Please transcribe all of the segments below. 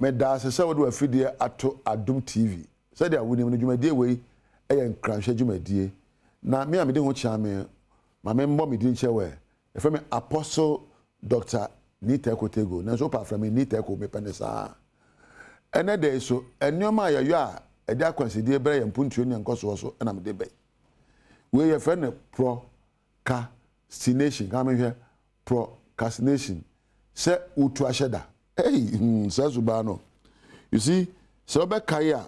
me da se wo do afidie ato Adom TV said dia woni me dwumadie we eye nkranhwe dwumadie na me amede ho chia me ma me mbɔ me din chewe e fe me Apostle Dr. Nita Kotego na so pa from me Nita ko me penesa ene dey so enioma ayeyo a e dia kwansidie bere yempuntuo ne nkoso so na me de bay we ye fe ne procrastination ka me hwe procrastination se utu asheda hey says ubano you see so be kaya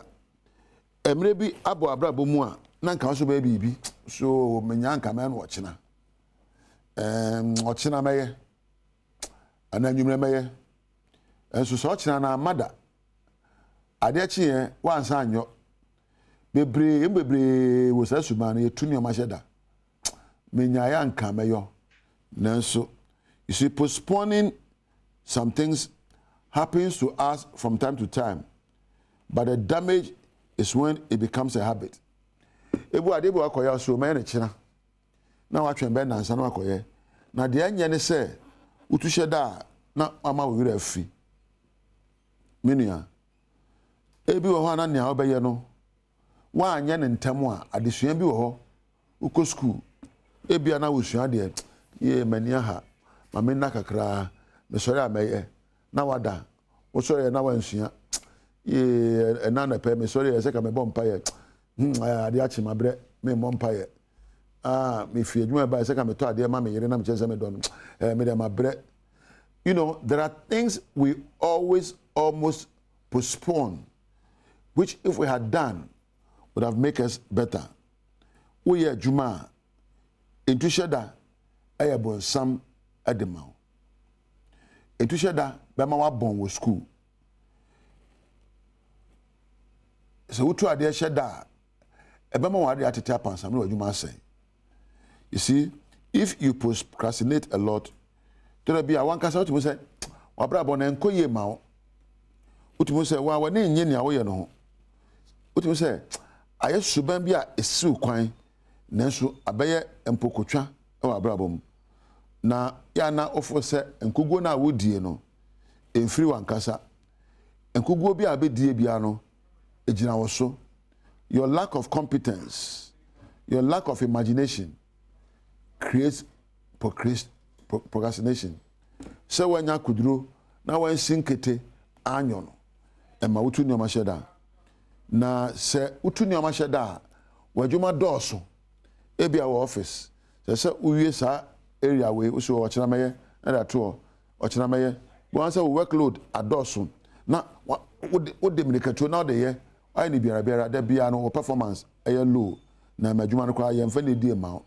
emre bi abo abrabo mu a na nka so ba bibi so menya nka me no ochina ochina meye ananyumre meye enso so ochina na amada ade achi yen wansa anyo bebre wo says ubano ye tuni o masheda menya ya nka meyo nanso you see postponing some things happens to us from time to time, but the damage is when it becomes a habit. Ebu adebo akoya so me ne china. Na wa twen be nansa na akoye. Na de anya ne se utuhye da na ama wo wira afi. Menua. Ebi wo ho na ne a obeye no. Wa anya ne ntam a adesua bi wo ho. Uko school. Ebi ana wo sua de ye mania ha. Ma me na kakra me sori ameye. Na wada wo sori na wansua ye na na pe me sori e se ka me bompa ye ade achi mabre me bompa ye me fi adwuma ba se ka me to ade ma me yire na me chese me don me de mabre. You know, there are things we always almost postpone which if we had done would have make us better. We ye adwuma into sheda ayabon sam adema into sheda bema wa bon wo school so wutu ade sheda e bema wa ade atete apansam no adwuma say. You see, if you procrastinate a lot, to be a one kasa to say wa bra bon enko ye ma wo utu say wa ne nye ne awo ye no utu say aye suban bi a esiw kwan nanso abaye empokotwa e wa bra bom na ya na ofo se enkugo na wodie no enfiri wankasa enkugo bi abedie bia no ejina wo so. Your lack of competence, your lack of imagination creates procrastination. Se wanya kuduro na wan sinkete anyo no ema utu ni omasheda na se utu ni omasheda wadwuma dooso ebia wo office se uwie sa area we uso ochina meye na da to ochina meye bo say workload adoso na wo de minikatu na de ye ai ni biara da bia no performance eye low na madwuma no kwa ye mfa ne die ma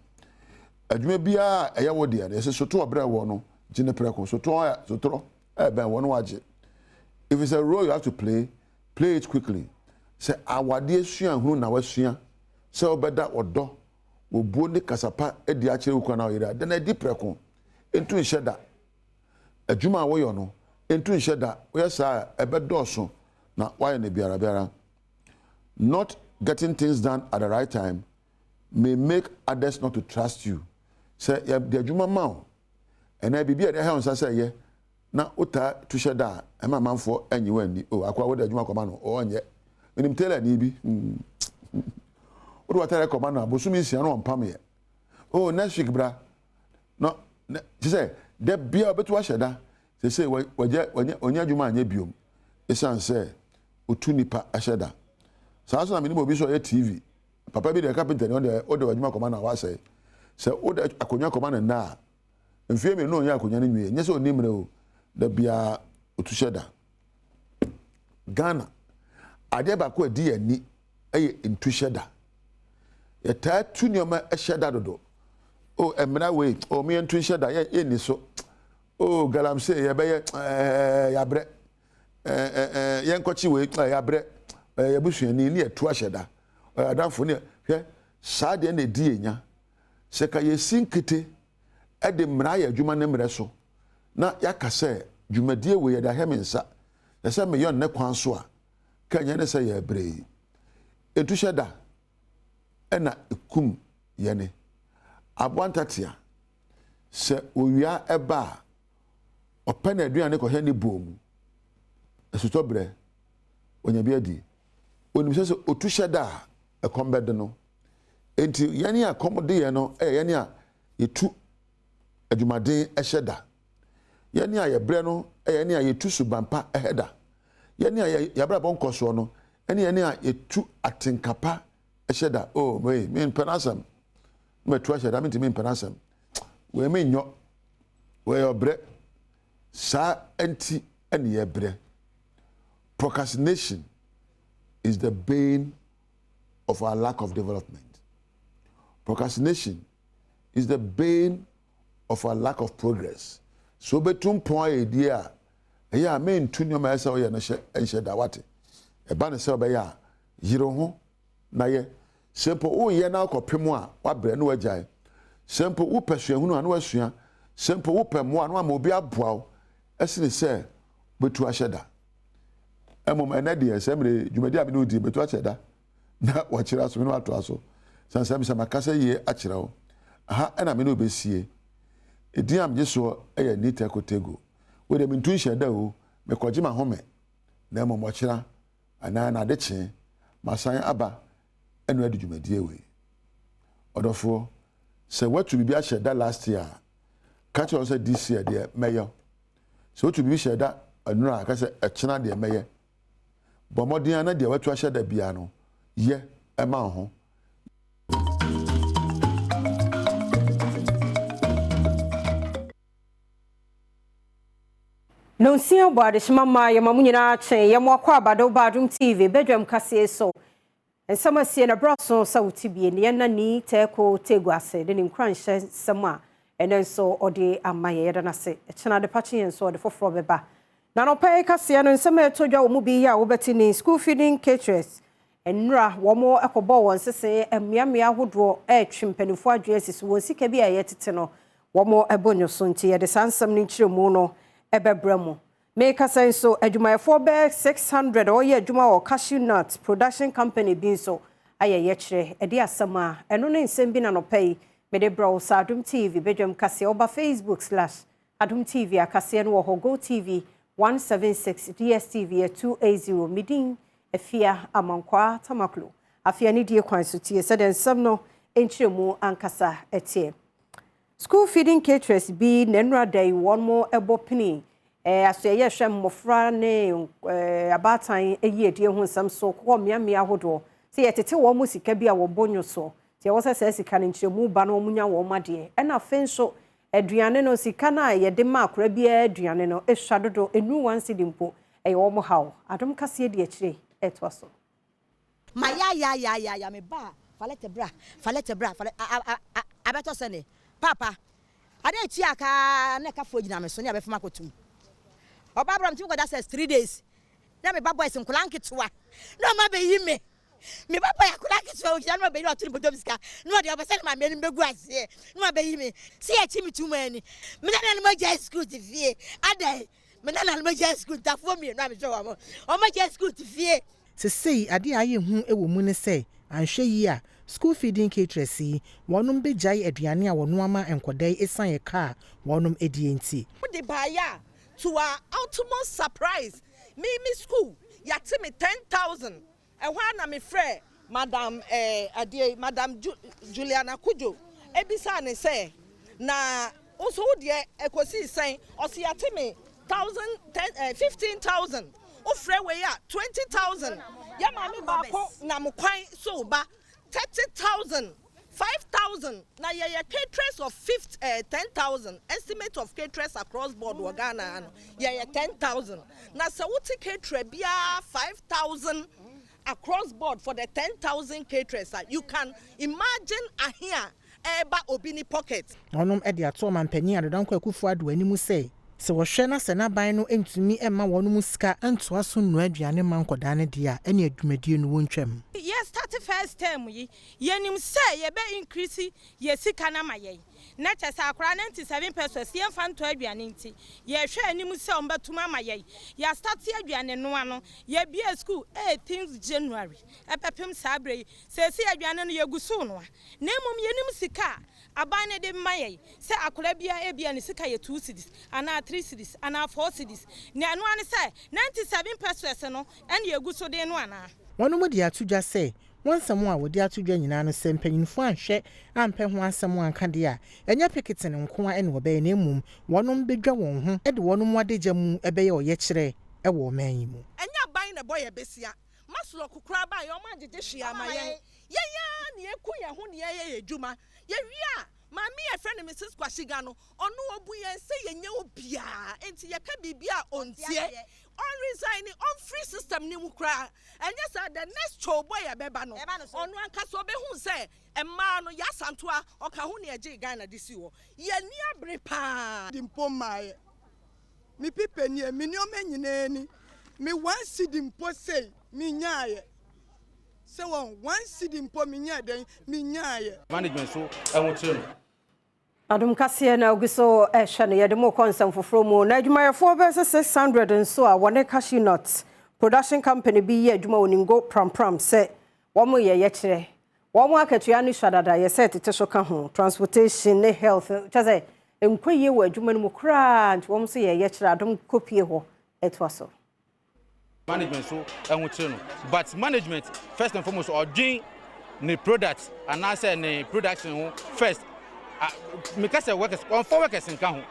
adwuma bia eye wo de ya se soto obra wo no gine preko sotoro ben wo no waje. If it's a role you have to play it quickly. Say awade sua hunu na wasua se obeda odo obuo ne kasapa edi akire ukwa na oyira de na di preko entu nheda adwuma wo yo no entu nheda wo yesa ebedoso na why ne biara. Not getting things done at the right time may make others not to trust you. Say the adwuma ma ena bibia de ha onsa say ye na uta to sheda e ma manfo anyiwa ni o akwa wo de adwuma koma no o onye menim tela ni bi what I recommend now, Bosumi si anu mpam ye. Oh, next week, bra. No, she say the beer betu asheda. They say onya juma anye biom. Esan say otu nipa asheda. Sa so na mini obi so ye TV. Papa bi the carpenter on the wajuma command wa say. Say o de akonya command na. Mfie me no nya akonya ne nwie. Nye se onimre o. The beer otu sheda. Ghana. Ade ba ko adi ani eye ntu sheda. Yeta tu nyoma esheda dodo. Oh, emra we o me ntu sheda ye ni so. Oh, galamse ye be yabre. Ye nkochi we yabre. Ye busuani ni etu asheda. Adamfo ni hwe saa de na di enya. Se ka ye sinkete e de mra ya adwuma ne mre so. Na yakase dwumadie we ye da hemensa. Ya se me yon ne kwan so a ka nya ne se ye bre. Etu sheda ena ekum yene abwantatia se owia eba opana aduane ko hene bom esutobre onyabi adi onim se otu hyeda a ekombede no enti yani akomode ye no yani a yetu adumaden ehyeda yani a yebre no yani a yetu subampa eheda yani a yabra bonkoso no yani a yetu atenkapa ehyeda oh me penasam me tu ehyeda me ntimi penasam we me nyo we obre sa enti ene yebre. Procrastination is the bane of our lack of development. Procrastination is the bane of our lack of progress. So betum point idea ya me ntunyo ma esa oye na hye da wate e ba ne se obeya yiro ho na ye simple o ye na akopem a wabre na wagyae simple wo pesua hunu anu asua simple wo pemo anu ama obi aboa esine se betu ahyeda emom enade esemre dwumadi abi no di betu ahyeda na wachira so me no ato aso sansam se makasa ye akyira wo aha ena me no besie ediam jeso eye nita kotego we dem ntun hyeda o me kogima home na emom akyira ana na de kye masan aba enu adi dwumadi ewe odofo se watu bibi ahyeda last year catch us this year de meyo so watu bibi hyeda anura akase ekyina de meye bomodin na de watu ahyeda bia no ye ema ho. No sia bode shimama ya mamunyina chen ya mwakwa Badwam TV Badwam kase so ensama sie na braso sauti bie ne na ni teko tegwase de nkranhye sama ene so ode amaye yeda na se echena de pachi enso ode foforo beba na no pay kase no ensama etodwa wo mu bi ya wo beti ni school feeding caterers enra wo mo ekobo won sese emiamia hodo etwempanifo adwesi wo sika bi aye tete no wo mo ebonyo so nti ye de sansam ni kiremu no ebebramo make a sense so adwuma for be 600 or ye adwuma or cashew nut production company bin so aye ye kire e de asama eno ne nsem bi na no pay me de bro Adom TV Badwam kase oba Facebook/Adom TV akase no wo Go TV 176 DSTV 280 midin afia amankwa tamaklo afia ni die kwan so tie se de nsem no enchiremu ankasa etie school feeding caterers be nenra day one more ebopini aso ye hwem mofra ne abatan eyi edie hu nsam so ko miamia hodo se yetete wo mu sika bia wo bonyo so te wo se sika ne nkyeremu ba na omunya wo made e na fenso aduane no sika na ye de ma akora bia aduane no ehwa dodo enu wan sidimpo e wo mo haw Adom kase de akire etwa so ma ya me ba falete bra abeto sene papa ade ti aka na ka fo gina me so ne abefama kotum Badwam ti ko da says 3 days na me ba boys nkulanke toa no ma be yi me papa ya kulanke toa o gina no be yi otu bodom sika no de obese ma me ni begu ase no ma be yi me si e chi mi tu mani me na ma ja school ti fie ade me na ma ja school ta fo mi no me so wa mo o ma ja school ti fie se sei ade aye hu ewo mu ne sei anhwe yi a school feeding caterers wonum be jai aduane a wono ama enkodai esan ye ka wonum edie nti de baya to our ultimate surprise me school yati me 10,000 e hwa na me frɛ madam madam Juliana Kujo ebisa ne sɛ na also de ekosi sen osi yati me 15,000 o frɛ we ya 20,000 ya ma me ba ko na mo kwan so ba 30,000 5,000 na ye caterers of 10,000 estimate of caterers across board wa Ghana no ye 10,000 na se wuti caterer bia 5,000 across board for the 10,000 caterers you can imagine ahia eba obini pocket onum e de ato man pani adodan kwa kufu ado animu sei se wo hwe na se na ban no entumi ema wonum sika entoa so no aduane man koda ne dia ene adwumadie no wontwam yes 31st term yi yenim say ye be increase ye sika na maye na chesa akra 97 pesos ye mfa nto aduane nti ye hwe anim say ombetuma maye ya start aduane no ano ye bia school 18th January epepem sabre se si aduane no ye gusu no na mom yenim sika aban ne de maye se akora bia e bia ne sika ye 2 cedis ana 3 cedis ana 4 cedis ne anu ane se 97 pesos no ene egu so de no ana wonu mu de atudwa se wonsam a wodi atudwa nyina no se mpanyinfo anhwe ampɛ ho asɛm anka de a enya pekete ne nko a ene obɛyɛ na emum wonom bedwa wɔn ho de wonom adegya mu ɛbɛyɛ ɔyɛ kyerɛ ɛwɔ man yi mu enya ban na boye besia maslo kokura ban yo ma gege hwia ma yen ya ne eku ye ho ne ye edwuma ye wi a mami ye friend Mrs. Kwashiga no ono obu yen se ye nya obia enti ye ka bibia ontie on resign on free system ni mu kra enya sa the next show boy ye beba no ono anka so be hu se emma no ya santoa oka ho ne ege Ghana disi wo ye ni abre pa dimpo mae mi pipeni mi ni o menyina ni mi wan sidi mpo sei mi nyaaye se won wan sidi mpo mi nya den mi nyaaye management so enwo no Adom kase na ogiso ehwe ne yede mo konsam foforo mu na adwumayefo be 600 nso a wone cashew nuts production company bi ye adwuma oningo pram se womo ye kire womo akatua ne hwadada ye set tete ka ho transportation ne health chaze enkwaye wo adwuma no mu kra nti womo so ye kire adom kopie ho etwaso management so enwo no but management first and foremost ordin ne product and I say ne production first because workers on 4 workers in Kahu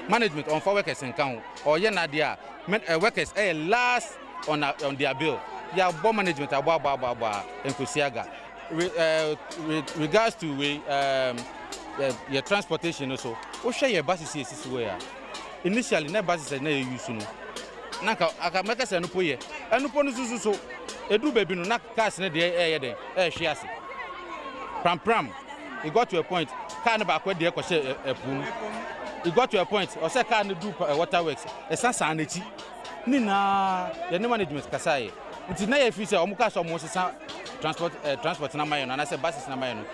management on 4 workers in Kahu or Yenadia workers last on their bill. Yeah, bomb management in Kusiaga. With regards to your transportation also, we share your buses is where initially no buses na use no. Naka aka make say no poye. Anu ponu so edu baby no na cars na de share ase. Pram. It got to a point. Car back where they share a pool. It got to a point. Or say car do waterworks. A sanity. Nina, the management Kasai. It's not if you say Omuka so most transport na mayon and I say buses na mayon.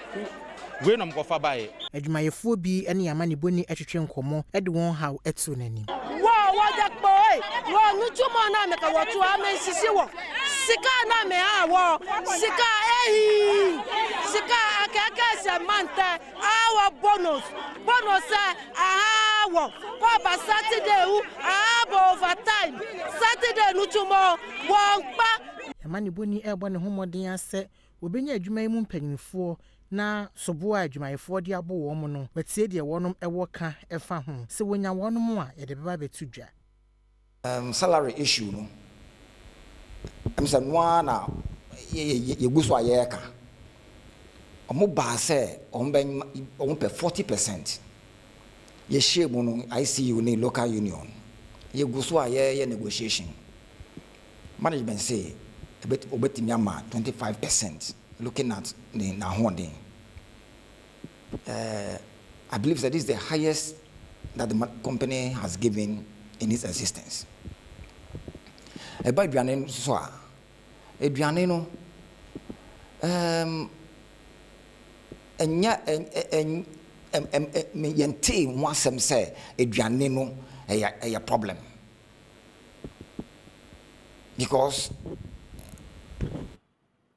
We no go fa by. Adwumayefo bi ene amane boni etwetwe nkomo ede won haw etu nanim. Wo jakboy. Wo nuchumo na me ka wotu amen sisi wo. Sika na me awo. Sika ehi. Sika akaka se manta awa bonus awo ko Saturday u abo overtime Saturday nuchumo wonpa amane boni ebo ne homoden ase obenya adwuma mu mpanyinfo na sobo adwumayefo de abo wo mo no wetie de wonom ewo ka efa ho se wonya wonom a ye de beba betudwa salary issue no amsa no na ye guso ayeka omo ba se on pe 40% ye share mo no ICU ni local union ye guso aye negotiation management say obetimi ama 25% looking at the Nahonding. I believe that this is the highest that the company has given in its existence. About Bianen Soa, a Bianeno, and team wants them say a Bianeno a problem because.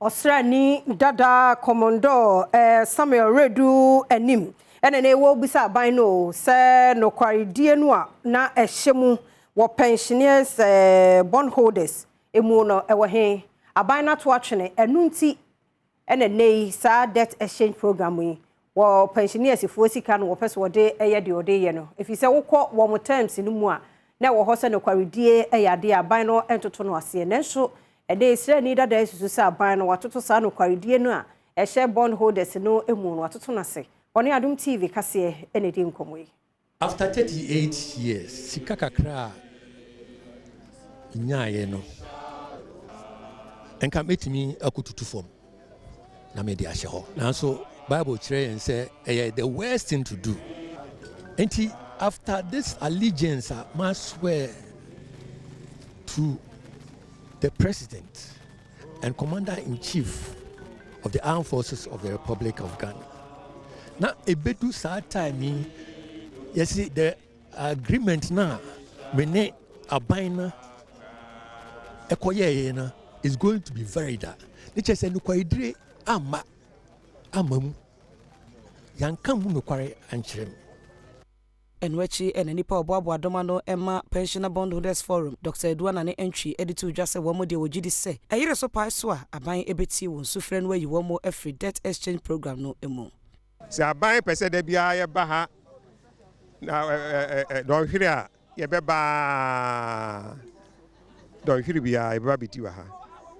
Osrani dada commando Samuel Redu enim ene ne wo bisa ban no se no kwaridie no a na ehyemu wo pensioners bondholders emu no ewo he aban na to atwene enu nti ene nei sa debt exchange program yi wo pensioners fo sika no wo pese wo de eye de ode ye no if you say wo kọ wo mo terms ni mu a na wo ho se no kwaridie eyade aban no entoto no ase nenso ede Israeli dada isusu sa ban no watoto sa no kwaridie no a ehye bondholders no emu no watoto na se oni Adom TV kase ene di nkomo yi after 38 years sika kakra nyaaye no enka metimi akututu fom na me di ahye ho nanso bible kire yen say the worst thing to do enti after this allegiance I must swear to the President and Commander-in-Chief of the Armed Forces of the Republic of Ghana. Now, a bit too sad time, you see, the agreement now, when a bina is going to be very dark. It is a nuquidre, amamu. yanka mu nokware ankyerem. Enwechi and nipa oboabo adoma no Emma Pensioner Bondholders Forum Dr. Edwana ne entry editor just wo mo de wogidi se eyire so pa so a aban ebeti won sufre no ayi wo mo every debt exchange program no emu se aban pese da bia ye ba ha na don hwire a ye be ba don hwire bia ye ba biti wa ha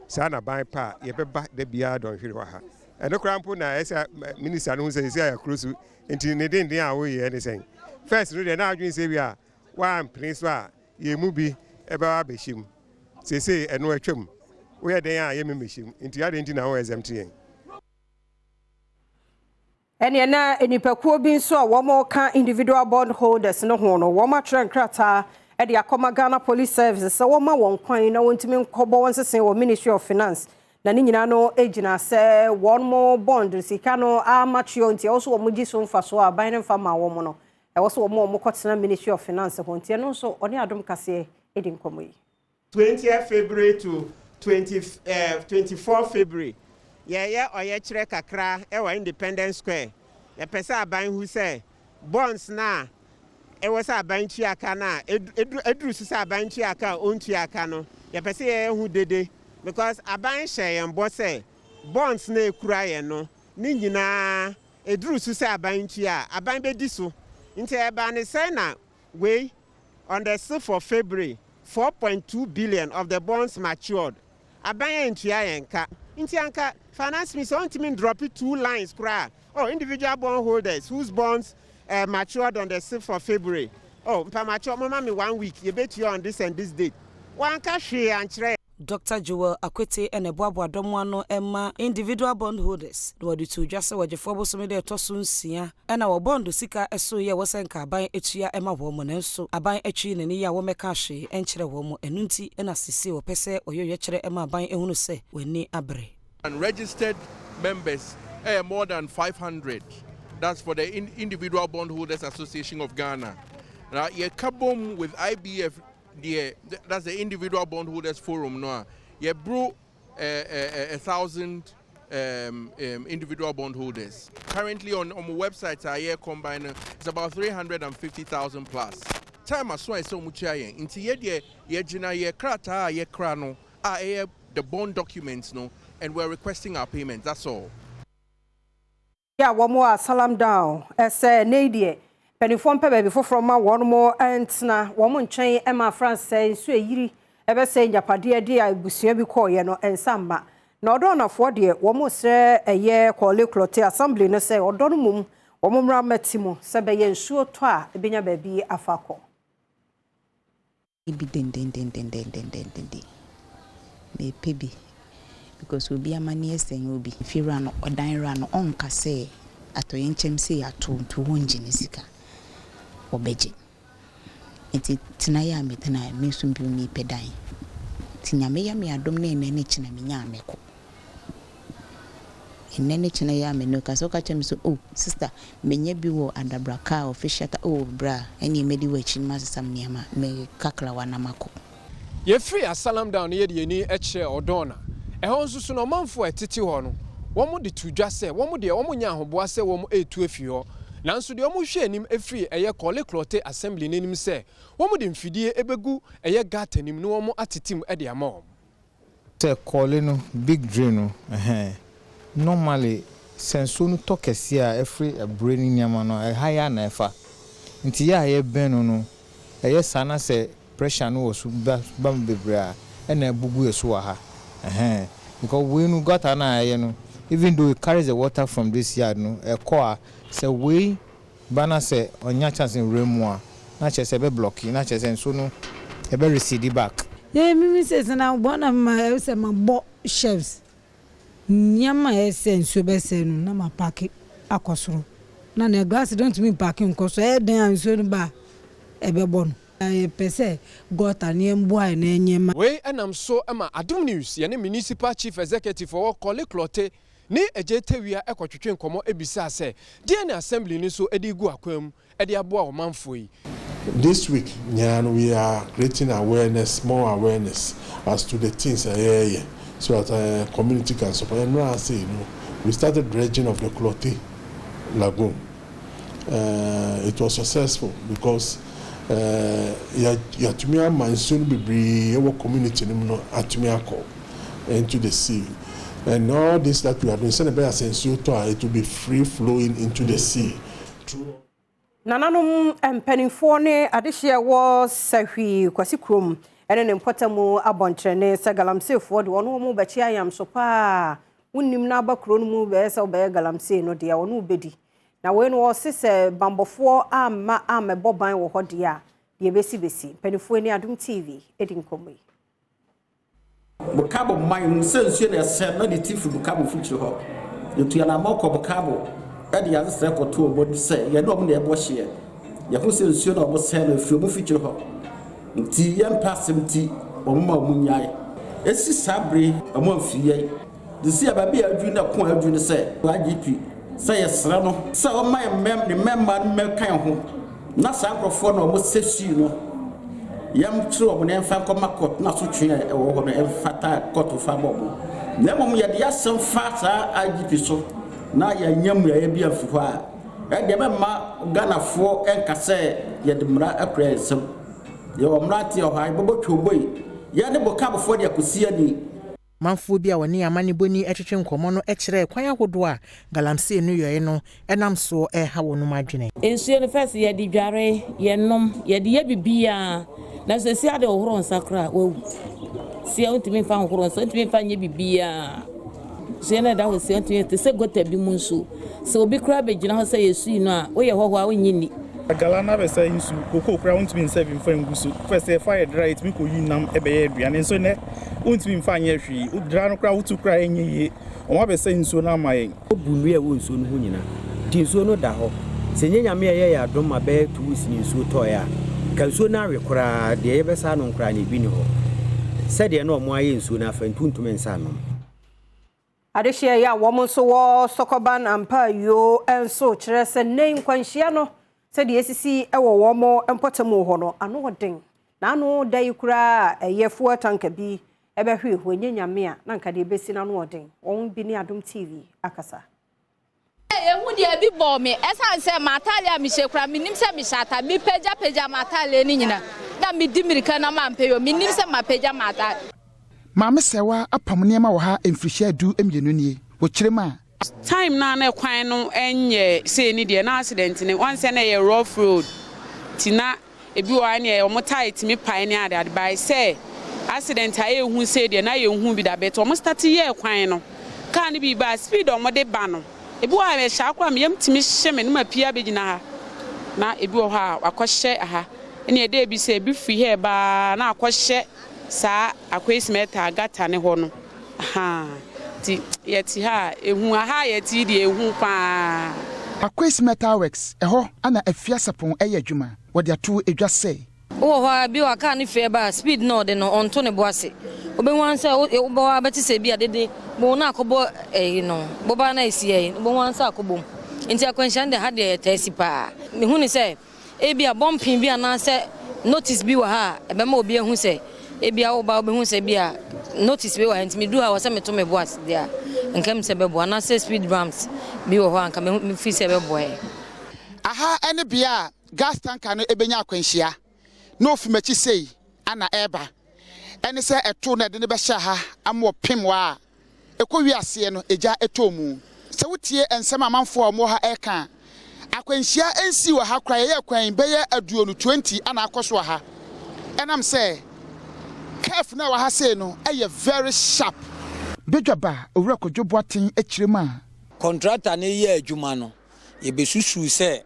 sa na ban pa ye be ba da bia don hwire wa ha eno krampo na esa minister no se ya krosu enti ne den a wo ye ne sen first no dey na adwin say bia one prince wa ye mu bi e ba ba shim se eno atwam wo ye den a ye memeshim enti ya den enti na wo exempt yen. Ene na enipakuo bi nso a wɔn ka individual bond holders no ho no wɔn atwerɛ nkrataa e de akɔma Ghana Police Service sɛ wɔn ma wɔn kwan na wɔntumi nkɔbɔ wɔn sesen wɔ Ministry of Finance na ne nyina no egina sɛ wɔn mo bond sika no amatrio nti also wɔn gi so mfa so a ban ne mfa ma wɔn no e wɔ so wɔn kɔtena Ministry of Finance ho nti no nso ɔne Adom kaseɛ edi nkɔmɔ yi 20th February to 24 February yeah oye kyerɛ kakra e wa Independence Square ye pese aban hu sɛ bonds na e wo sɛ aban tu aka na eduru sɛ aban tu aka ontu aka no ye pese ye hu dede because aban hye yen bo sɛ bonds na ekura ye no ni nyina eduru sɛ aban tu a aban be di so nti e ba ne sɛ na we on the 6th of February 4.2 billion of the bonds matured aban entu yen ka nti anka finance minister want drop it 2 lines kra individual bond holders whose bonds matured on the 6th of February mpa mature mama me 1 week you bet you on this and this date wan ka hwe ankyere. Dr. Joel Akwete and Boabo Adomwa no Emma individual bond holders no wadi to just wajefo bosome de toso nsia and our bond sika eso ye wosenka aban etua ema wo mo nenso aban atwi ne ya wo meka hwe enkyere wo mo enunti na sisi wo pese oyoye kyere ema aban ehunu se wani abre. And registered members more than 500. That's for the Individual Bondholders Association of Ghana. Now, you kabom with IBF, that's the Individual Bondholders Forum. No, you brought 1,000 individual bondholders. Currently on websites, I combine it's about 350,000 plus. Time as well so much. Into ye jina ye krata ye krano the bond documents no. And we're requesting our payments, that's all. Yeah, one more salam down. Say Nadia, penifon pebe before from my one more and na woman chain Emma France says, so yiri, ever say Japadia dear, Busia Biko, you know, and Samba. No, don't afford dear, one more say a year call Clotte Assembly, no say, or don't mum, or mumra metimo, Sabayan sure twa, a binya baby a fako. Be den. Me pebi. Because we be a man yes and will be if you run or dine run on case at Oyenchem say at 2 to 1 genesika or beji. It's Tinaya me tonight, may soon be me pedine. Tina me a domain and niche and me yameko. In any chinaya me no casoca chem so oh sister me be wo under braka or fish at oh bra any mediwatching master some near me kakla wanamako. Ye free a salam down here the ni eche or donna. Ehon susu no manfo etiti ho no wo mo de tudwa se wo mo de wo mo nya ahoboa se wo mo etu afi ho nanso de wo mo hwe anim efri eye kole clote assembly nanim se wo mo de mfidie ebegu eye gata nim no wo mo atetim e de ama se kole no big drain no normally senso no tokese a efri brain nyama no higher na efa nti ya ye ben no eye sana se pressure no wo su bam bebra e na bugu eso ha. Because we no got an eye, no. Even though it carries the water from this yard, no, a core say we banner say on your chance in Remoa, not just a blocking, not just and so no a very city back. Yeah, me says now one of my house and my bought shelves. Nyama essence so be say no na pack akosoro. Na na glass don't mean packing cause e den so no ba e be bon. Pese got an boy na enyema we enam so ama Adom News ye ne municipal chief executive for Kole Clote ni ejetewia ekotwetwe nkomo ebisa se die na assembly ni so edi gu akwam edi aboa o manfo yi. This week we are creating awareness, more awareness as to the things so that community can support. And now I say, we started dredging of the Clote Lagoon. it was successful because yatumia monsoon bebree our community no atumia call into the sea. And all this that we are doing, it will be free flowing into the sea. Nananum mpanimfoɔ ne adehye was sahwi kwasi krom ene ne mpɔtamu abɔntrene sagalamsefoɔ de wɔn mu bɛkye ayam so pa wonnim na abakro no mu bɛyɛ sɛ galamse no de wɔn bɛdi na wɔn no sɛ bambɔfoɔ ama bɔban wɔ hɔ de a de besi mpanimfoɔ ne Adom TV edi nkɔmmɔ yi bukabo mine sensu na sɛ na de tifu bukabo future hɔ etu na mɔkɔ bukabo ade ya sɛ kɔto obo sɛ yɛ no ɔmo na ɛbɔ hye yɛ ho sensu na ɔmo sɛ na afi omo future hɔ nti yɛ mpasem ti ɔmo ma ɔmo nyae esi sabre ɔmo amfiyɛ de si ababi adwu na ko adwu ne sɛ IGP sɛ yɛ sra no sɛ ɔma yɛ memma mɛkan ho na saa nkrɔfoɔ na ɔmo sɛsi no yam tro ɔmo na ɛmfa kɔma court na so twe ɛwɔ hɔ no ɛmfata court fa bɔbɔ na mmom yɛ de asɛm fa saa IGP so na ya nyam ya bi afuho a de be ma Ghanafoɔ enka sɛ ye de mra akra nsɛm ye o mra te o ha bobɔ twoboi ye de bokabofo de akosi ani manfo bi a woni amane boni etwetwe nkomo no ekire kwan ahodo a galamsey no yoye no enam so ha wonum adwene ensuo no fese ye di dware ye nom ye de ye bibia na so si ade ohoro nsakra wawu si e ntimi fa ohoro so ntimi fa nye bibia Siena da ho sent to say gota bi mu nso so obi kra be gina ho say yesu no a wo ye ho ho a wonyini galana be say nsu koko kra wontumi nsave mfa ngusu first fire dry it mi ko yinam e be ye aduane nso ne wontumi mfa anye hwi udra no kra wotu kra enye ye o ma be say nsu na amaye obunu e wo nsu no ho nyina ti nsu no da ho se nyanya me ye ya dom ma be tu usini nsu to ya ka nsu na we kra de ye be sa no kra ne bi ni ho se de no mo aye nsu na fa ntuntum nsa no adehye ya wo so wo sokoban ampa yo enso kire se nei kwanhia no se de esisi ewo wo mo empotamu ho no ano odin na ano dai kura eyefo tanka bi ebehwe ho nyanyame a na nka de besi na no odin won bi ni Adom TV akasa ehu de bi bo me esan se matalia mi shekura minim se mi shata mi peja matalia ni nyina na mi di mirika na ma mpeyo minim se mapeja matalia Mama sewa apam niema wo ha emfrihia du emienu nie wo kirema time na kwan no enye se ni de na accident ne once na ye rough road tina ebi wo ane e omo tight mi pan ne ade by say accident aye hu se de na ye hu bi da beto omo start ye kwan no car ni bi ba speed omo de ba no ebi wo ame sha akwa me yamtimi hye me no mapia begina ha na ebi wo ha akɔhye aha ene e de bi se ebi free here ba na akɔhye sa akwesi meta gata ne ho no ha ti yeti ha ehu ha yeti de ehu pa akwesi meta works eho ana afia sapon adwuma wode ato edwa se wo ho bi wa ka ne fe ba speed no de no onto ne boase obenwan se wo ba beti se bi adede mo na akobo no bo ba na esi obenwan se akobo nti akwanhyan de ha de tesi pa me hu ni se e bi a bompin bi ana se notice bi wa ha e be ma obi ehu se ebia wo ba obehu se bia notice we wa ntimi du ha wo se meto me boas dia nkam se bebo na se speed bumps bi wo ho anka me fi se bebo aha ene bia gas tanker no ebenya akwanhia no fi machi sei ana eba ene se eto na de ne be hya ha amo pem wa ekowi ase no eja etomu se wotie ensem amanfo omo ha eka akwanhia ensi wa ha kra ye kwan be ye aduonu 20 ana akoso ha enam se Kef na wa ha say no very sharp. Bedwaba owura kodwo boaten akirema. Contractor ne ye adwuma no ye besusu se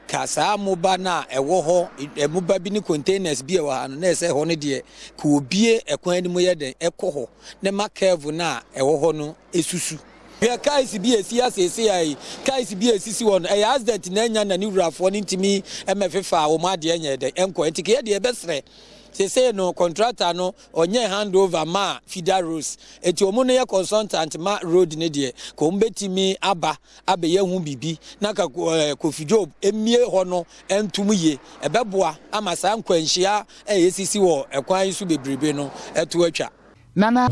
kasa moba na ewo ho moba bi ni containers bi e wa no na se ho ne de ka obie ekwan ni mo ye den ekoho ne ma kevu na ewo ho no esusu. Ya kaisi bi esi asese ai kaisi bi esisi won e accident na nya na ni wurafo ni ntimi emefefa wo ma de nya de enko entike ye de e besre say no contractor no onye handover ma feeder roads eti omo no ye consultant ma road ne de ko mbetimi aba ye hu bibi na ka Kofi Job emie ho no entum ye ebeboa ama sa nkwanhia esisi wo ekwan su bebrebe no eto atwa nana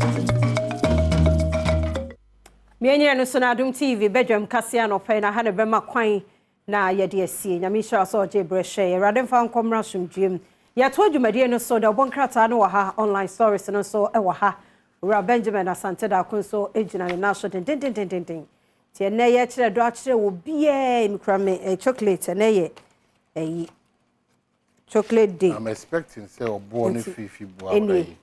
Mienye no so na Adom TV Badwam kase anɔpɛ na ha ne bɛma kwan na ye de asie nyame hira so je brehwe ye rade mfa nkomra somdwem ye to adwumade no so da obonkrata no wa ha online stories no so e wa ha ura Benjamin Asante da kun so ejina ne na so den tie na ye kire do akire wo bie mikra me chocolate na ye chocolate day. I'm expecting say obo ni fifi bo abray.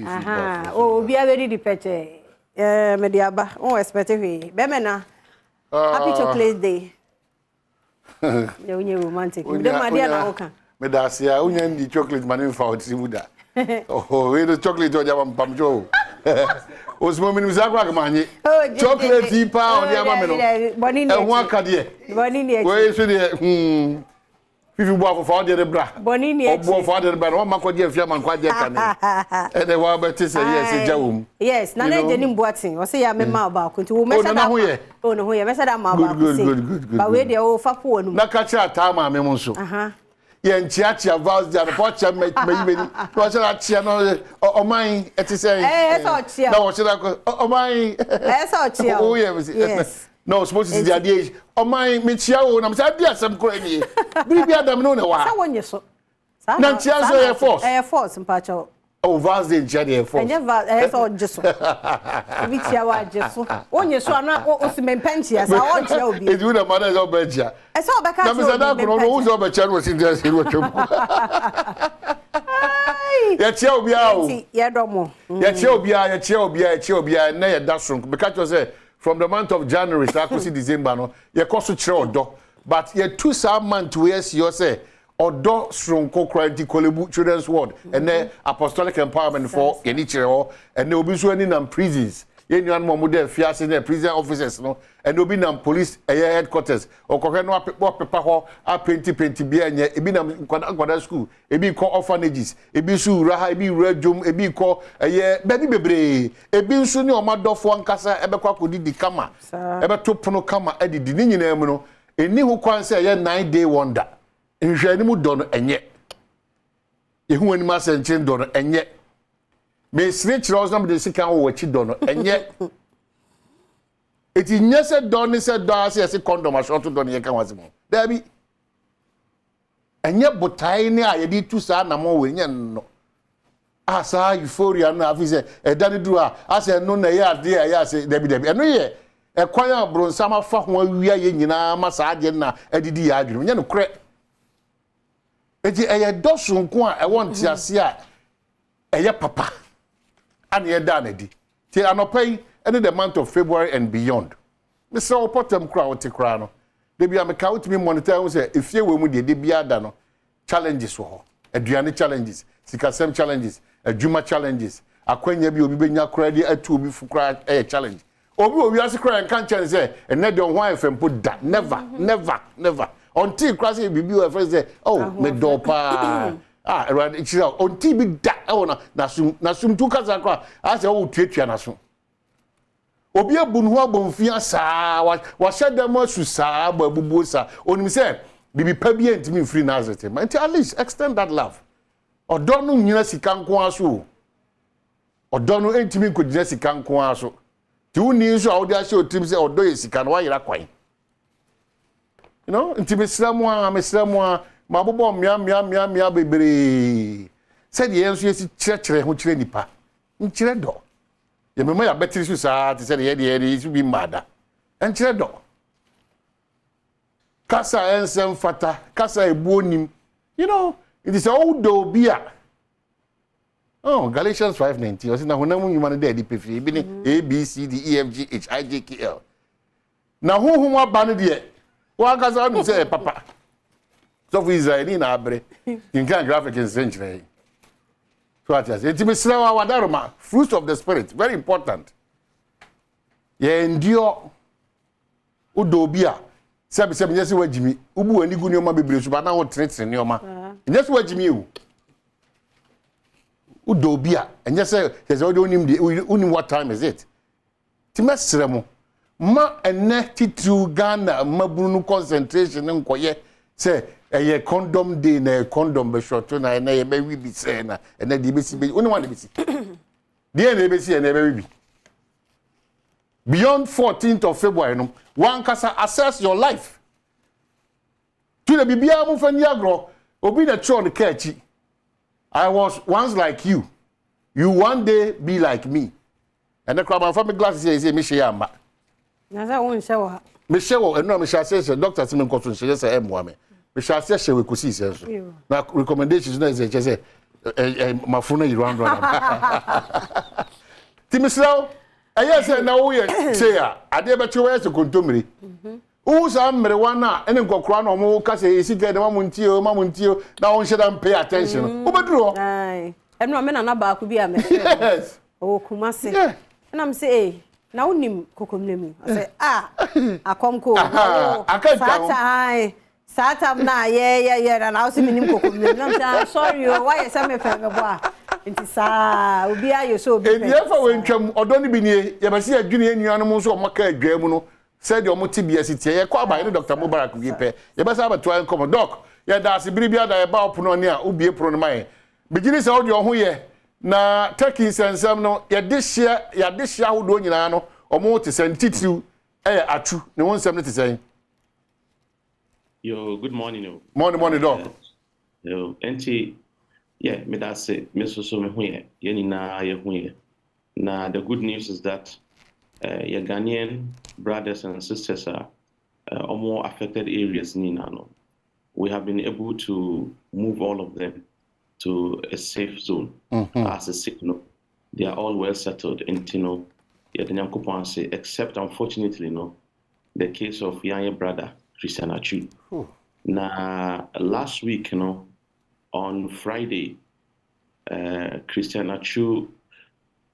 Aha, oh bia very di peche. Me di aba, on expect we. Be me na. Happy chocolate day. Ne unye romantic. Me dem ade na oka. Me da sia unye ndi chocolate mani fa otiri muda. Oh, we the chocolate oja pam jo. Osmo mi nimza kwa kamanye. Chocolate pa on dia ma me no. E ho akade. Boni ni e. We so de Fifi bo for de bra. Boni ni e. Obo for de bra no makọ de afia man kwa de kan. E de wa beti say yes e jawum. Yes, na na je ni mboatin. O say ya me ma ba ko nti wo me say da. Oh no ho ye. Me say da ma ba ko say. Good. Ba we de o fa po onu. Na ka cha ta ma me mo so. Ye nchia vals dia no pocha me yimeni. No say na chia no o man eti say. So chia. Na wo say o man. So chia. Oh yes. No, supposed to see the idea. Oh my, me chia o na me say dia sem ko ni. Bibi adam no ne wa. Sa wonye so. Na chia so Air Force. Air Force mpacha. Oh, vals de chia Air Force. Enye vals so jeso. Bibi chia wa jeso. Wonye so ana o si mempentia sa o chia obi. E du na mother is obeja. E so obeka so. Na me say da ko no wo so obecha no sin dey wo twem. Ya chia obi a o. Ya domo. Ya chia obi a na ya da so. Because you say from the month of January to December no ye koso kire odo but ye 2 months we see you say odo sronko kranti kolebu children's ward and apostolic empowerment for ye ni kire ho and obi so ani nam prisons ye nwan mo de fiase na prison officers no and obi nam police headquarters okohwe no pepa ho a 2020 bia nya ebi nam kwada school ebi ko orphanages ebi su raha ebi rajum ebi ko baby bebre ebi nso ni omadofo ankasa ebekwa kodidi kama ebe topono kama edidi ni nyina mu no eni hu kwan se 9-day wonder nhwe ni mu do no enye yehu ani ma senchen do no enye me switch rows na de sika wo wachi do no enye eti nyese do ni se do ase condom short do ne kan wase mo dabi enye botai ni a ye di tu sa na mo we nye no asa euphoria na afise e dani du a ase no na ye ade ya ase dabi eno ye e kwan abro nsama fa ho awia ye nyina ma sa ade na adidi ya adwene nye no kre eti eye dosu nko a e won ti ase a eye papa and ye done di ti anopai any the month of February and beyond me say opotem kra o ti kra no de bia me ka utimi monitor wo say efie we mu de bia da no challenges wo aduane challenges sikasem challenges adwuma challenges akwanya bi obi benya kra di atu obi fukra challenge obi ase kra en kan chance say ene de ho afem po da never until kra say bibi o friend say oh me do pa around chira on TV da na sum tu kaza kwa ase wo tuatua na so obi abunu ho abonfia saa wa sheda mo su saa babubu saa onim se bibi pa bi entimi free nazareth man at least extend that love odo no nyina sika nko aso odo no entimi ko nyina sika nko aso ti uni so awde ase otim se odo ye sika no wa yira kwan you know ntimi sramu a mabobo mia bebre said ye enso yesi chire ho chire nipa nchire do ye mema ya betiri su saa ti said ye su bi mada nchire do kasa ensem fata kasa ebuonim you know it is all do bia Galatians 5:19 o si na honam nyuma ne de pefi bi ni A B C D E F G H I J K L na honhom aba ne de wa kasa no say papa so for Israeli na abre in can graphic in century so at it me slawa wadaroma fruits of the spirit very important ye endure udobia sebi nyesi wajimi ubu wani gu nioma bebre so ba na ho tretre nioma nyesi wajimi u udobia nyesi yesi odi onim what time is it timesremo ma ene titru Ghana mabunu concentration nkoye say a condom day na condom be short na na ye be wi bi say na na de be si be oni wan be si de na be si na be wi beyond 14th of February no one kasa assess your life To the bibia mu fa ni agro obi na tro ne kachi. I was once like you. You one day be like me. And the crab from me glasses say me share amba. Na za won hye wo. Me hye wo eno me share say doctor se me nkoso hye say emwa me. Me share say hye we kosi say so. Na recommendations na say mafuna iran run. Timisraw aye say na wo ye say ade be chewe se kontomire. Usa mere wana ene nkokora na omo ka say esika de mamuntio na won hye dan pay attention. Obeduro. Ai. Eno me na ba ku bi a me. Yes. Oh kumase. And I'm say na unim kokomlemu. I say akomko. Sata na yeah na now see minim kokomlemu. I'm sorry why you say me fe me boa. Nti sa obi ayo so obi. E dia fa wentwam odo ni bi nie ye ba se adwune anuanom nso o maka adwa mu no said the omo tibia sitie ye kwa ba ni Dr. Mubarak Gipe ye ba sa ba to en come doc ye da se biribia da ye ba opono ne a obie pro no mai bigini se odi ho ye na taking sensam no ye de hia hodo nyina no omo te sentitiw atu ne won sem ne te sen. Yo, good morning. Morning doc. Yo, enti yeah, me that say me so me hu ye ni na ye hu ye. Na the good news is that your Ghanaian brothers and sisters are more affected areas ni na no. We have been able to move all of them to a safe zone as a signal. They are all well settled in Tino, except unfortunately, the case of younger brother, Christian Achu. Now, last week, on Friday, Christian Achu,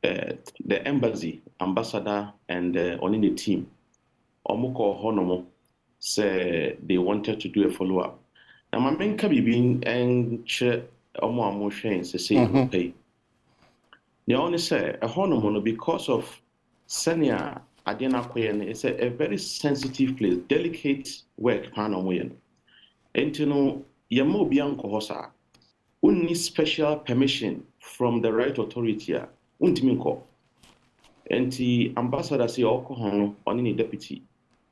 the embassy, ambassador, and on the team, Omoko Honomo, said they wanted to do a follow-up. Now, my main cabin and omo amohwen say pay. They only say a honomono because of senior adena kwen is a very sensitive place, delicate work panomoyen. Entino yamo bianco hosa. Unni special permission from the right authority untiminko. Enti ambassador say oko on any deputy.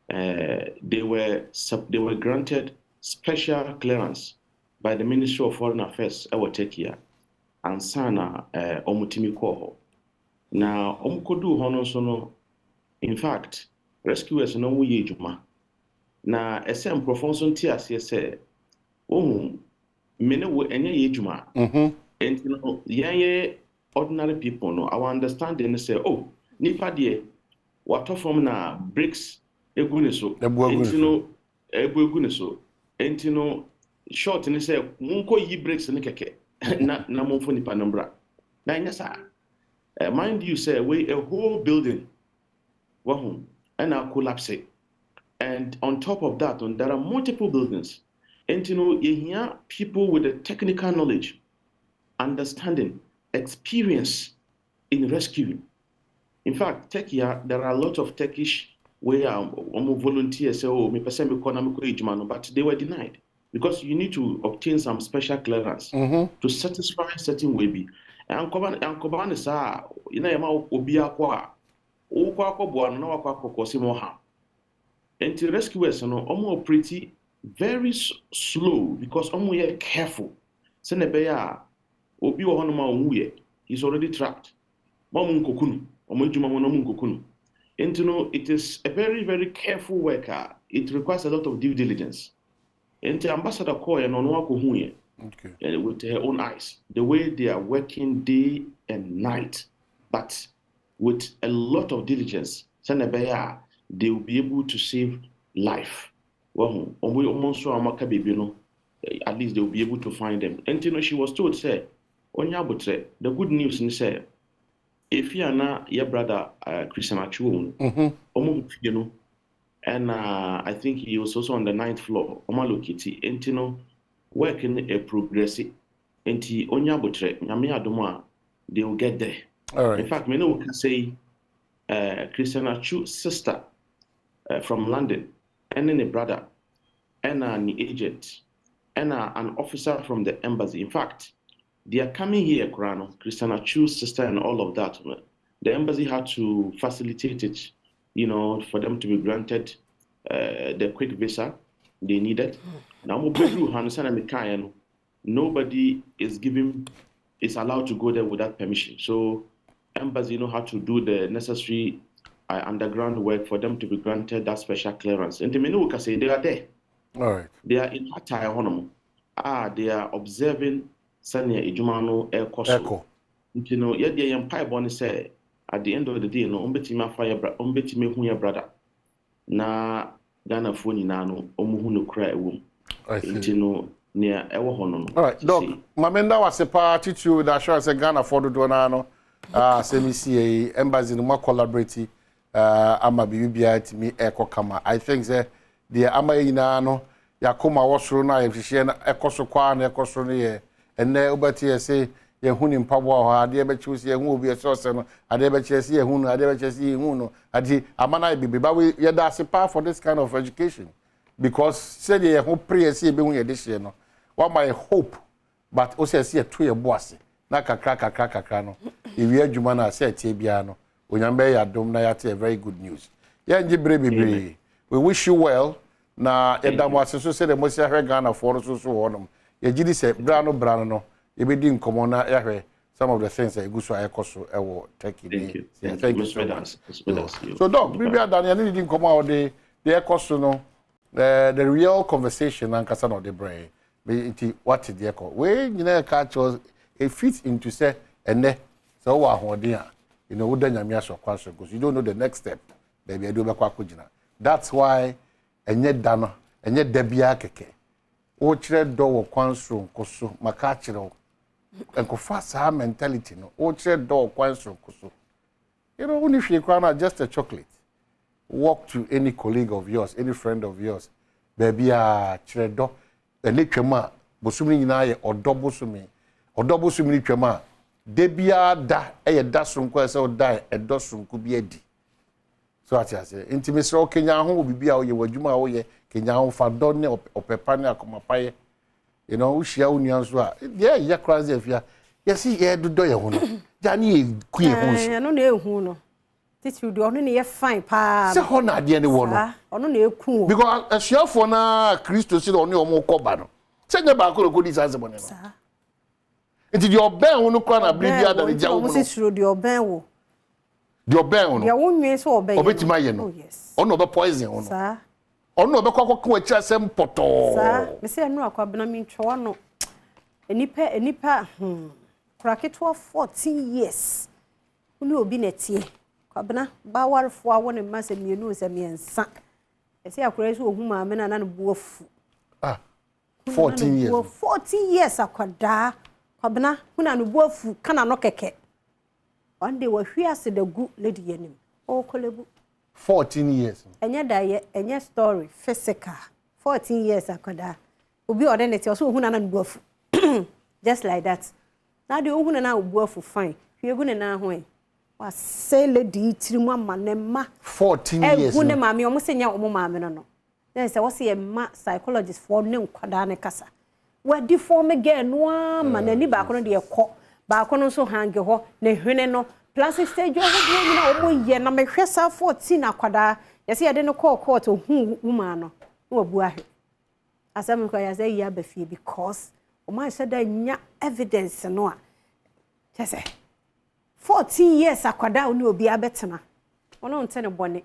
They were granted special clearance by the Ministry of Foreign Affairs Turkey and sana omutimi ko. Now omkodu hono sono in fact rescuers no wo yejuma. Na esem profonson ti ase se mene wo enye yejuma. And yanye ordinary people no our understanding say nipa de wato from na bricks egune so. Egune so. Entino short and say munko yi breaks in keke na monfo nipa nombra na nyasa mind you say we a whole building wahum and a collapse and on top of that there are multiple buildings and you hear people with the technical knowledge understanding experience in rescuing. In fact Turkey there are a lot of Turkish where volunteers say me person me kona me ko ejuma but they were denied. Because you need to obtain some special clearance to satisfy certain way. And Koban is obi akwa buano na wakwa kosi moha. And the rescuers are pretty very slow because are careful. Senebeya obi ohonoma he's already trapped. And it is a very, very careful worker. It requires a lot of due diligence. And the ambassador called and with her own eyes, the way they are working day and night, but with a lot of diligence, they will be able to save life. Well, at least they will be able to find them. And she was told, say, the good news is say, if you are not your brother Christian Achu, and I think he was also on the 9th floor. Omalokiti, entino working a progressive. Enti onyabotre, nyame adoma, they will get there. All right. In fact, many can say Christian Achu's sister from London, and then a brother, and an agent, and an officer from the embassy. In fact, they are coming here, Kurano, Christian Achu's sister, and all of that. The embassy had to facilitate it. For them to be granted the quick visa they needed. Now, nobody is allowed to go there without permission. So, embassy know how to do the necessary underground work for them to be granted that special clearance. And the menu can say they are there. All right. They are in Hatay. They are observing Sanya Ijumano Echo. You know, yet the empire bonnie say at the end of the day, no, umbetima fire, umbetime hunya brother. Na Ghana phone nano, omuhunu cry womb. I see. You know, near Ewa Hono. All right, Doc, Mamenda was a party to the assurance Ghana for the Donano. CMCA embassy no more collaborate ama bibia timi eko kama. I think the ama ina no yakoma wosoro na yehye na ekoso kwa na ekoso no ye enne obati say yehuni mpabo ho ade be chiusi yehu obi esose no ade be chiesi yehu no ade be chiesi yehu no ade amana bibi ba we ye da sepa for this kind of education because said yehu pray say be hu ye de hye no what my hope but o say say to ye boase na kakra no ewi adwuma na say tie bia no onyambe ya dom na ya te very good news ye ngi bre we wish you well na edam waseso say the mosia hwe Ghana for so honom ye gidi say brano no e be di nkomo na ya hwe some of the things that you so ayekoso ewo Turkey. Thank you so much. So Doc bibia Daniel ni di nkomo a the ekoso no the real conversation and kasa no the brain be what the eko we nyina ka cho it fits into say ene so wa hoden a you know woda nyame aso kwaso because you don't know the next step baby I do be kwa kujina. That's why enye dano enye debia keke o kire do wo kwanso nkoso maka kire enkofa sa mentality no o kire do kwanso nkoso you know when you kwa just a chocolate walk to any colleague of yours any friend of yours baby a kire do ene twema bosumi nyina ye odobosumi ni twema debia da eye da sonko ese o da edo sonko bi adi so ati ase intimacy o Kenya ho bibia o ye wadwuma o ye Kenya ho fa do ne opepa ne akomapaye you know wo hia unuan so a ye crazy afia yesi ye dodo ye ho no jani e ku ye ho so no na ehu no titi do no ne ye fine pa se ho na de ne wo no ono na eku because asiafo na Kristo si do ne o mo koba no se nya ba ko di sanse bone no enti di oben ho no kwa na bibia da ne jawo no mo se suro di oben wo di oben ho no ya wonwe so oben obetima ye no ono be poison ho no ono be kwakọ a kira sem poto me se enu akwabena mi ntwe no enipa kraketo 14 years uni obi netie kwabena ba warfo a woni mase mienu se miensa ese akura so ohu ma me na na buafu 14 years 14 years akwada kwabena huna no buafu kana no keke one day wa hwiase da gu lady yenim o kolebu 14 years enya da ye enya story physical 14 years akwada obi ordinate so huna na buafu just like that na de huna na buafu fine hwegu ne na ho wa say lady tirimu amanema 14 years huna maami o musenya o maami no then say what say ma psychologist for ne nkwada ne kasa wa di form again no manani ba kono de ekọ ba kono so hange ho ne hwene no plastic stage o ho na o mo ye na me hwesa 14 akwada yesi ye de no court hu woman no wo bu ahwe asem ko ya say ya ba fie because o ma say da nya evidence no a say 14 years akwada oni obi abetena ono ntene bone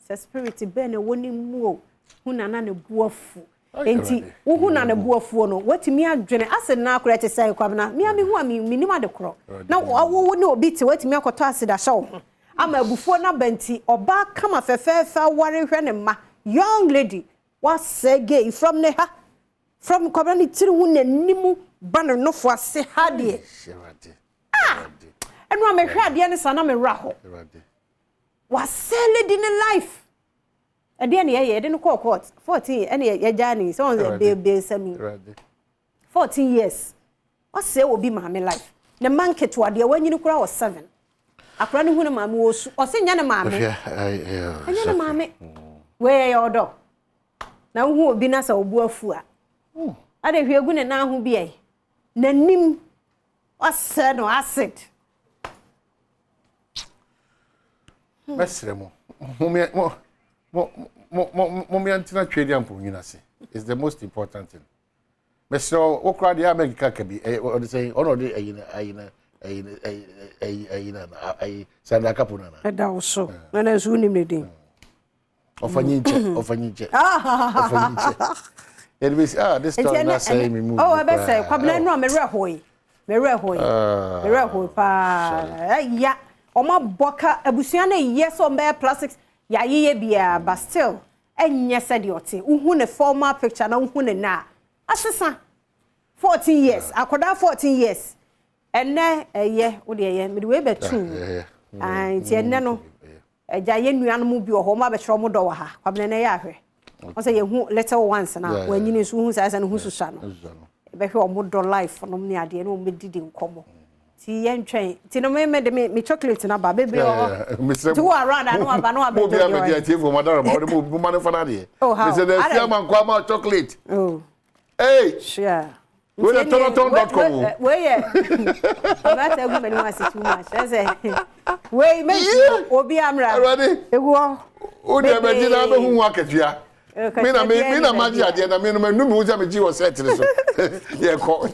se spirit be na woni mu o huna na ne buafu enti wo huna na buafu no watimi adwene ase na akora te sai kwabna mi ami hu ami minima de kro na wo ne obi te watimi akoto ase da hye wo ama abufuo na banti oba kama fefefa ware hwe ne ma young lady was say gay from ne ha from kwabna ni tiri hu na nimu bana no fo ase ha de enu amehwe ade ne sana me raho was say lady ne life ade ne ye de no court 14 ene ye jani so on be sami 14 years o say obi ma me life ne market wa de wanyini kura was 7 akura ne hu ne ma me wo su o se nya ne ma me nya ne ma me we ye odo na hu obi na sa obu afu a ade hwegu ne na hu bi ai nanim o se no acid mesremo mo antina twedi ampo nyina se is the most important thing. Mr. Okra, the America can be, or the saying, or the Sanda Capuna. And also, when I was winning the day. Of a ninja. It was, this time not saying me move. Oh, I bet say, Quabna, no, Merahoy. Merahoy, pa, ya, or my boca, a busiana, yes, on bare plastics, ya ye be, but still, and yes, I do. Who a former picture, no one na. Assassin, 14 years, I could have 14 years. And now, yeah, what dear, midway bet true. And Tiano, a giant animal be a home of a trauma door. Quabna, I say, you letter once now when you know who's as and who's son. But your model life for no near the no mid didn't come. See, and train. Tina made me chocolate in a baby. Two are run, I know about no baby for mother about the woman for Nadia. Oh, how? There's a man come chocolate. Oh, hey, sure. Where the Toronto.com? Where? That's a woman who has too much. I say, wait, maybe, or be Amra. Ready? Oh, the Medina who walk at you. Mina maji ade na menu menu mu za meji wo set so ye ko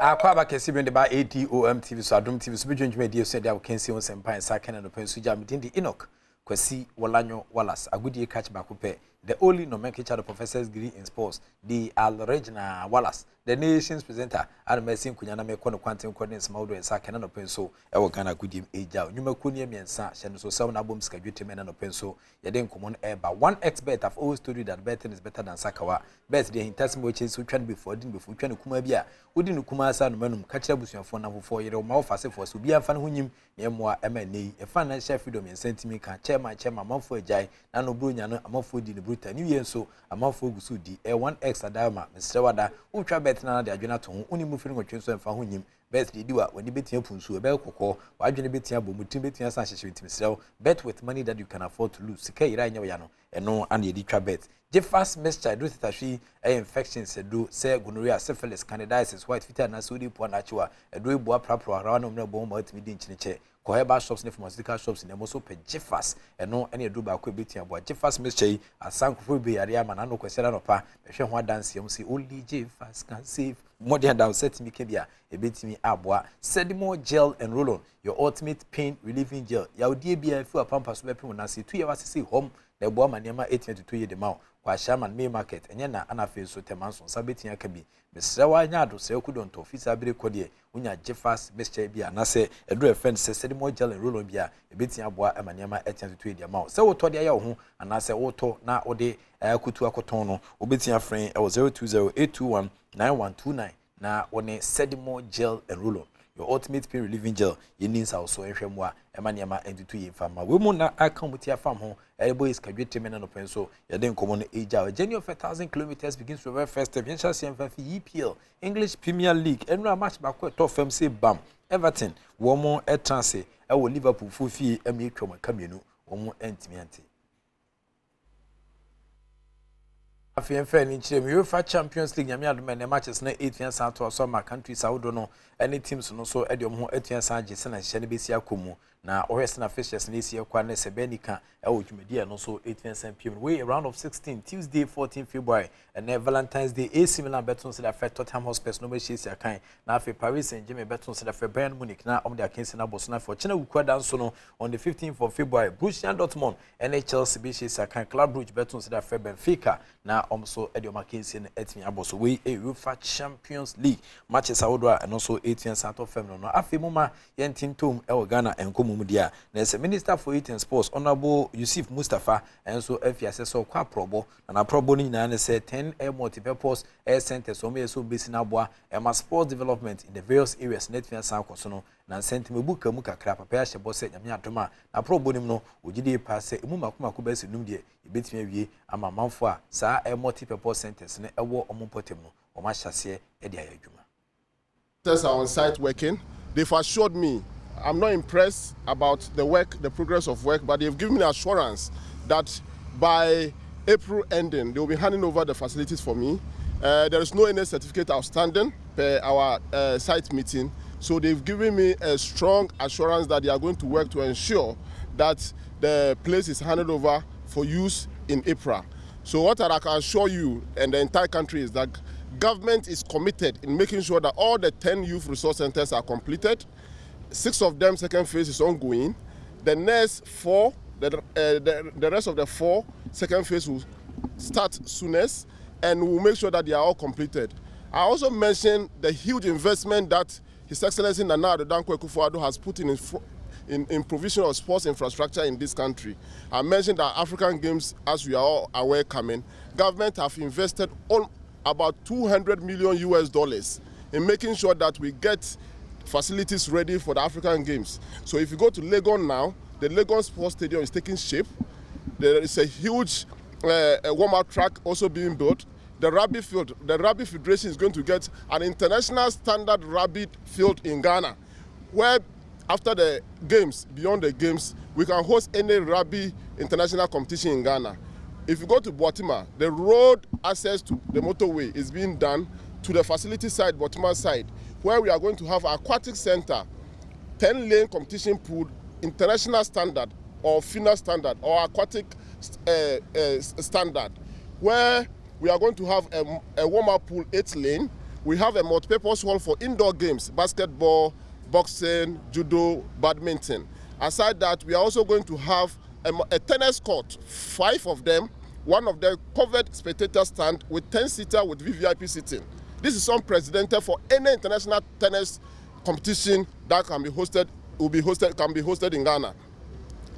Akwaba kesi bende ba Adom TV so Adom TV so bidwendwuma die so dia can see on sempan sakana no pensu jam dindi Enoch Kwasi Wolanyo Wallace agudie catch back pe the only nomenclature professor's degree in sports the Regina Wallace the nation's presenter and Messi kunyana me kono quantum coordinates maudo en sakana no penso e wo Ghana agudie eja nyuma kuni miensa hye no so sew na bom ska dwete mena no penso ye den common eba 1x bet have always told you that betting is better than sakawa bet the intesimo chase so twan before twan kuma bia odi no kuma asa no manum ka kira busuafo na fofo yere o ma ofase fo so bia fa no hunyim ne moa ema nei e fa na share freedom en sentiment ka chairman amafo ajai na no bro nya no amafo di ne bruta ni wie so amafo gusu di e 1x adama Mr. Wada utwa bet na de adwena to ho uni mu firi ngotwe so emfa hunyim bet di diwa wani betia punsu e be kokko wadwene betia bo mutim betia san hyehye ntim Mr. Bet with money that you can afford to lose sika ira nya ya no eno and ye di twa bet je fast mixture do titahwi infections do say gonorrhea syphilis candidiasis white fever na so di po na chiwa do ebu aprapro ara no mna bo ma atimi di nchiniche ko heba shops ne pharmaceutical shops ne mo so pe je fast eno ene do ba ko betia bo je fast mixture asankofo be yare ama na no kwesera no pa behwe ho dance yam say only je fast can save modern down set me kebia e betimi aboa sedimo gel and roll on your ultimate pain relieving gel ya odie bia fu apampa so be pem na say 2 years say home na bo ma niam 1822 ye de ma kwa shaman me market enye na anafe so temanso sabetia ka bi mesrewa nya ado se okudonto office abire kode unya jefas mixture bia na se edro friend se sedimo gel and roll on bia e betia aboa ma niam 1822 ye de ma se woto de ya ho ana se woto na ode akutu akoton no obetia friend 0208219129 na one sedimo gel and roll on your ultimate pain relieving gel yenin also ehwemwa emaniama entutu yemfama we mu na aka mutia fam ho boys kadwete mena no penso yeden komo no eja a journey of 1000 kilometers begins from the first step yensha CMF EPL English Premier League enra match back to fam say bam Everton wo mo etrance wo Liverpool fofi amietwa makamienu wo mo entimiante Afian fan in Chile, UEFA Champions League, Yamiad matches na 8 years out to some countries out no any teams no so Edium 8 years and Jason and Shanibisia Kumu. Na Oresna Fishes Nisia Kwane Sebenica, Media no so 8 years and PM. Way round of 16, Tuesday 14 February, and then Valentine's Day, AC Milan Betons that affect Tottenham Hotspur, no way she's a kind. Now for Paris and Jimmy Betons that affect Bayern Munich, now on their case in Abosna for China Ukwa Sono on the 15th of February, Borussia Dortmund, NHL Chelsea, a kind Club Brugge Betons that affect Benfica, now also Edio Mackenzie and Etmi Abos. We a UEFA Champions League matches Audra and also 8 years out of Feminine. Afimuma Yentin Tom El Ghana and Mumudia. There's a Minister for Youth and Sports, Honorable Yusuf Mustafa, and so FSSO Kwa Probo, and a Probo Nina said 10 multi-purpose air centers, so based in Abua, and sports development in the various areas, Netflix San Cosono, and sent me book a muka crap, a pair of boss at Yamiatoma, a Probo Nimno, Ujidi pass a Muma Kubes in Numdia, a bit me, and my Manfua, Sa a multi-purpose centers, and a war on Potemo, or Mashase, Edia Juma. Are on site working. They've assured me I'm not impressed about the work, the progress of work, but they've given me assurance that by April ending, they will be handing over the facilities for me. There is no any certificate outstanding per our site meeting. So they've given me a strong assurance that they are going to work to ensure that the place is handed over for use in April. So what I can assure you and the entire country is that government is committed in making sure that all the 10 youth resource centers are completed. 6 of them, second phase is ongoing. The next 4, the rest of the 4, second phase will start soonest, and we'll make sure that they are all completed. I also mentioned the huge investment that His Excellency Nana Addo Dankwa Akufo-Addo has put in provision of sports infrastructure in this country. I mentioned that African Games, as we are all aware, coming. Government have invested on about $200 million in making sure that we get facilities ready for the African Games. So if you go to Legon now, the Legon Sports Stadium is taking shape. There is a huge warm-up track also being built. The rugby field, the Rugby Federation is going to get an international standard rugby field in Ghana, where after the games, beyond the games, we can host any rugby international competition in Ghana. If you go to Botima, the road access to the motorway is being done to the facility side, Botima side, where we are going to have an aquatic center, 10-lane competition pool, international standard or FINA standard or aquatic standard, where we are going to have a warm-up pool, 8-lane. We have a multi-purpose hall for indoor games, basketball, boxing, judo, badminton. Aside that, we are also going to have a tennis court, 5 of them, one of them covered spectator stand with 10-seater with VVIP sitting. This is unprecedented for any international tennis competition that can be hosted, can be hosted in Ghana.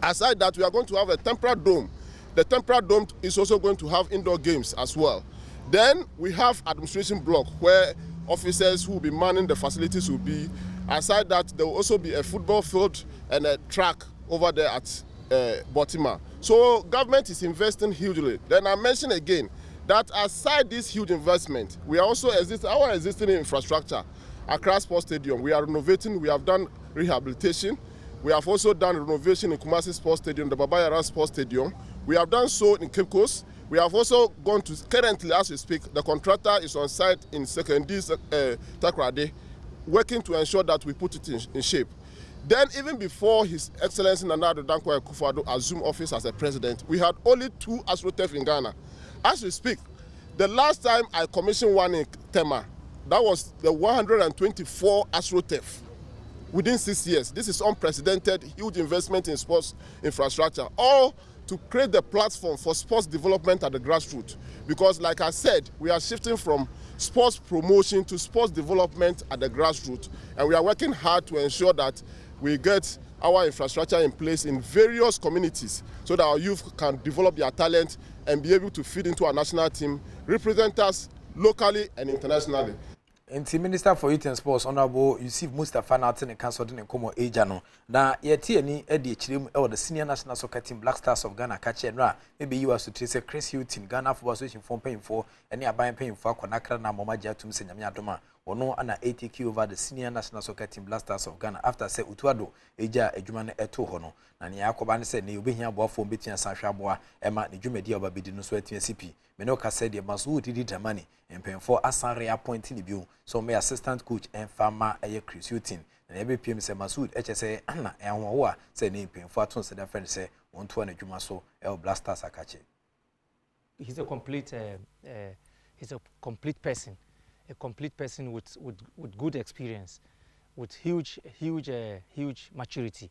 Aside that, we are going to have a temporary dome. The temporary dome is also going to have indoor games as well. Then we have administration block where officers who will be manning the facilities will be. Aside that, there will also be a football field and a track over there at Botima. So government is investing hugely. Then I mention again that aside this huge investment, we are also our existing infrastructure. Accra Sports Stadium, we are renovating, we have done rehabilitation. We have also done renovation in Kumasi Sports Stadium, the Baba Yara Sports Stadium. We have done so in Cape Coast. We have also gone to, currently as we speak, the contractor is on site in Secondis Takrade, working to ensure that we put it in shape. Then even before His Excellency Nana Addo Dankwa Akufo-Addo assumed office as a president, we had only 2 AstroTurf in Ghana. As we speak, the last time I commissioned one in Tema, that was the 124 AstroTurf within 6 years. This is unprecedented, huge investment in sports infrastructure, all to create the platform for sports development at the grassroots. Because like I said, we are shifting from sports promotion to sports development at the grassroots. And we are working hard to ensure that we get our infrastructure in place in various communities so that our youth can develop their talent and be able to feed into our national team, represent us locally and internationally. Nti Minister for Youth and Sports Honorable Yusuf Mustafa Natin and Council in Komo Ejano. Na yeti ani edi chirim e the senior national soccer team Black Stars of Ghana catch and ra maybe you are to trace a Chris Hugh team Ghana Football Association for paying for any abayan paying for Konakra na Mama Jatum Senyamia Doma or no ana ATQ over the senior national soccer team Black Stars of Ghana after say Utuado Eja Ejumane Eto Hono na ni Yakobane said ni ubi here boa beti and Sanshwaboa Emma ni Jumedi over bidi no sweat CP. Menoka said the Masu did the money and paying for Asanre appointing the view. So my assistant coach and farmer a Chris Houghton and every PM say Masood HSA Anna and Wawa say name paying for tons the friend say 120 Jumaso El Blasters Akache. He's a complete person with good experience, with huge maturity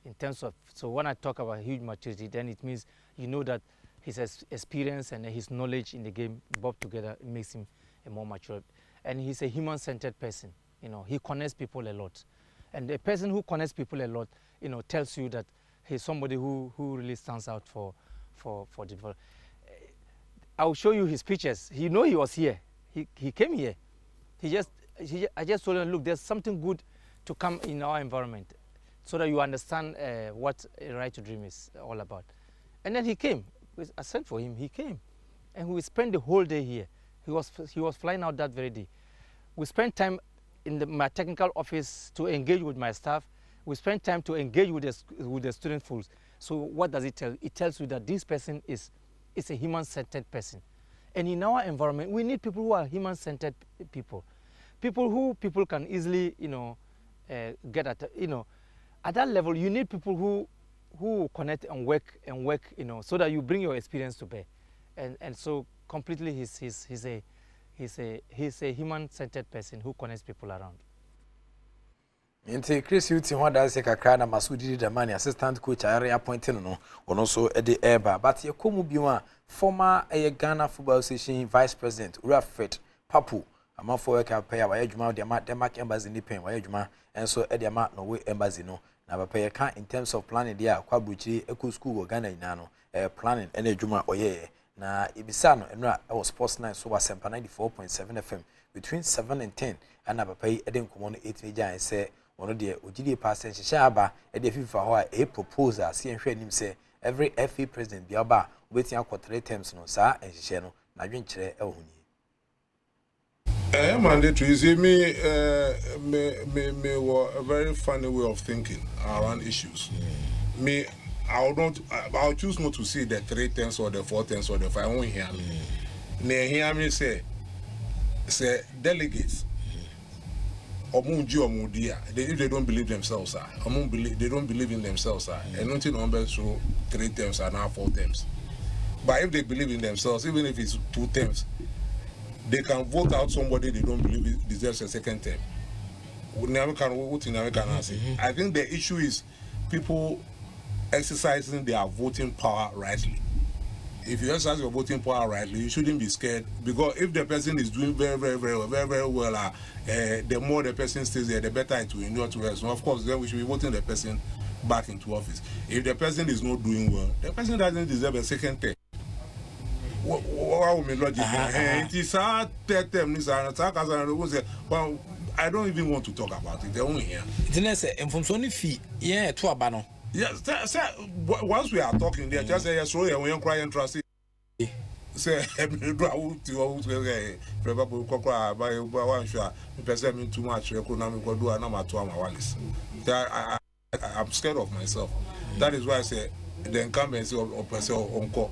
in terms of. So when I talk about huge maturity, then it means you know that his experience and his knowledge in the game both together makes him a more mature. And he's a human-centered person. You know, he connects people a lot. And a person who connects people a lot, you know, tells you that he's somebody who really stands out for development. I'll show you his pictures. He know he was here. He came here. I just told him, look, there's something good to come in our environment, so that you understand what a right to dream is all about. And then he came. I sent for him. He came, and we spent the whole day here. He was flying out that very day. We spent time in my technical office to engage with my staff. We spend time to engage with the student folks. So what does it tell? It tells you that this person is a human-centered person. And in our environment, we need people who are human-centered people. People can easily, get at, at that level, you need people who connect and work, so that you bring your experience to bear. And so completely he's a human-centered person who connects people around. Inte Chris Uti wanda se kakra na Masudi the man assistant coach area appointing no ono so e de eba but ye komu biwa former Ghana Football Association vice president Rafet Papu amafo work pay wa adwuma de ma Denmark embassy ni pen wa adwuma enso e de ma Norway embassy no na ba pay kan in terms of planning there kwa buchiri eco school wo Ghana ina no planning ene adwuma oye na ibisa no enra e sports 9 so wa sempa 94.7 FM between 7 and 10 ana ba pay e de nkomo no 8 meja say one of the Ojidi pastor Shaba at the FIFA a proposal see and him say every FA president biaba waiting out 3 terms no sir and Sheno na dwenkyere ehuni. Mandatory is me a very funny way of thinking around issues. I'll choose not to see the 3 terms or the 4 terms or the 5. I won't hear me. Hear me say delegates. If they don't believe themselves, they don't believe in themselves, and not in numbers through 3 terms and now 4 terms. But if they believe in themselves, even if it's 2 terms, they can vote out somebody they don't believe deserves a second term. I think the issue is people exercising their voting power rightly. If you exercise your voting power rightly, you shouldn't be scared, because if the person is doing very well, the more the person stays there, the better it will endure to us. So of course, then we should be voting the person back into office. If the person is not doing well, the person doesn't deserve a second term. It is a third term. I don't even want to talk about it. They're only here. Yes, once we are talking, they just say, "Yes, we are crying trust." Say, I'm scared of myself. That is why I say the incumbency of person on 4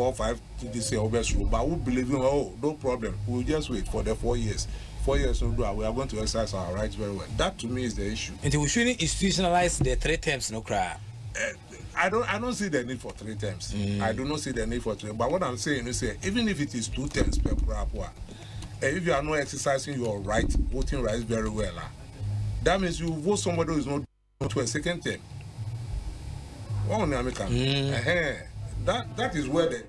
or 5 this year, but I would believe him. Oh, no problem. We'll just wait for the 4 years. 4 years we are going to exercise our rights very well. That to me is the issue. And we shouldn't institutionalize the 3 terms, no cry. I don't see the need for 3 terms. I do not see the need for 3. But what I'm saying is, even if it is 2 terms per rapport, if you are not exercising your right, voting rights very well, that means you vote somebody who is not to a second term. That is where the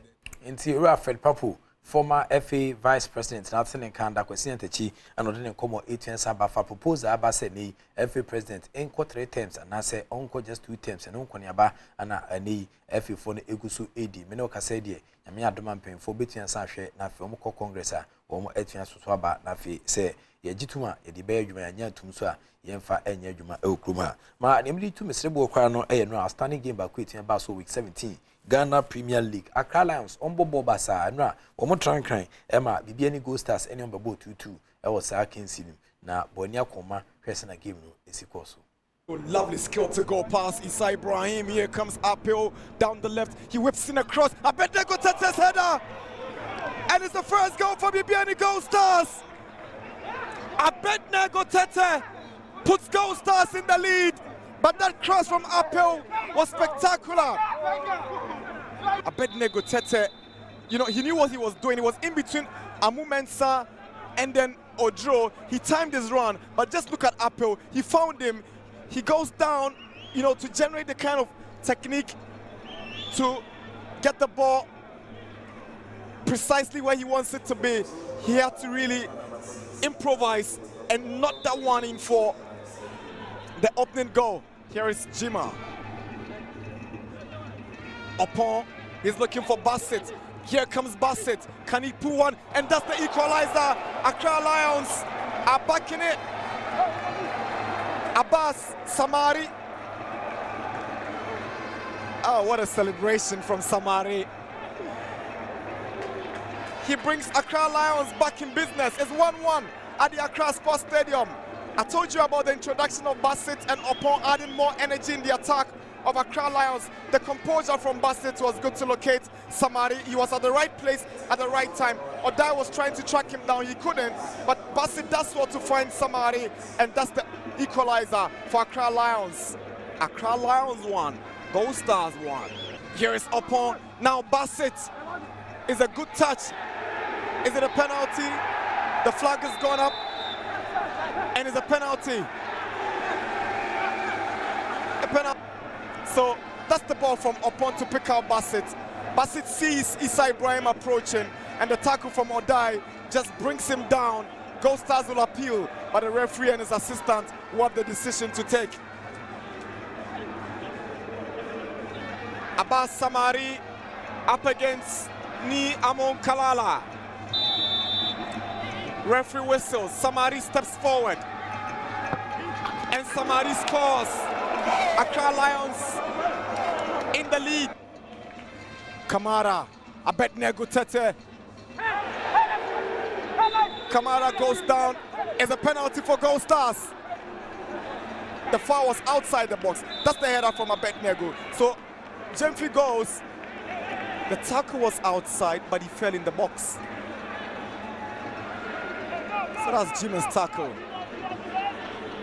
Interior Fed Papu, former FA vice president, Nathan and Kanda, Kwesi Techi, and Odin Komo 8 years abafa proposal abaseni FA president in 3 terms, and I say uncle just 2 terms, and uncle Yaba, and a FA for the Egusu AD, Meno Casedi, and me Adoman Pen for between Sashe, Nafio Congressa, or more 8 years to Swaba, Nafi, say, Yajituma, Edibe, Juma, Tumsua, Yenfa, and Yajuma, Okruma. My namely to Mr. Bokrano, a standing game by quitting about so week 17. Ghana Premier League. Accra Lions, Ombo Bobasa, and Omo Trankran, Emma, Bibiani Go Stars, any on the boat 2-2. I was Sakin Sinim. Now, Bonia Koma, Persona game no, is lovely skill to go past Isai Ibrahim. Here comes uphill down the left. He whips in across. Abednego Tete's header. And it's the first goal for Bibiani Go Stars. Abednego Tete puts Go Stars in the lead. But that cross from uphill was spectacular. Abednego Tete, you know, he knew what he was doing. He was in between Amu Mensah and then Odro. He timed his run, but just look at uphill. He found him. He goes down, you know, to generate the kind of technique to get the ball precisely where he wants it to be. He had to really improvise and knock that one in for the opening goal. Here is Jima. Upon, he's looking for Bassett. Here comes Bassett. Can he put one? And that's the equalizer. Accra Lions are back in it. Abbas Samari. Oh, what a celebration from Samari. He brings Accra Lions back in business. It's 1-1 at the Accra Sports Stadium. I told you about the introduction of Bassett and Opon adding more energy in the attack of Accra Lions. The composure from Bassett was good to locate Samari. He was at the right place at the right time. Odai was trying to track him down. He couldn't, but Bassett does well to find Samari, and that's the equalizer for Accra Lions. Accra Lions 1, Gold Stars 1. Here is Opon. Now Bassett is a good touch. Is it a penalty? The flag has gone up, and it's a penalty. A penalty. So that's the ball from Opon to pick out Bassett. Bassett sees Issa Ibrahim approaching, and the tackle from Odai just brings him down. Gold Stars will appeal, but the referee and his assistant will have the decision to take. Abbas Samari up against Ni Amon Kalala. Referee whistles. Samari steps forward, and Samari scores. Accra Lions in the lead. Kamara, Abednego Tete. Kamara goes down. It's a penalty for Gold Stars. The foul was outside the box. That's the header from Abednego. So Jemfi goes. The tackle was outside, but he fell in the box. So that's Jimen's tackle.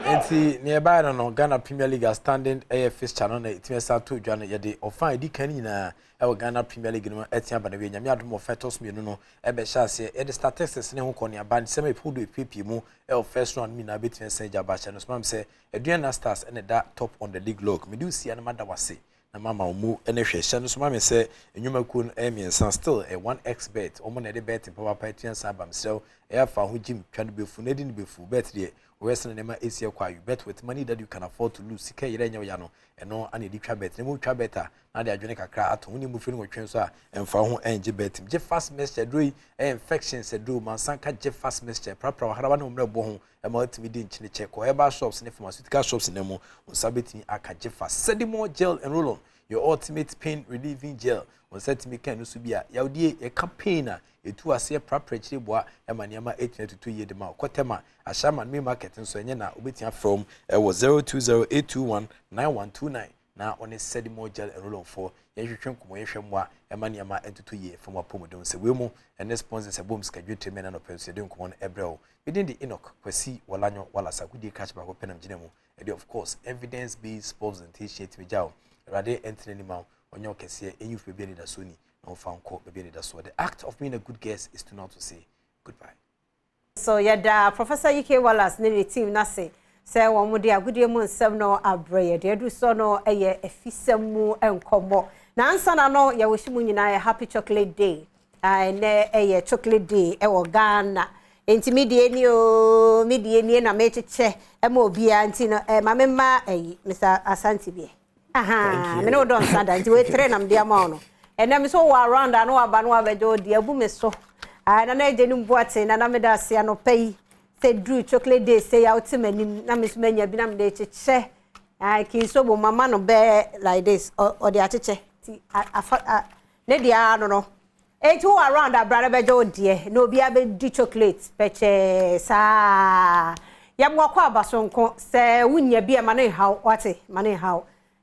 Enti nearby no Ghana Premier League standing AFS channel na itime sa to dwane ye de ofan edi kan nyina e Ghana Premier League no etia ba na we nyame adom fetos mienu no e be sha ase e de statistics ne ho kone aba nsem e podo epipi mu e first round mi na betime sen jaba cha no so mam se Aduana Stars and da top on the league log me do see na mada wase na mama mu ene hwehye no so mam se enwuma ku no miensan still a 1x bet omo na de bet papa patian sa bam so e afa ho jim twa no befu na di no befu bet de Western Nema Asia kwa you bet with money that you can afford to lose. Sika yire nya ya no eno ane di twa bet. Nemu twa beta na de adwene kakra ato huni mu firi nwotwen so a emfa ho enje bet. Je fast message do infections do mansanka je fast message prapra haraba no mre bo ho e ma ultimate di nchine check ko eba shops ne pharmaceutical shops ne mu unsabeti aka je fast. Sedimo gel and roll on your ultimate pain relieving gel. On set me kan no so bia ya odie e campaign etu ase prapra chire boa e ma niama 822 ye de ma kotema ashama me market nso enye na obetia from was 0208219129 na on said more gel roll on for ye hwehwe nkomo ye hwemwa e ma niama 822 ye from apomodon se we mu and sponsors e bom schedule teme na no penso de nkomo no ebrel within the Enoch Kwesi Walanyo Walasa gudi catch back penam ginemu and of course evidence based sports and t-shirt me jaw rade entene ni ma onyo kese enyu fe bi ni da soni no found court maybe that's what the act of being a good guest is to not to say goodbye. So yeah, Professor UK Wallace ne team na say wo mo de agudie mu nsem no abreye de do so no eye efisemu enkomo na ansa na no ya woshimu nyina happy chocolate day na eye chocolate day e wo Ghana enti medie ni o medie ni na mecheche e ma obia enti no mamema Mr. Asante bie aha me no don sada enti we train am dia ma no enam so wa around anu aba no abejo de abu me so na eje ni mbuate na me da se anopai se drew chocolate day say out manim na me so manya bi na me de cheche kin so bo mama no be like this or de acheche ti ne dia no etu around abra bejo de no bi abe di chocolate peche sa ya mo kwa abasonko se wunya bi ma ne haw wate ma ne haw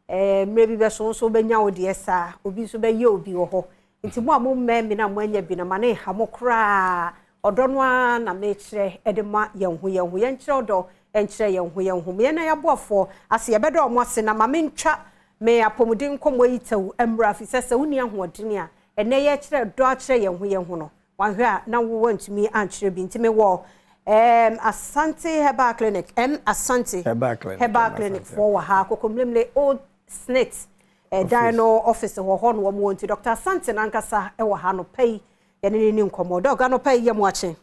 maybe be so benya odi esa obi so be ye obi wo ho nti mo amom me na mo anya bi na mane ha mo kra odo no na me kire edema yenhu ye nkire odo enkire yenhu me na ya boafo ase ye bedo mo ase na mame ntwa me apomudin komo yitew emra fi sese woni ahoodene a ene ye kire do a kire yenhu no wanhwe a na wo wantumi ankire bi nti me wo Asante Herbal Clinic Asante Herbal Clinic for ha kokomlemle old snit dino office ho ho no mo nti Dr. Asante nankasa e wo ha no pay ye ne ni nkomo dog no pay ye mo ache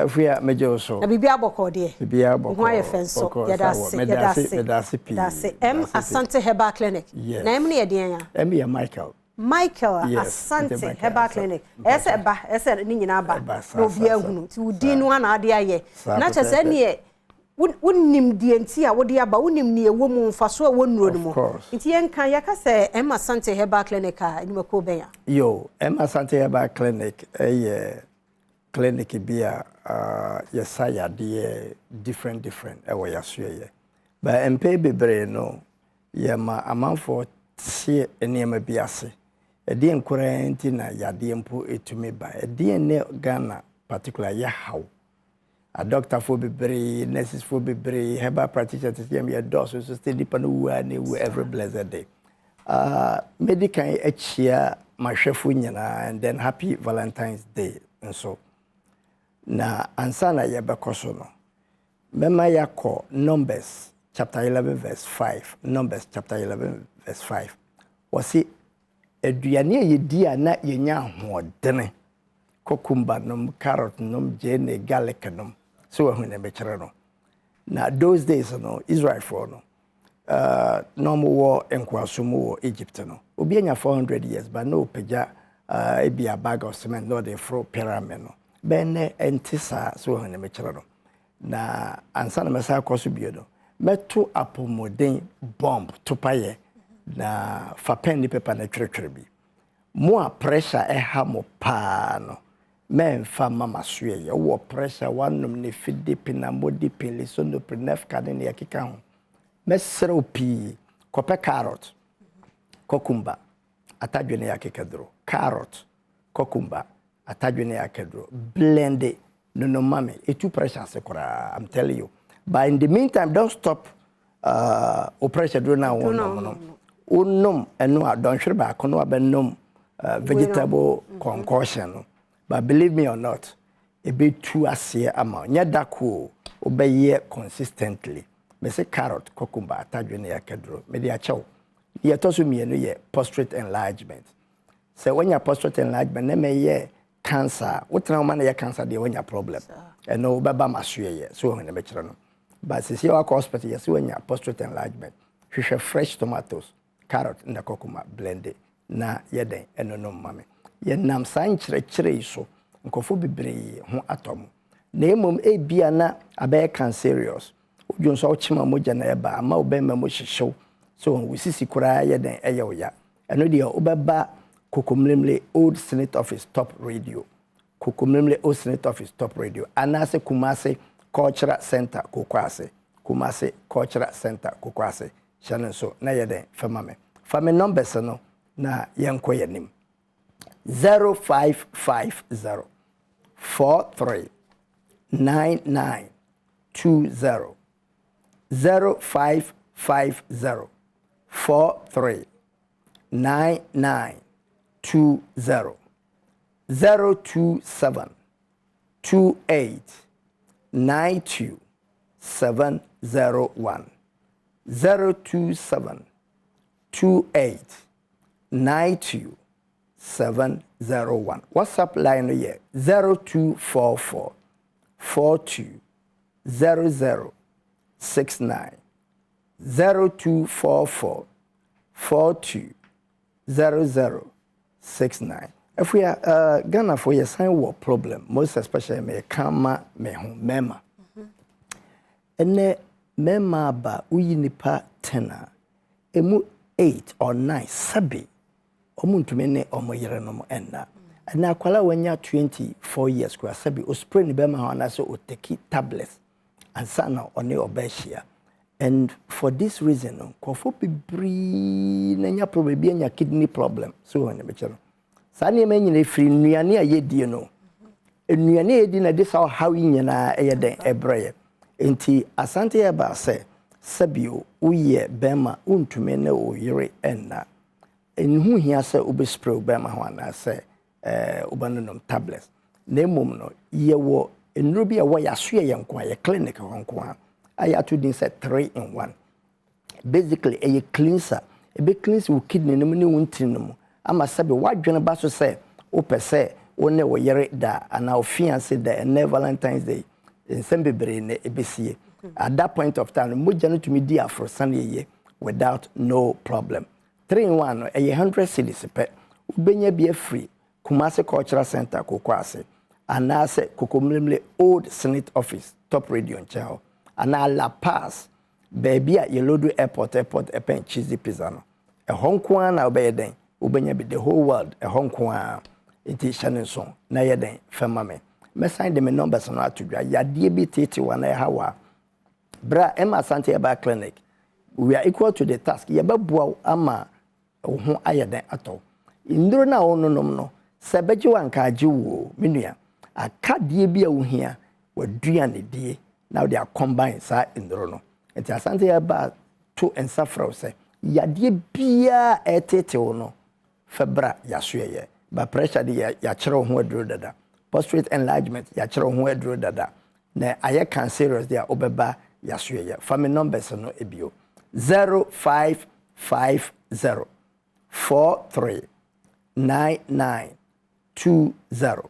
fia mejo so na bibia boko de bibia boko ho aye fenso ya dase Asante Herbal Clinic na em ne ye den ya Michael Asante Herbal Clinic ese ni nyina ba no bia hunu ti udi no na ade aye na chese ne wonnim die nti a wode aba wonnim ne ewo mu mfaso a wonnuro no mu nti yenka yakase Asante Herbal Clinic a enimako ben ya yo Asante Herbal Clinic clinic bi a yɛsa yadeɛ different ɛwɔ yɛasoɛyɛ but mpe bebree no yɛma amanfoɔ tie nneɛma bi ase ɛdeɛ nkoraa nti na yadeɛ mpo etumi ba ɛdeɛ ne Ghana particular yɛ how a doctor for bebree nurses for bebree herbal practitioners yɛ dɔɔso so steady pa no wua ne wu every blessed day medical achia mahwɛfo nyinaa and then happy Valentine's Day nso na ansa na yɛbɛkɔ so no mema yakɔ Numbers chapter 11 verse 5 Numbers chapter 11 verse 5 wɔsi aduane a yɛdi a na yɛnya ahoɔdene cucumber nom carrot nom gene garlic nom so we hune bekyerɛ no na those days no Israel for no no more enkwaso mu wɔ Egypt no obi anya 400 years but no pagya ebi a bag of cement no dey fro pyramid no benne entisa so hune bekyerɛ no na ansa na mesa akɔso bio no meto apomoden bomb topaye na fa pen ni paper na twerɛtwerɛ bi mo a pressure ɛha mo pa no men fa mama suye ye wo pressure wanom ne fidi pina modi pili so no prenef kade ne yakeka ho mesere opi kope carrot cucumber atadwe ne yakeka dro carrot cucumber atadwe ne yakedro blend it no mame etu pressure sekora I'm telling you but in the meantime don't stop pressure do now unom eno adon hwere ba kono abenom vegetable concoction no. But believe me or not, a bit too ase ama nya dako obeye consistently. Me say carrot, cucumber, atadwe ne yakedro. Me dey achew. Ye toso me no ye prostate enlargement. Say when you prostate enlargement, na me ye cancer. What na man ye cancer dey when you problem. And no baba masuye ye. So when me kire no. But since you are hospital, you see when you prostate enlargement, hwehwe fresh tomatoes, carrot and the cucumber blended. Na ye den eno no mame. Ye nam san kyerɛkyerɛ so nkofo bebree ho atom na emom ebia na abɛyɛ cancerious odwo so ochima mogya na eba ama obɛma mo hyehyew so we sisi koraa ye den ɛyɛ oya ɛno deɛ obɛba kokomlemle old senate office top radio kokomlemle old senate office top radio anase Kumase cultural center Kokwase Kumase cultural center Kokwase channel so na ye den famame numbers no na yenko yenim 0550 43 99 20 0550 43 99 20 027 28 92 701 027 28 92 701. WhatsApp line here 0244 42 00 69 0244 42 00 69. If we are Ghana for your sign war problem, most especially me kama me home mema. Ene mema ba uyi nipa tena emu 8 or 9 sabi omuntu ne omoyere no enna na akwala wanya 24 years kwa sabi o spray ni bema ha na so o take tablets and sana one obeshia and for this reason kofo bibri na nya problem bi nya kidney problem so when be chero sane ma nyina free nuane a yedie no nuane yedi na de saw how nyina eyeden ebreye enti asante ya ba se sabio uye bema untume ne o yere enna enhu hia se obespray bema ho na se ubanonom tablets na mum no ye wo enuro bi a wo ya so ye nko ye clinic nko a aya to din say 3 in 1 basically a cleanser e be cleanse wo kidney no ne wontin no ama sabe wadwene ba so say o pese o ne wo yere da ana o fiance da ne Valentine's Day in sembebre ne ebesie at that point of time moja no to me di afro san ye without no problem 3 in 1 a 100 cedis pe ubenya bi free Kumase Cultural Center Kokwase anase Kokomlemle Old Senate Office Top Radio nchao ana La Paz baby a Yelodo Airport epen cheesy pizza no e honkwa na obeyeden ubenya bi the whole world e honkwa enti shanen so na yeden famame me sign them numbers no atodwa yadeɛ bi tete wana ya hawa bra Emma Sante Eba Clinic we are equal to the task yɛbɛboa ama wo ho ayɛ den atɔ nduro na wo nonom no sɛ bɛgye wanka agye wo menua akadeɛ bi a wo hia waduane die now they are combined sa nduro no enti Asante Eba to ensafra sɛ yadeɛ bia etete wo no febra yasoyɛ ba pressure de ya kyerɛ ho aduro dada prostate enlargement ya kyerɛ ho aduro dada na ayɛ cancerous de obeba yasoyɛ family numbers no ebio 0550 43 9920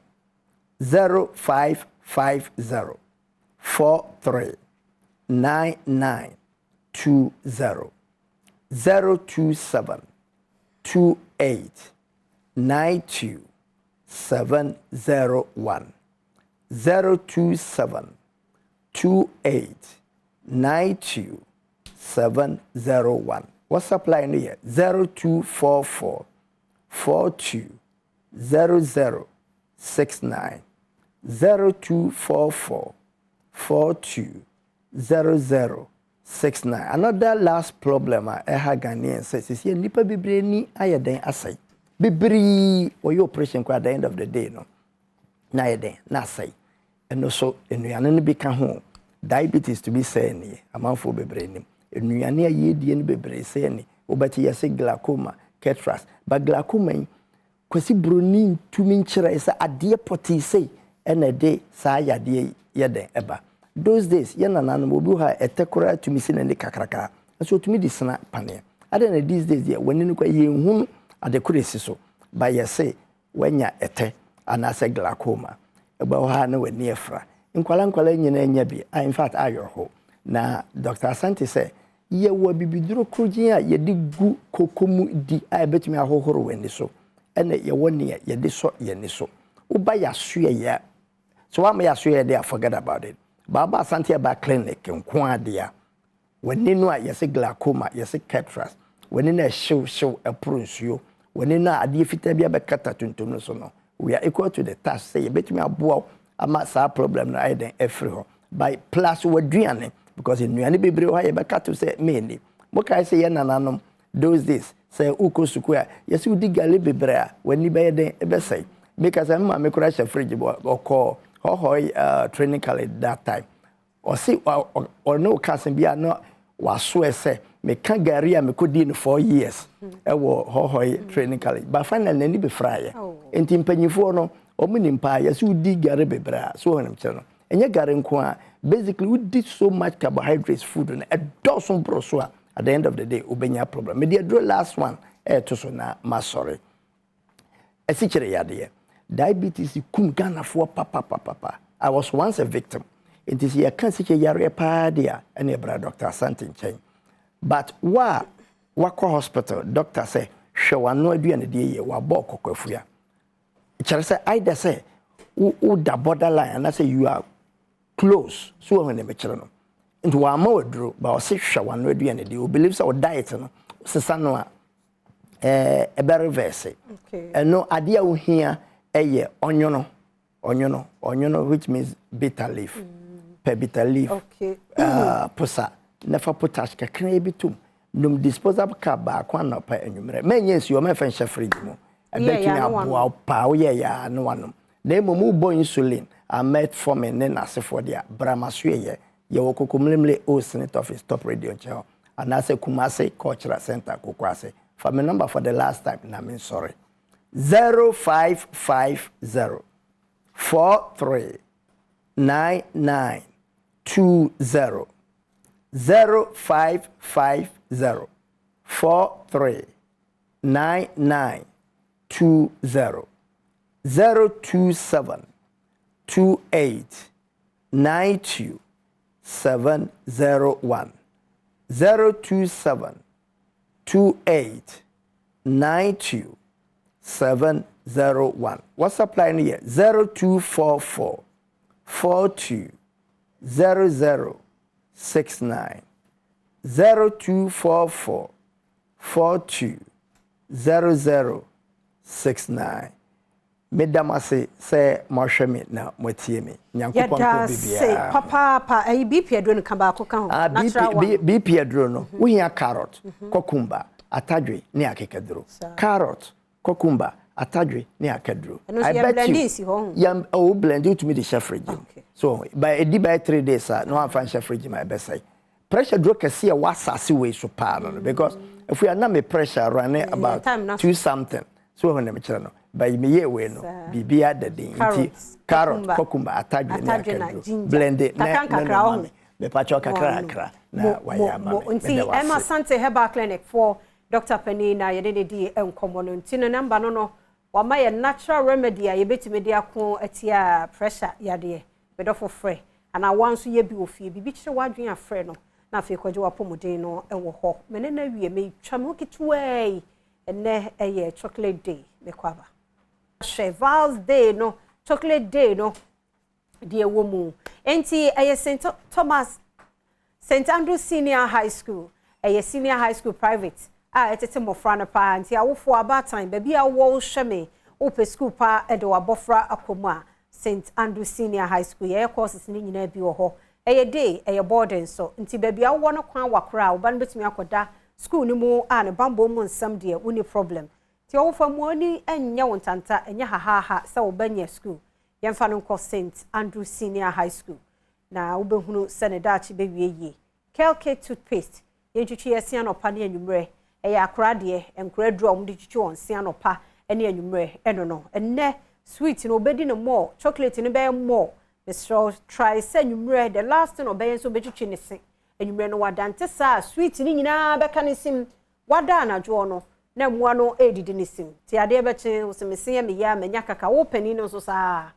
0550 43 9920 027 28 92 701 027 28 92 701 WhatsApp line here 0244 42 0069 0244 42 0069 another last problem I have Ghanaian says is here nipa bibre ni ayeden asai bibri or your operation at the end of the day no na ayeden na asai and also enuane no bi ka ho diabetes to be say ni amanfo bibre ni enuane ayedie ni bibre say ni obati yese glaucoma cataract but glaucoma kwasi broni tumi nkyere say ade poti say ene de sa yade yeden eba those days yana nanom obi ha etekora tumi sine ne kakraka so tumi di sna pane ade na these days ye wani no kwa ye hu ade kuresi so ba ye say wanya ete anase glaucoma eba ha na wani efra nkwala nyina nya bi in fact ayo na Dr. Asante say ye wo bibiduro krugin a ye di gu kokomu di a betumi ahohoro wani so ene ye woni ye de so ye ni so uba ya suye ya so wa ma ya suye there forget about it Baba Asante Eba Clinic nko adea wani no a yese glaucoma yese cataract wani na show apronsuo wani na ade fita bia bekata tuntum no so no we are equal to the task say betimi aboa ama sa problem na aiden every ho by plus waduane because enuane bebre ho ye bekato say me mo kai say ye nananom those days say ukosuku a yese udi gale bebre a wani be ye den ebe say because am me kura sha fridge bo okọ training college that time or see or no cousin bia no waso ese me kan gari a me kodi in 4 years e wo training college but finally nani be fraye enti mpanyifo no omuni mpa ya si udi gari bebra so honam kire no enye gari nko a basically we did so much carbohydrates food and a dozen broso at the end of the day obenya problem me dey do last one to so na masori esi kire yade diabetes kum Ghana for papa. I was once a victim. It is here can see yare pa dia and your brother Dr. Asante Nchen. But wako hospital doctor say show no aduane die ye wa bo kokofuya. It say either say u da borderline and I say you are close so when me kire no. Into wa ma odro ba o say show no aduane die o believe say o diet no sesa no a reverse. Okay. And no ade a wo hia eye onyono which means bitter leaf per bitter leaf okay posa never potash kakran ebitum num disposable cup ba kwa na pa enwumre menye nsuo me fan fridge mu ebetumi aboa pa wo ye ya no wanom na emu bo insulin a metformin ne nasefo dia bramaso ye wo kokomlemle o senate office top radio channel anase Kumase cultural center kokwase for my number for the last time na me sorry 0550 43 9920 0550 43 9920 027 28 92 701 027 28 92 701. WhatsApp line here 0244 42 0069 0244 42 0069 medamase say moshemi na motie me nyankopon ko bibia papa ai BP adro no kaba ko kan natural one BP adro no we hear carrot cucumber atadwe ne akekedro carrot cucumber atadwe ne akedro I bet you yam blend it to me the chef fridge so by 3 days no am fan chef fridge my best say pressure drop kese ya wasase we so pa no because if we are not me pressure running about 2 something so when me kire no by me ye we no bibia the din carrot cucumber atadwe ne akedro blend it na me pacho kakra na wayama nti Emma Sante Herbal Clinic for Dr. Penny na yede di enkomo no nti no number no wama ye natural remedy a yebetime di akon atia pressure yade me do for free ana wanso ye bi ofie bibi kire wadwen afre no na afi kwaje wapomoden no ewo ho mene na wie me twa me kitwei ene eye chocolate day me kwaba Cheval's day no chocolate day no die womu enti eye St. Thomas St. Andrew Senior High School eye senior high school private etete mofra na pa nti awofo abatan baby awo hweme ope school pa edo abofra akoma St. Andrew Senior High School ye courses ni nyina bi wo ho eye day eye boarding so nti baby awo no kwan wakra oba no betumi akoda school ni mu ne bambo mu nsam de uni problem ti awofo mu oni enya wontanta enya ha se obanye school yemfa no ko St. Andrew Senior High School na ubehunu senedachi bewie ye Kelke toothpaste yentwitwi asia no pa ne anwumre eya akrade enkra dru omde twitwi on sia no pa ene anwumre eno no enne sweet no obedi no more chocolate no be more Mr. try say anwumre the last no be so betwitwi ne se anwumre no wadante sa sweet ni nyina be ka ne sim wada anadwo no na mua no edidi ne sim ti ade be che wo se mesia me ya manya kaka wo pani no so sa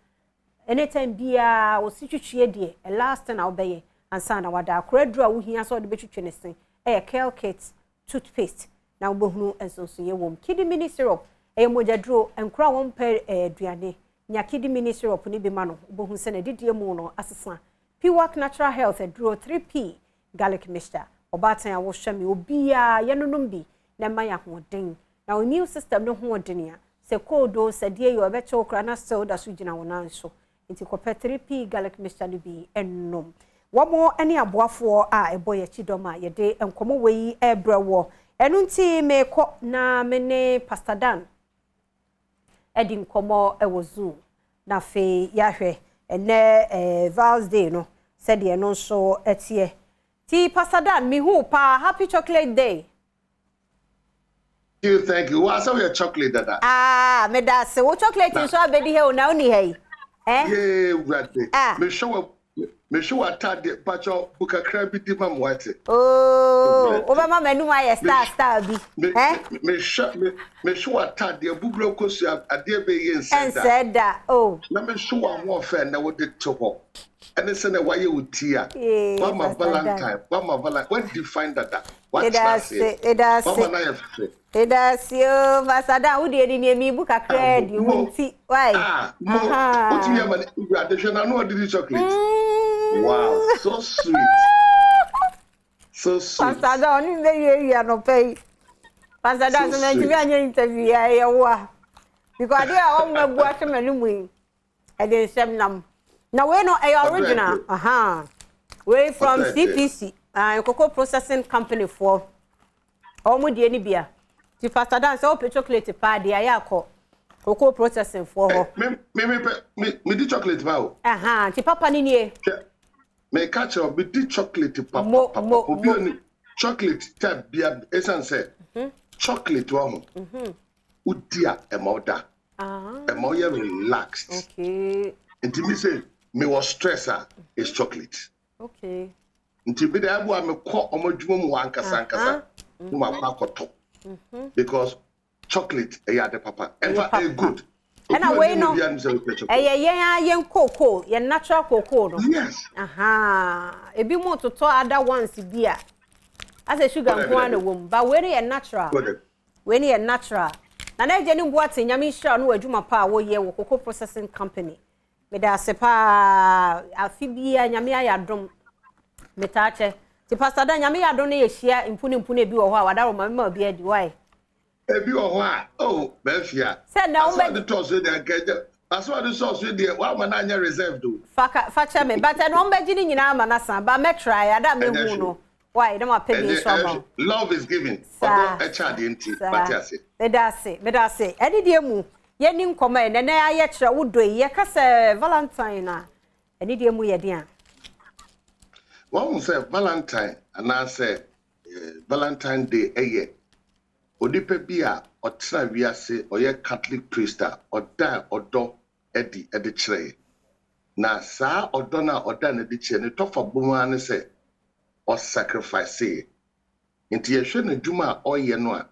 anytime bia wo si twitwi de e last na obeye ansa na wada akra dru a wo hia so de betwitwi ne se Kelkit toothpaste na obohunu ensonso ye wom kidney mini syrup mojadro enkura won per aduane nya kidney mini syrup ni bi ma no obohun se na didie mu no asesa Piwak Natural Health adro 3P garlic mixture obatan a wo hwame obia yenunum bi na ma ya hoden na immune system no hoden ya se kodo se die yo be che okra na so da so gina wona nso nti ko 3P garlic mixture ni bi ennom wamo ani aboafo a eboye chidoma yede enkomo weyi ebrewo enu nti meko na mene Pastor Dan edi nkomo ewozu na fe yahwe ene Val's Day no said ye no so etie ti Pastor Dan mi hu pa happy chocolate day. Thank you. What's your chocolate dada? Me da se wo chocolate so abedi he na oni he yeah right. Me show atade pacho buka krabi di mam wate. Oh, obama menu ma star bi. Me show atade bubro kosu ade be ye nseda. Oh. Na me show am wo fe na wo de to ho. Ene se na waye utia. Mama Valentine, when define that? What does it? It does you, Masada, who did in me book a credit, you won't see why. What you have an additional no did chocolate. Wow, so sweet. So sweet. Pasada, only very no pay. Pasada, so make me an interview. Because they are all my bosom and wing. I didn't send them. Now we know a original. We from CPC, Cocoa Processing Company for almost any beer. The Pastor Dan say open chocolate party ayako cocoa processing for her. Me di chocolate bao. Ti papa ni nie. Me catch up me di chocolate papa. Obi chocolate tab bia esan say. Chocolate wa ho. Udia emoda. Emoya relaxed. Okay. And me say me was stressor is chocolate. Okay. Nti be da abu me ko omodwuma mu ankasa. No ma pakoto. Because chocolate the papa and good. And away no yen cocoa, yen natural cocoa. Yes. A bit more to talk other ones beer. As a sugar and one a womb, but when you're natural. When you're natural. And I didn't what in Yamisha no Juma Pa wo ye cocoa processing company. Meda sepa afibia nyamia ya drum metache. Ti Pastor Dan nyame adon na yehia impune bi wo ho a wada ro mama bi adi why Ebi ohwa oh befia. Say na umbe the toss with the keje. As well the sauce with the wa man anya reserve do. Facha me but no umbe gini nyina ma na san ba me try ada me hu no. Why dem apɛ bi so ma. Love is given. Odo e cha de nti Matias. Me da say. Edi die mu ye ni nkoma e na aye kire wo do ye ka se Valentine na. Edi die mu ye de a. One say Valentine and I say Valentine Day eye. Odipe bia otra wiase oye Catholic priest oda odo edi kire. Na saa odo na oda na edi kire ne tofa bomu ne say or sacrifice. Inti yehwe na dwuma oyɛ no a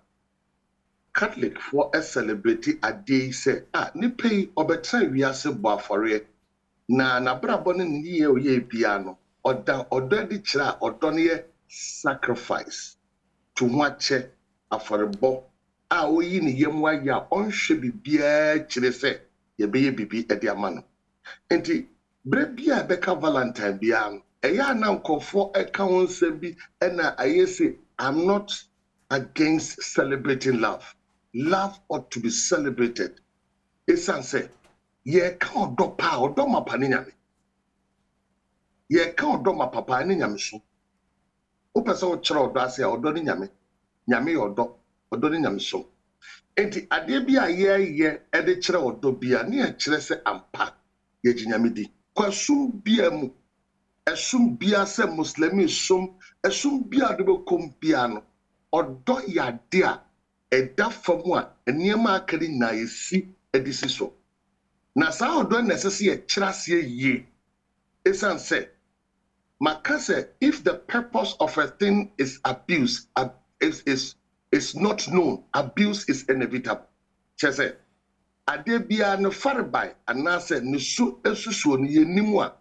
Catholic for a celebrity a day say ni pay obetra wiase bo afore na brabo ne niye oyɛ bia no oda di kira odo ne sacrifice to wache aforebo a oyi ne yemu aya onhwe bibia kire say ye beye bibi e ama no. Inti bre bia beka Valentine bia no eya na nkofo eka won se bi na ayese I'm not against celebrating love. Love ought to be celebrated. Esan say ye ka odo pa odo mapa ni nyame. Ye ka odo mapa ni nyame so. O pese o kire odo ase odo ni nyame. Nyame odo ni nyame so. Enti ade bi a ye e de kire odo bia na ye kire se ampa ye ginyame di. Kwasum bia mu esum bia se muslimi sum esum bia de be kom bia no odo ya de a eda famu a eniema akari na yesi edisi so na sa odo na sese ye kirase ye esan say makase if the purpose of a thing is abuse is not known, abuse is inevitable. Chese ade bia no farbai anase ne su esusuo ne yenimu a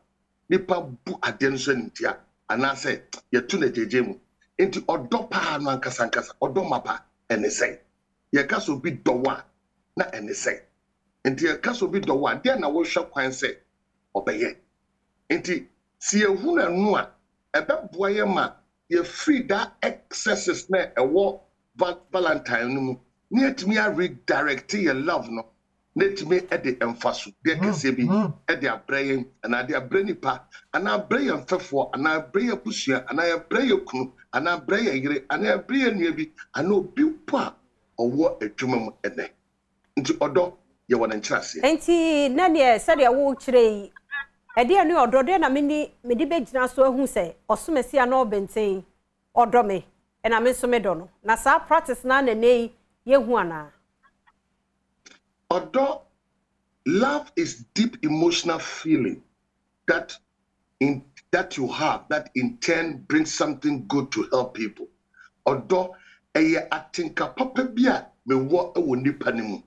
nipa bu adenso ntia anase yetu na jejemu enti odo pa no ankasa odo mapa enesei ye kaso bi dowa na enesei enti ye kaso bi dowa de na wo hwa kwan se obeye enti si ehu na nu a ebeboa ye ma ye free that excesses na ewo Valentine no mu ni etimi a redirect your love no let me at the emphasis. There can say be at their brain and at their brainy pa and I bray and fefo and I bray a pushia and I bray a kunu and I bray a yere and I bray a navy and no bupa or what a jumum at day. Into odo you want in chassis. Enti Nania said ya wo chire e dia no odo de na me di begina so hu se osumesi ano benten odo me e na me so me do no na sa practice na nei ye hu ana. Although love is deep emotional feeling that you have that in turn brings something good to help people. Although atinka papa bia me wo ewo nipa ni mu.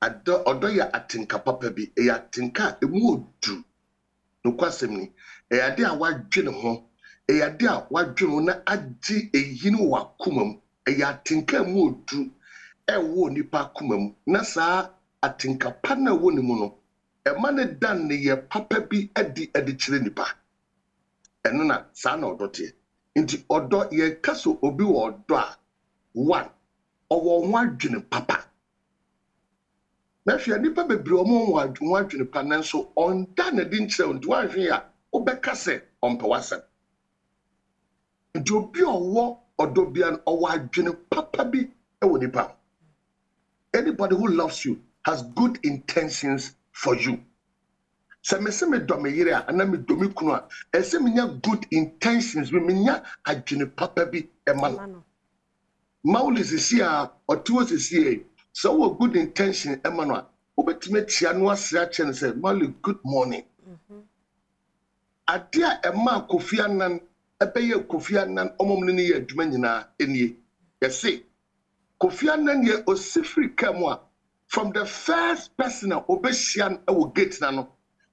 Although ya atinka papa bi atinka emu odu. No kwasem ni ade a wadwene ho ade a wadwene na agi ehini wa kumam atinka emu odu. Ewo nipa kumam na saa atinka pa na wo ni mu no e ma ne dan ne ye papa bi edi kire nipa eno na saa na odote nti odo ye kaso obi wo odo a one owo ho adwene papa na hwe nipa bebre omo ho adwene pa na so on dan na din kire nti wan hwe a obeka se ompe wasem nti obi owo odo bia owo adwene papa bi ewo nipa. Anybody who loves you has good intentions for you. So me se me do me yire ana me do me kunu a ese me nya good intentions me nya adwene papa bi e ma no. Maulis is here or towards is here. So what good intention e ma no a obetime tia no ase a chen say Mauli good morning. Adia e ma Kofi Annan ebeye Kofi Annan omomne ne ye adwuma nyina enie. Yesi Kofi Annan ye osifri kamwa from the first person obeshian ewo gate na no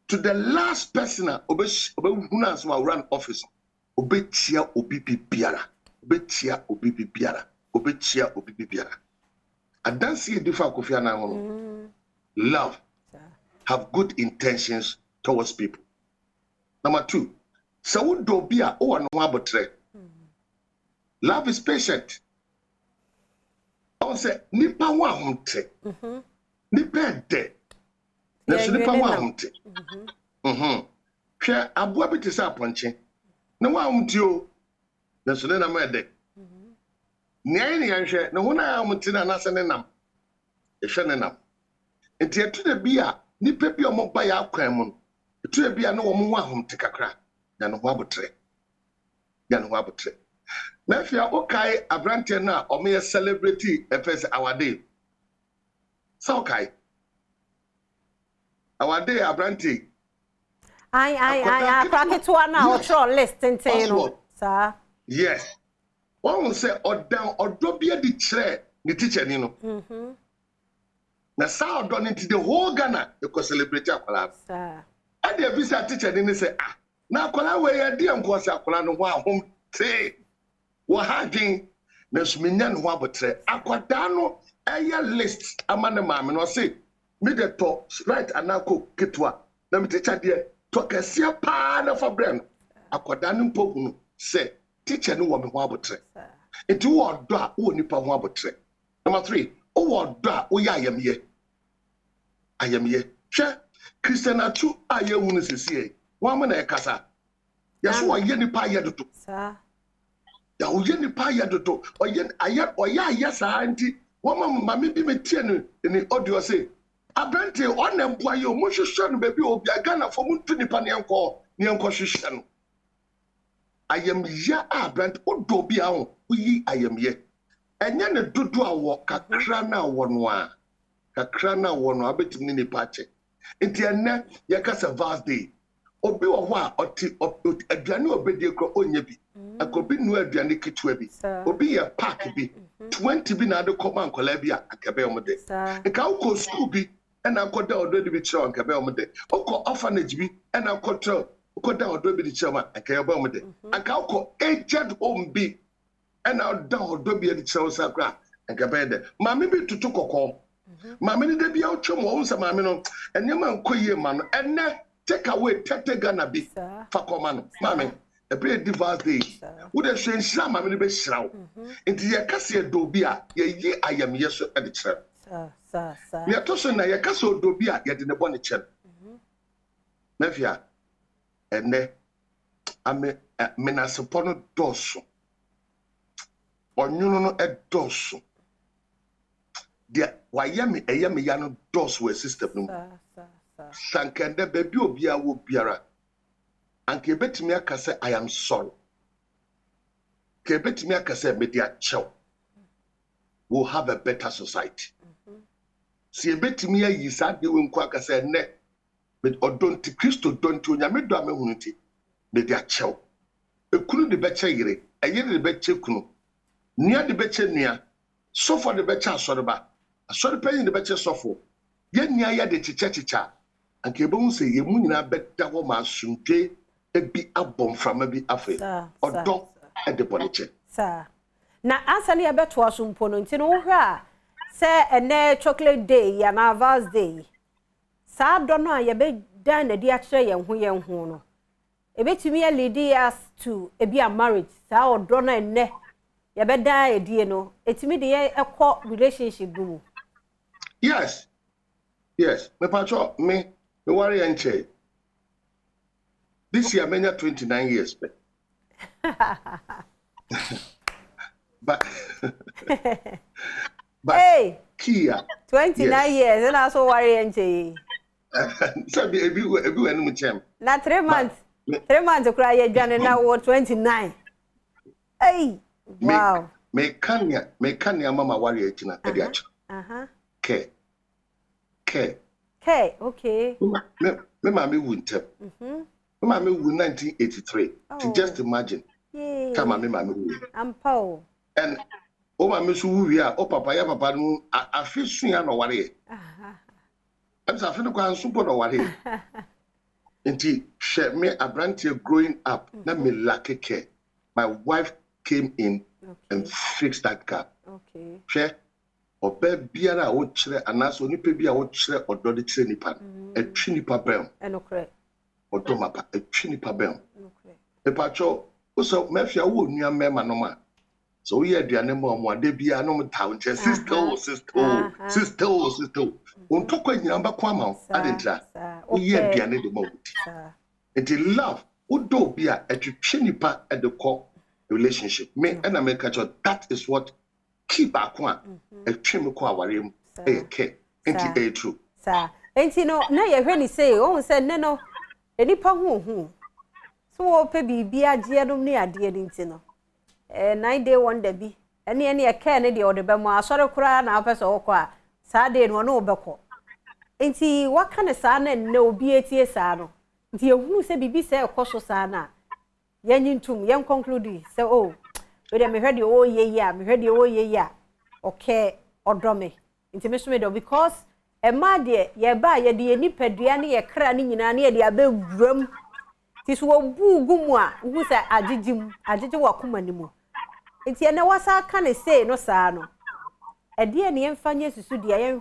to the last person obehuna so run office obetia obi biara adansi e differ Kofi Annan no love have good intentions towards people. Number 2, so do be a o no abotre. Love is patient. I say nipa wa humte. Nipa de. Na so nipa wa humte. Hwe aboa bi te sa aponche. Na wa humte o. Na so na ma de. Nya ni yanhwe na hona ya humte na na se ne nam. Ehwe ne nam. Enti etu de bia nipa bi omo ba ya akwan mu. Etu de bia na wo mo wa humte kakra. Ya no ho abotre. Ya no ho abotre. Na fia okay abrante na omo ye celebrity efes our day. So okay. Our day abrante. I packet one now or list and say no, sir. Yes. One say odan odobia di chere ni teacher ni no. Na sa odon into the whole Ghana you go celebrate akwala. Sir. And the visa teacher ni say ah na akwala we ya di anko say akwala no ho ahom te. Wo hadin na suminya no ho abotre. Akwada no eye list amane maame no say me the to right anako ketwa na me teacher there to kesia pa na fa brem akwada no mpogunu say teacher no wo me ho abotre. Enti wo do a wo nipa ho abotre. Number 3 wo do a wo ya ayamye. Ayamye. Hwe Christian atu ayehunu sesie. Wo am na ekasa. Yeso wo ye nipa ayedodo. Sir. Ya wo ye nipa ayedodo. Oya sa anti wo mama bi metie no ni audio say abrante on employee o mo hwehwe no baby obi agana fo mo tu nipa ne enko hwehwe no. Ayamye abrante odo bi a wo yi ayamye. Enye ne dodo a wo kakra na wo no a. Kakra na wo no abetim ni pache. Enti enne ye kasa vast day. Obi wo ho a oti aduane obedie kro onye bi. Akobi nu aduane kitwa bi. Obi ye park bi. 20 bi na de koma ankola bi akabe omde. Nka uko school bi ena akoda odo de bi chiro ankabe omde. Uko orphanage bi ena akoda odo bi de chiro akabe omde. Anka uko aged home bi ena odo bi de chiro sakra ankabe de. Mama bi tutu kokko. Mama ni de bia otwom wo nsa mama no enema nkoyie ma no enne take away tete Ghana bi fa koma no mama e bre divorce day wo de hwenhira mama ni be hira wo enti ye kase do bi a ye yi ayamye so e de kire sir ye to so na ye kase do bi a ye de ne bo ne kire mafia enne ame menasepo no doso onyuno no e doso dia wayame eyame ya no dos we system no sankende baby obia wo biara anke betimi aka say I am sorry ke betimi aka say media chew we'll have a better society si betimi ayi sa de we nko aka say ne with odonti Kristo donti onyame do amehunti media chew ekunu de beche yire eyire de beche kunu nia de beche nia so for the beche asoreba asori penyin de beche sofo ye nia ya de chicha anke ebo se ye mu nyina beta ho ma sunte ebi abom frama bi afe odo e de boniche sir na ansani ya beto asumpo no ntino wo hwa se ene chocolate day ya na vals day sa do no a ye be dan na di a kire ye ho no ebetimi ya lead us to ebi a marriage sa odo no ene ye be dan edie no etimi de ye ekọ relationship bu. Yes. Me pacho me worry enche. This year menya 29 years. But hey, Kia 29 years and also worry enche. So everywhere no chem. Na 3 months. 3 months cry ye dwane na wo 29. Hey, wow. Me kanya mama worry etina e dia cho. K. Okay. Me mama wuntem. Me mama wu 1983. To just imagine. Come on, me mama wu. Ampo. And o mama su wu wi a o papa ya papa no afisu ya no worry. I'm saying no kwan super no worry. Enti she me abrante growing up na me lack care. My wife came in and fixed that gap. Okay. She obe biara wo kire anaso nipa bia wo kire odo de kire nipa etwi nipa bem enokre odo mapa etwi nipa bem enokre e pacho o so mafia wo nua mema no ma So we are the animal more de be no town sister. On talk when number kwama adentra. We are the animal moment. Until love would do be a nipa at the core relationship. Me and I make that is what keep back one a trim kwa warim a care. Ain't it true? Sir, ain't you know, na ye when he say, oh, said no, any pang so pe be a geadum near dear intino. 9 day one day be any a Kennedy or the Bema, sort of cry now, pass or qua, Saturday and one over. Ain't he what kind of son and no BAT sano? Dear who say be say a coso sana. Yen to me, young conclude, so oh, but I heard you all ye, me heard you all ye, okay, or drumme. Intimation because a ma dear, ye buy ye dear nipediani, a cranny in any of the above room. This will boo gumwa, who's a did walk anymore. It's ya was I can't say no sano. A dear near Fanya to the young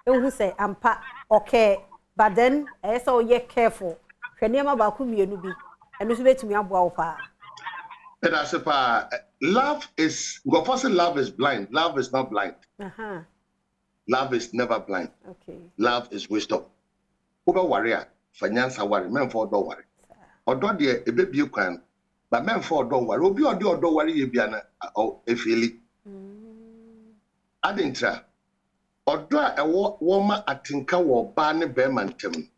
who say, pa, okay, but then I saw ye careful. Fenema Bakumi nubi, and this way to me a bopa. And I said, love is, go first, love is blind. Love is not blind. Love is never blind. Okay. Love is wisdom. Over warrior, finance worry, men for don't worry. Or don't dear a baby you can, but men for don't worry. Obi or don't worry, you be an feeling. I didn't try. Or draw a woman at Tinka or Barney Bearman Tim,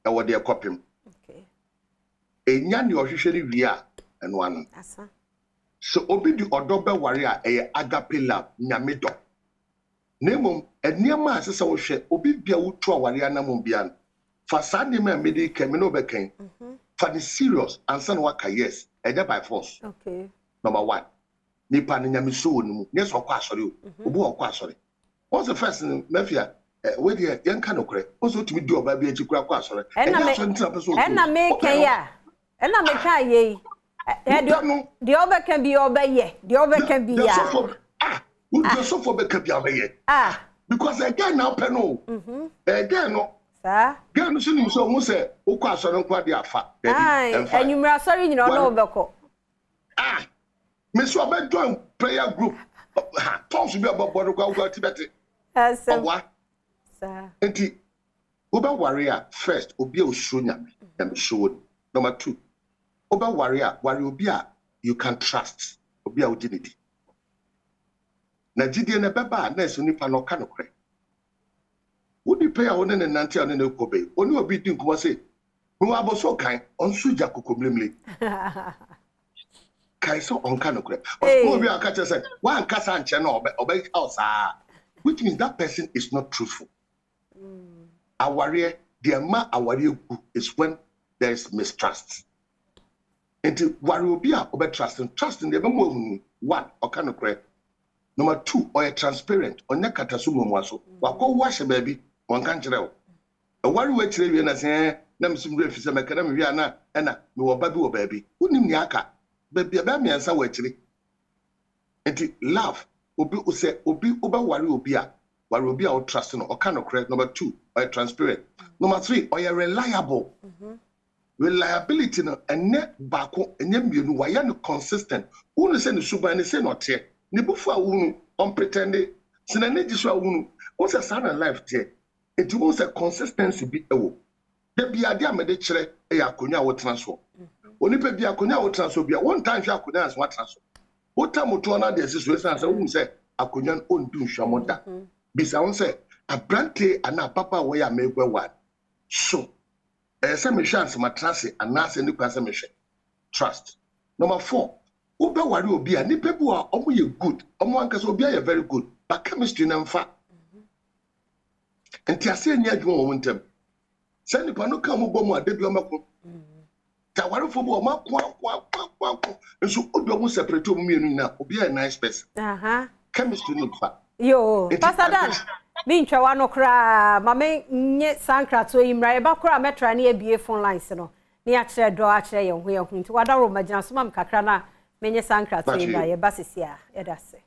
and what they are copying. Okay. A young you usually we are and one. So Obi the Odobe warrior a agape love, Nyamido. Nemo, a near mass is our share, Obi be a wood to a warrior Namumbian. For Sunday, man, made Camino Becane. For the serious and son waka, yes, and by force. Okay. Number one, Nipan Yamisu, yes, or Quasori, Ubu or Quasori. What's the first in Mafia? Where the young canocre, also to be do a baby to crack Quasori. And I make a and I make a ye. The other can be obey, the other can be so for the because again now penal. Again, no. Sir, girl, so who say, who quite so don't quite the afa. And you are sorry, you know, no, Beko. Miss Robert join prayer group. Tom should be about Bodo Tibet. What? Sir, and Uber warrior first, Obi Oshunya, and showed. Number two, Uber warrior, warrior, you can trust. Obi Odinity. Nigeria and Baba, Ness, Nipano Canocre. Would you pay on an auntie on an Kobe? Only a bit in Kumase. Who are so kind on Suja Kukumlimly. Kaiso on Canocre. Or we are catchers said, one Cassan channel obey us, which means that person is not truthful. A warrior, the amount a warrior is when there is mistrust. And warrior be over trust and trust in the one or Canocre. Number two, or a transparent, or Nakatasumo Waso. Wako wash a baby, one country. A worry way to and I say, Namsum Griffiths and Macadamia, and no babu baby. Wouldn't Yaka, baby, a baby and so actually. And love, Obi say, Obi Uba Warrior, Warrior or trusting or kind of correct. Number two, or a transparent. Number three, or a reliable. Reliability and net back and you why you're consistent. Who send the super and say not here. Nibufa unu unpretended. Sinanejiswa unu. What's a son and life there? It was a consistency be a wo. There be a diamond chere a yakunya will transfer. Only pe be a kunya will transfer be one time yakunya as what transfer. What time would to another situation as a woman say akunyan own do shamonda. Bisa on say a brante and a papa way I make one. So some chance my trust and not any consumption. Trust. Number four. Uber worry will be any people are almost good. One can be very good, but chemistry and fat. And Tiasia near you won't them. Send the pano come over more debut. Tawari for more, and so Uber separate to me now will be a nice person. Chemistry and fat. Yo, Pastor, being Chawano cry, Mamma, yet Sankra to him, right about cry, metra near BA phone lines, no. Near chair, draw a chair, and we are going to what our room, my Jansman Kakrana. Many sankra to him by a basis here, Edase.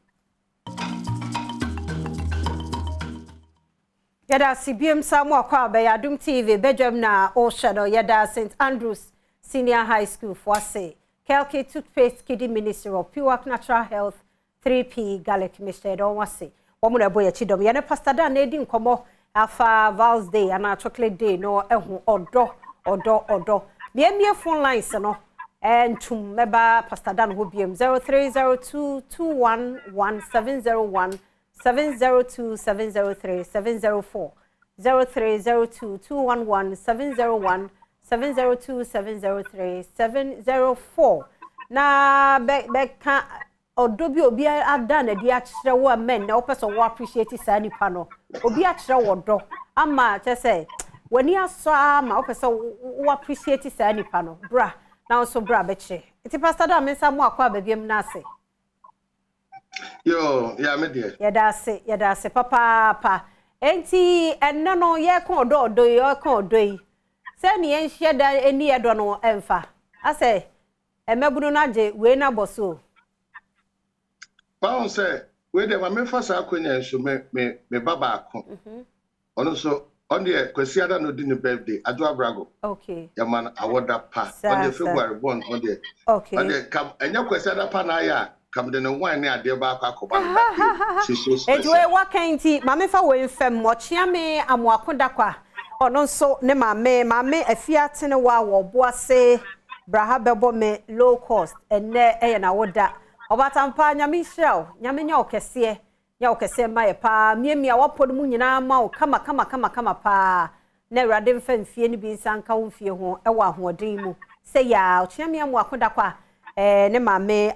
Yada CBM Samuel Kwa by Adom TV, Badwam na All Shadow, Yada St. Andrews Senior High School for say, Kelke Toothpaste Kiddie Ministry of Pure Natural Health 3p garlic mixture don wase womu na boye chidom ye ne pastor Dan na edi nkomo afa Val's Day and chocolate day no ehu odo mie phone lines no entum meba pastor Dan ho biem 0302211701 702-703 704 0302211701 702-703 704 na beka odobi obi ada na di akire wo men na opeso wo appreciate sa nipa no obi akire wo do ama che say wani aso ama opeso wo appreciate sa nipa no bra na so bra beche iti pastor da mensa mo akwa babiem na ase yo ya me de yada se papa enti enno no ye kon odo ye kon odo yi se ni en hye da eni edo no emfa ase emebunu na je we na boso Paul say we dey ma me fasa akonya nso me baba akon ono so on the kwesi ada no di ne birthday ado abrago okay ya man awoda pa on the February born on the okay on the kam enya kwesi ada pa na ya kam de no wine ne ade ba akoba she so special ejo e wakanti ma me fa we mfem mo chia me amoakoda kwa ono so ne ma me afiate ne wa wo boase braha bebo me low cost enne eye na woda obatampa nyame hiraw nyame nya okese ma ye pa miemia wapod mu nyina ma o kama pa na urade mfa mfie ni bi nsanka wo mfie ho e wa hoden mu se ya ochiamia mu akoda kwa ne mame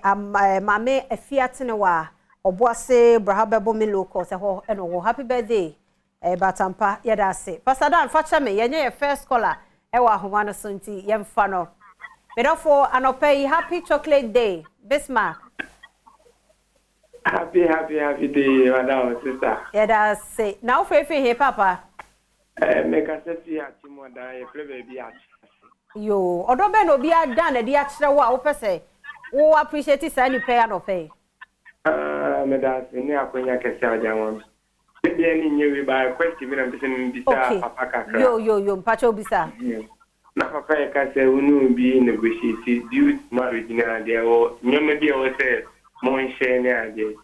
afiate ne wa oboase braha bebo me low cost ho eno wo happy birthday batampa yeda se pastor Dan facha me yenye ye first caller e wa homa no sonti yemfa no therefore anope happy chocolate day Bismarck. Happy day, madam sister. Yeah, that's it. Now for here, Papa. Make a set here, Timoda, a baby. Yo, or don't be done a dear wa opese. Oh, appreciate it, any pay and pay. Madam, in your Quenya Cassia, maybe any new by a question, I'm listening to Papa. Yo, Pacho Bisa. Na papa ya kase unu bi negotiate due marriage na dia o nyoma bi o se mo nche ne ade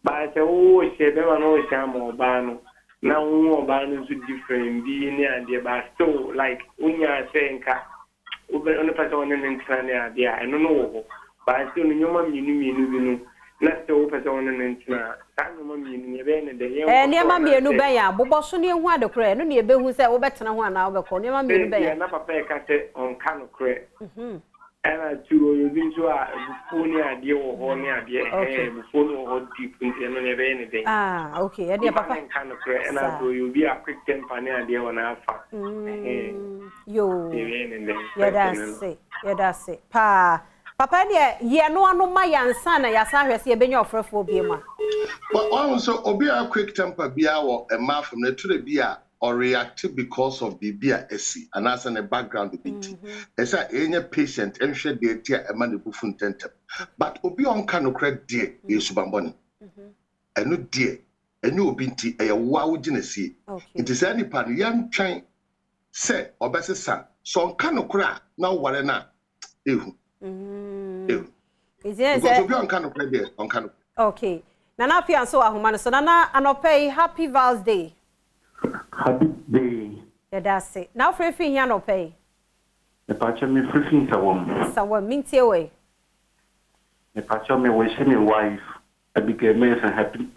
ba se o she be ma no sha mo ba no na wo ba no so different bi ne ade ba still like unya se nka o be on pasa on ne ntra ne ade a eno no wo ba still nyoma minu bi no na still pasa on ne ntra ta nyoma minu ne be ne de ye ne ma mienu be ya bobo so ne hu ade kora no ne be hu se wo betena ho ana wo be ko ne ma mienu be ya na papa ya kase on kanu kre ana turo yo binjo a bufoni ade wo ho ne ade bufoni wo deep nti no ne be ne de okay ya papa kanu kre ana do yo bi a quick temper ne ade wo na afa yo ya that's it Papa ye no anu ma yansa na ya sa hwese ye benya ofrefo bi ma. But so obi a quick temper bia wo e ma from na ture bia or react because of the bia esi and as in the background the bit. Esa enye patient enhwe de tia e ma ne bufu ntentem. But obi on ka no credit die yesu bamboni. Enu die enye obi nti e wa wo gina sie. Nti say nipa no yam twan se obesesa so on ka no kra na ware na ehu. Is it okay. Nana Pian so ahumano so Nana anope happy Val's Day. Happy day. Yeah, that's it. Now for free here no pay. The patcha me free Sawam minti away. The patcha me wish me wife a big mess and happy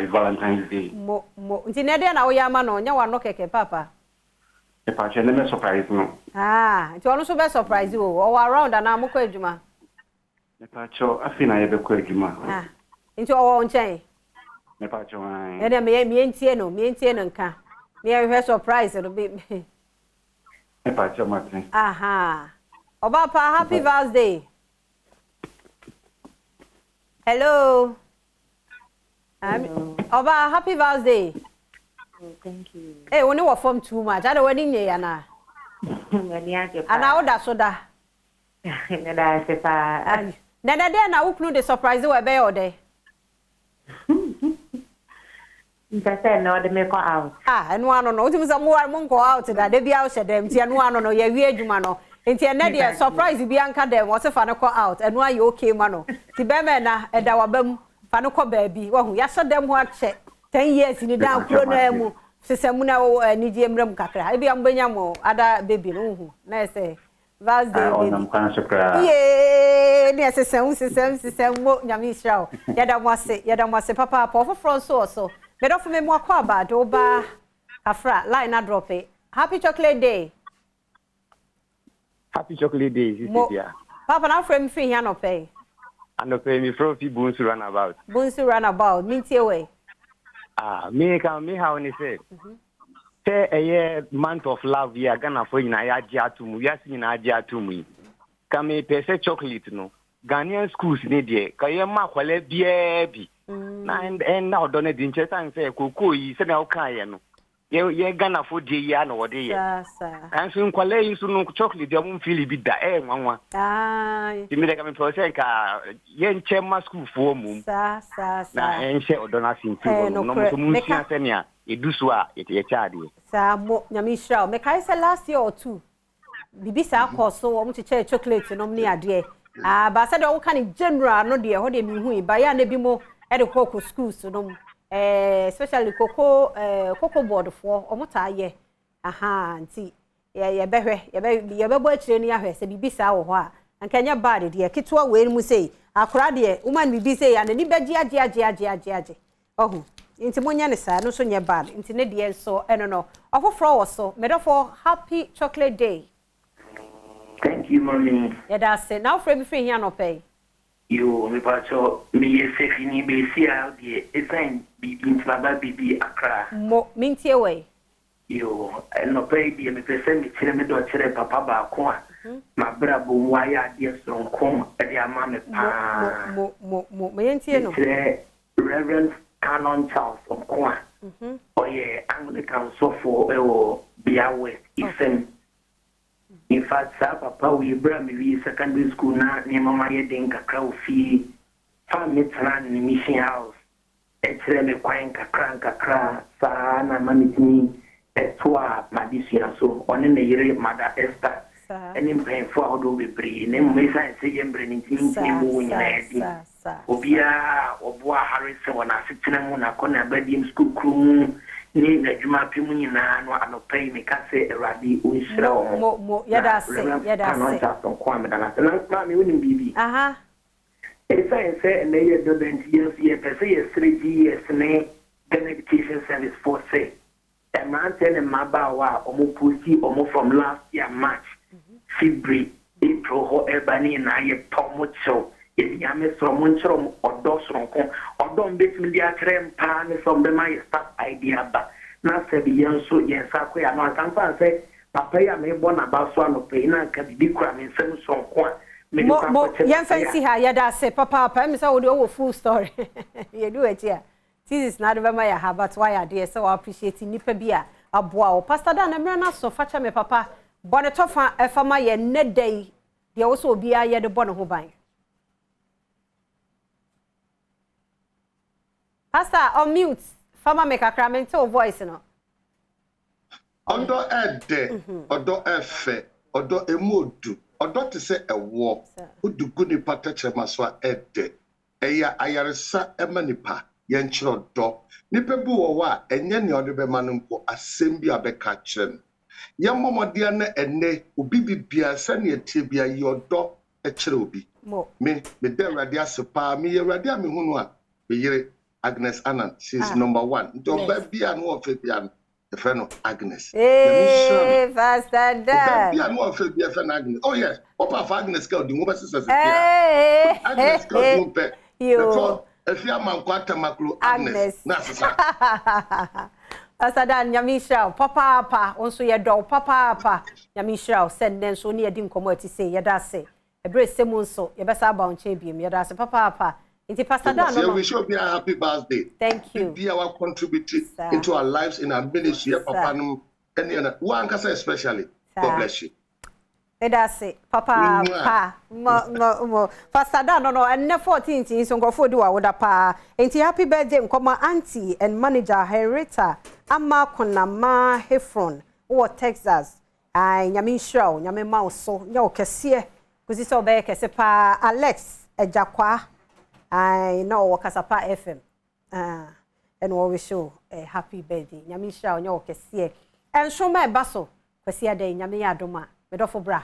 Valentine's Day. Mo ntinede na oyama no nya wa no keke papa. The patcha never surprise no. Nti onu so be surprise you o around na amukọ adwuma. The patcha afina ye be kọ adwuma. Nti o nchen. The patcha wan. E de me ntie no nka. Me hwe surprise no be. The patcha Martin. Oba pa happy Val's Day. Hello. Oba happy Val's Day. Thank you. Hey, only what form too much. I don't want in here, Anna. And now that's soda. Nada, then I will include the surprise we be all day. Just say no, they make out. And one no, it was a more monko out that they be out them. Tia no no, ye weird mano. And tia Nadia surprise Bianca them was a fan out. And why you okay, mano? Tibemena and our bem Fano ko baby, wahu ya so dem ho ache 10 years ni dan kro na mu. Sesemu na ni die mram kakra. Ebi ambanya mo ada baby no hu. Na say Vaz de onam kana shukra. Yeah, ni sesemu mo nyame Israel. Yada mo se papa for so. Me do for me mo akwa ba do ba kafra line na drop it. Happy chocolate day. Happy chocolate day, Cynthia. Papa na frame free here no pay. And no pay me from Bunsu runabout. Bunsu runabout, mintie way. Me how ni say. Say a year month of love ya Ghana for na ya jia to mu. Ya si na jia to mu. Ka me pese chocolate no. Ghanaian schools ni die. Ka ye ma kwale bi. Na na odone di nche san say koko yi se na o kan ye no. Ye Ghana for die ya no wode ye. And so kwale yi so no chocolate dey mo feel bi da nwanwa. Timi de ka me process ka ye nche ma school for mu. Na enche odona sinti no mo so mu sia se ne a edusu a ye chaade. Sa mo nyame Israel me kai say last year or two. Bibi sa course so mo che chocolate no ni ade. Ba say de wo kan general no de ho de mi hu ba ya na bi mo e de koko schools no especially cocoa board for omuta ye nti ye behwe bo akire ni ahwe se bibisa wo ho a ankanya bad de kitwa we mu sei akora de woman bibisa ya na ni beji age ohu nti monya ne sa no so nye bad nti ne de so no ofofro wo so medofo happy chocolate day. Thank you, mommy. Yeah, that's it. Now, free here no pay. You, me pacho, me safe ni be see out there. It's time be in Baba Bibi Accra. Mo minti away. You, no pay be me person me chere me do chere papa ba ko. Ma bra bo waya dia son ko e dia ma me pa. Mo minti no. Reverend Canon Charles on ko. Oh yeah, Anglican so for Bia West Eastern. In fact, papa we bring secondary school na ni mama ye den kakra ofi family tran ni mission house etre me kwan kakra sa na mamitini etwa madisia so one ne yire mother Esther eni mpem fo odo bebre ne mmesa se ye mbre ni tini mu nyina edi obia obua harris wona sitina mu na kona badim school krum ni na juma pimu nyina no anopai me ka se eradi onhira mo yada se no ta son kwa me dana na me woni bibi esa na ye do den years ye pese ye 3 years ne education service for say e man tell ma ba wa omo pusi omo from last year March February April ho ebani na ye tomo cho ya me so mo nchro odo sonko odo mbetimi dia krem pa ne so be my start idea ba na se bi yanso yensa ko ya no atamfa se papa ya me bo na ba so ano pe na ka bi kura me nsem sonko me di kwa ko yan fancy ha ya da se papa me say wo de wo full story you do it here this is not be my ha but why are there so appreciate nipa bi a aboa o pastor Dan na mra na so facha me papa bone tofa efama ye ne dai de wo so obi a ye de bone ho ban. Pastor, on mute. Farmer make a cramento voice, no. Odo ede, odo efe, odo emodu, odo te se ewo. Udu guni patache maswa ede. Eya ayaresa emanipa, yenchiro do. Nipebu wawa, enye ni ode be manumpo, asembi abeka chen. Yamomodia ne ene, ubibi bia, sani etibia yodo, echiro ubi. Me de radia sepa, mi ye radia mi hunwa, me yere. Agnes Annan, she's number 1. Don't be an old Fabian, the friend of Agnes. Hey, faster dad. Be an old Fabian Agnes. Oh, yes. Papa of Agnes girl, the woman says, hey, Agnes girl, don't pay. You, if you are Manquata Macro, Agnes. Pastor Dan, Yamisha, Papa, also your dog, Papa, Yamisha, send them so near didn't come to say, Yadase. A brace Simonso, your best about champion, Yadase, Papa. Pastor Dan, we should be a happy birthday. Thank you. Be our contributing into our lives in our ministry. Papa, one can say especially. God bless you. That's it, Papa. Pastor Dan, no, and 14th is on go for do our pa. And happy birthday, come auntie and manager Henrietta Amma Konama Hefron or Texas. I Yamin Show, Yamin Mouse, so no Cassia, because it's all back as a pa Alex Ejakwa. I know Kasapa FM. And we show a happy birthday. Nyamisha on your kesiye. And show my basso. Kwesia de nyame adoma. Medofo bra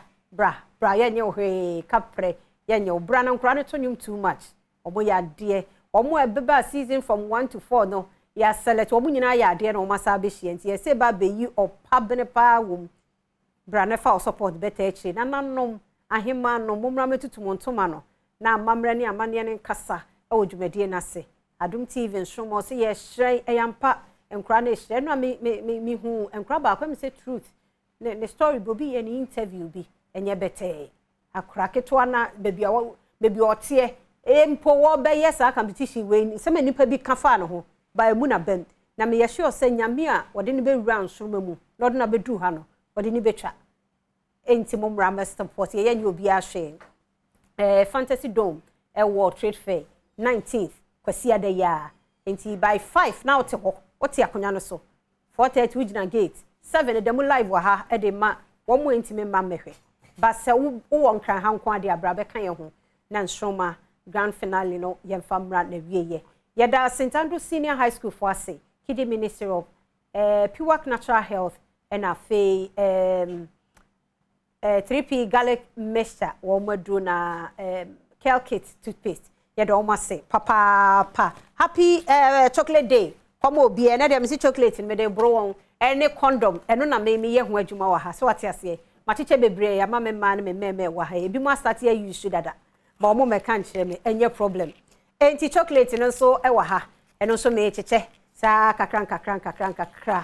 yen yo he kapre yen yo bra na nkra ne tonyum too much. Obo ya de. Omo ebeba season from 1 to 4 no. Ya select omo nyina ya de na omo sa be hie nti se ba be yi opabne pa wom. Bra ne fa support better echi na nanom ahema no momra metutum ntoma no. Na mamra ne amane ne nkasa e wodwumade na se. Adom TV nsomo se ye hyen eyampa enkra na hyen no me hu enkra ba kwa me say truth ne story bobi ye ni interview bi enye bete akra keto na bebi otie empo wo be yes a competition we se manipa bi kafa no ho ba emu na bem na me ye sure se nyame a wode ne be wura nsoroma mu na wode na bedu ha no wode ne betwa enti momra master port ye nye obi a hyen fantasy dome world trade fair 19th kwasi ade ya enti by 5 now te ho ote akonya no so 4:30 ujina gate 7 dem live wa ha e de ma wo mo enti me ma mehwe ba se wo won kran ha nko ade abra be kan ye ho na nsoma grand finale no ye famra na wieye ye da St Andrew Senior High School for ase Kidi Ministry of Pure Natural Health and afi 3P garlic mixture wo madu na Kel Kit toothpaste ye do almost say papa happy chocolate day come obi e na dem si chocolate me dey bro won any condom eno na me ye ho adwuma wa ha so wate ase mateche bebre ya ma me ma na me wa ha ebi mo start ye use dada ba omo me kan kire me enye problem enti chocolate no so e wa ha eno so me cheche sa kakran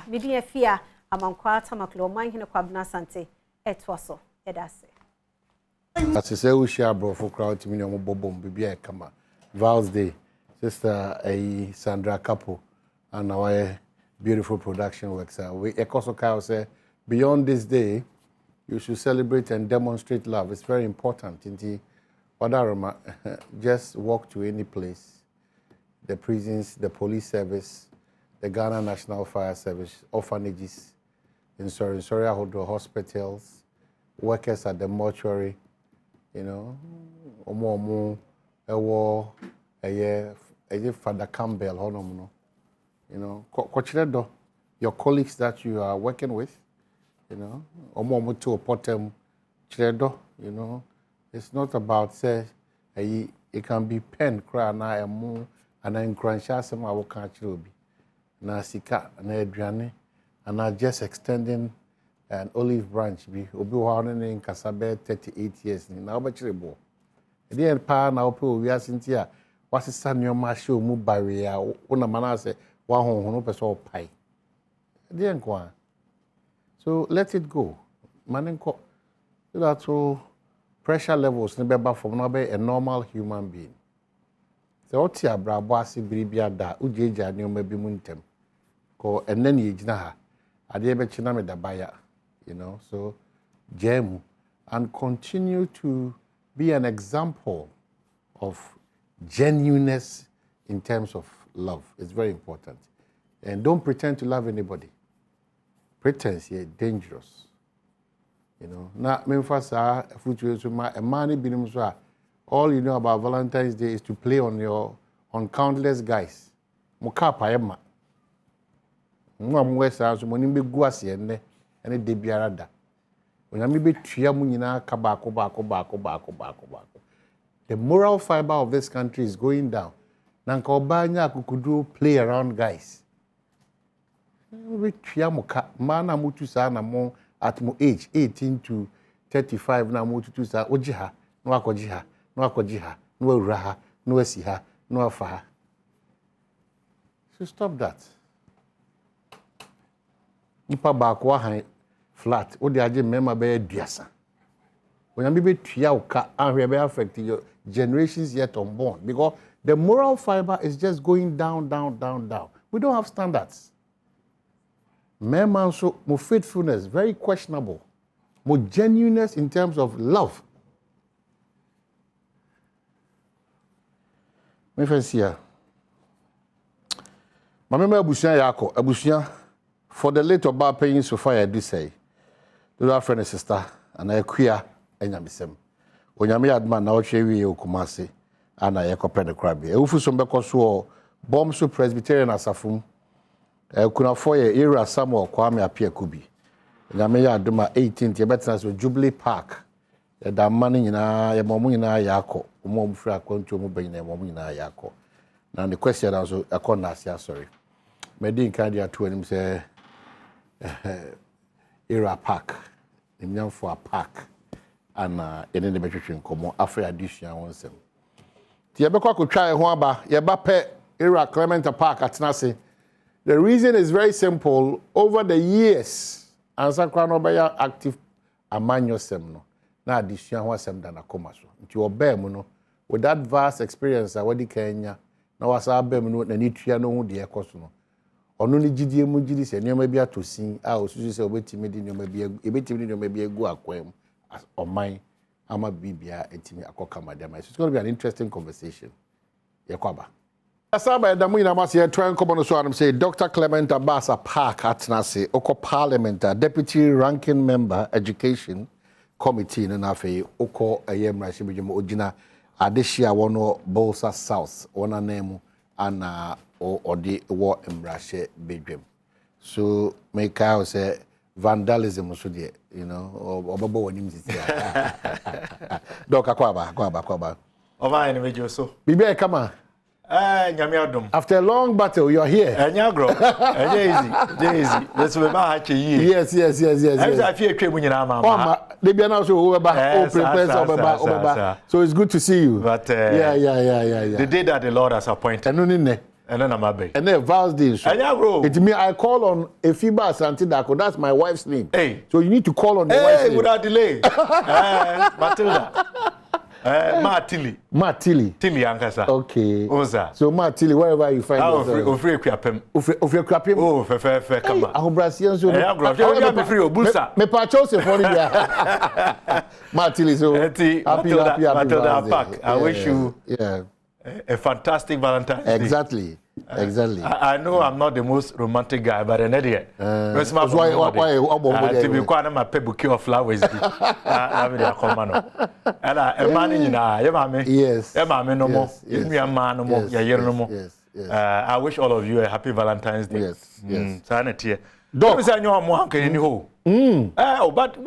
me bi afia amankwa tamaklo man hene kwabna sante etwaso edase as say we share bro for crowd to me omo bobom bibi e kama Val's Day, Sister Sandra Kapo, and our beautiful production works. We also say, beyond this day, you should celebrate and demonstrate love. It's very important. Just walk to any place, the prisons, the police service, the Ghana National Fire Service, orphanages, in Soria hospitals, workers at the mortuary, you know, Father Campbell, you know, your colleagues that you are working with, you know, you know, it's not about say it can be pen cry na emu and then cruncha some I will catch ruby na sika na adriane and I just extending an olive branch be obi wa in Kasabe 38 years ni na obachirebo the end pa na opo wi asentia wasesa nyoma show mu barrier una manase wa honhono person pai the end kwa so let it go manenko so that so pressure levels ne beba from no be a normal human being so oti abrabo ase biribia da ujeja nyoma bi mu ntem ko enne ne yigina ha ade be china me da baya you know so jemu and continue to be an example of genuineness in terms of love. It's very important. And don't pretend to love anybody. Pretense is dangerous. You know, now, all you know about Valentine's Day is to play on countless guys. The moral fiber of this country is going down. Nanka obanya kukudu play around guys. Mana mutu sa na mo at mo age 18 to 35 na mutu sa ojiha no akojiha no uraha no asiha no afaha. So stop that. Nipa ba ko han flat o de age mema be duasa. When you be tuya and we affect your generations yet unborn because the moral fiber is just going down. We don't have standards. Man, so more faithfulness, very questionable. More genuineness in terms of love. Me fancy here. My member Abusia for the late about paying so far I do say. The friend and sister and I queer enyamisem onyame adma na ochwe wi okumase ana yɛkɔpɛ ne korabea ɛwufu so mbɛkɔ so bomb so Presbyterian asafum kunafo yɛ era Samuel Kwame Apia Kubi nyame yɛ adoma 18th yɛbɛtena so Jubilee Park yɛda mma no nyinaa yɛmɔ nyinaa yɛakɔ ɔmo firi akwantuo mu bɛnyina yɛmɔ nyinaa yɛakɔ na the question also akɔ na asia sorry medi nkan dia to anim sɛ era park nyamfo a park ana ene ne betwetwe nkomo afre adisua wonsem ti yebekwa kotwa ho aba yeba pɛ era Clement Park atenase. The reason is very simple. Over the years ansa kwa no be active amanyosem no na adisua ho asem da na koma so nti oba mu no with that vast experience a wadi Kenya na wasa abem no na ni tua no ho de ekoso no ono ni gidie mu gidi se nyoma bi atosin a osusu se obetimi di nyoma bi ebetimi di nyoma bi egu akwam oman ama bibia etimi akoka madam. It's going to be an interesting conversation. Yakwaba asaba da mu ina ma se twan komo no so anam say Dr. Clement Abasa Park atnase oko parliament deputy ranking member education committee no na fe oko ayemra shibijum ogina adehia wono Bolsa South wona name ana odi wo emrashe bedwem so make out say vandalism so there you know obobo wonim sisi Doc Kwaba Ova ene mejo so bibi kama nyame adom after a long battle you are here enya gro easy let's be ba ha che yi yes I feel atwa mu nyina mama they be now so prepare so it's good to see you but yeah the day that the Lord has appointed and then I'm a baby. And then Val's day. It means I call on Efiba Santidako. That's my wife's name. Hey. So you need to call on the wife's name. Without delay. Matilda. Martilly. Tilly Ankasa. Okay. Oza. So Martilly, wherever you find yourself. Ofre Krapem. Ofre Krapem. Oh, fe come. Aho Brazilian so. Me free Obusa. Me pa chose for you. Martilly so. Happy Matilda Park. I wish you a fantastic Valentine's Day. Exactly. I know I'm not the most romantic guy, but an idiot. That's why to be quite my bouquet of flowers. And a man in yes. No more. Man no more. No more. I wish all of you a happy Valentine's Day. Yes. Sanity. Don't say no more can you oh, but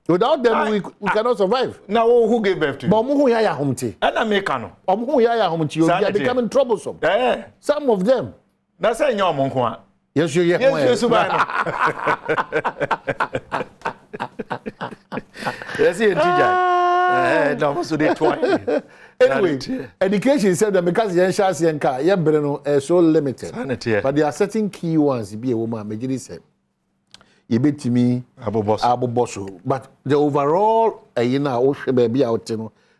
without them we cannot survive. Now who gave birth to you? But who ya humti? And Americano. Who ya humti? They are becoming troublesome. Some of them. That's a young monk. Yes, you yes, anyway, education said that because the NSHAS Yanka, Yabreno are so limited. But there are certain key ones. Be a woman, Majidi said. You bet me, Abu Bosso. But the overall, baby out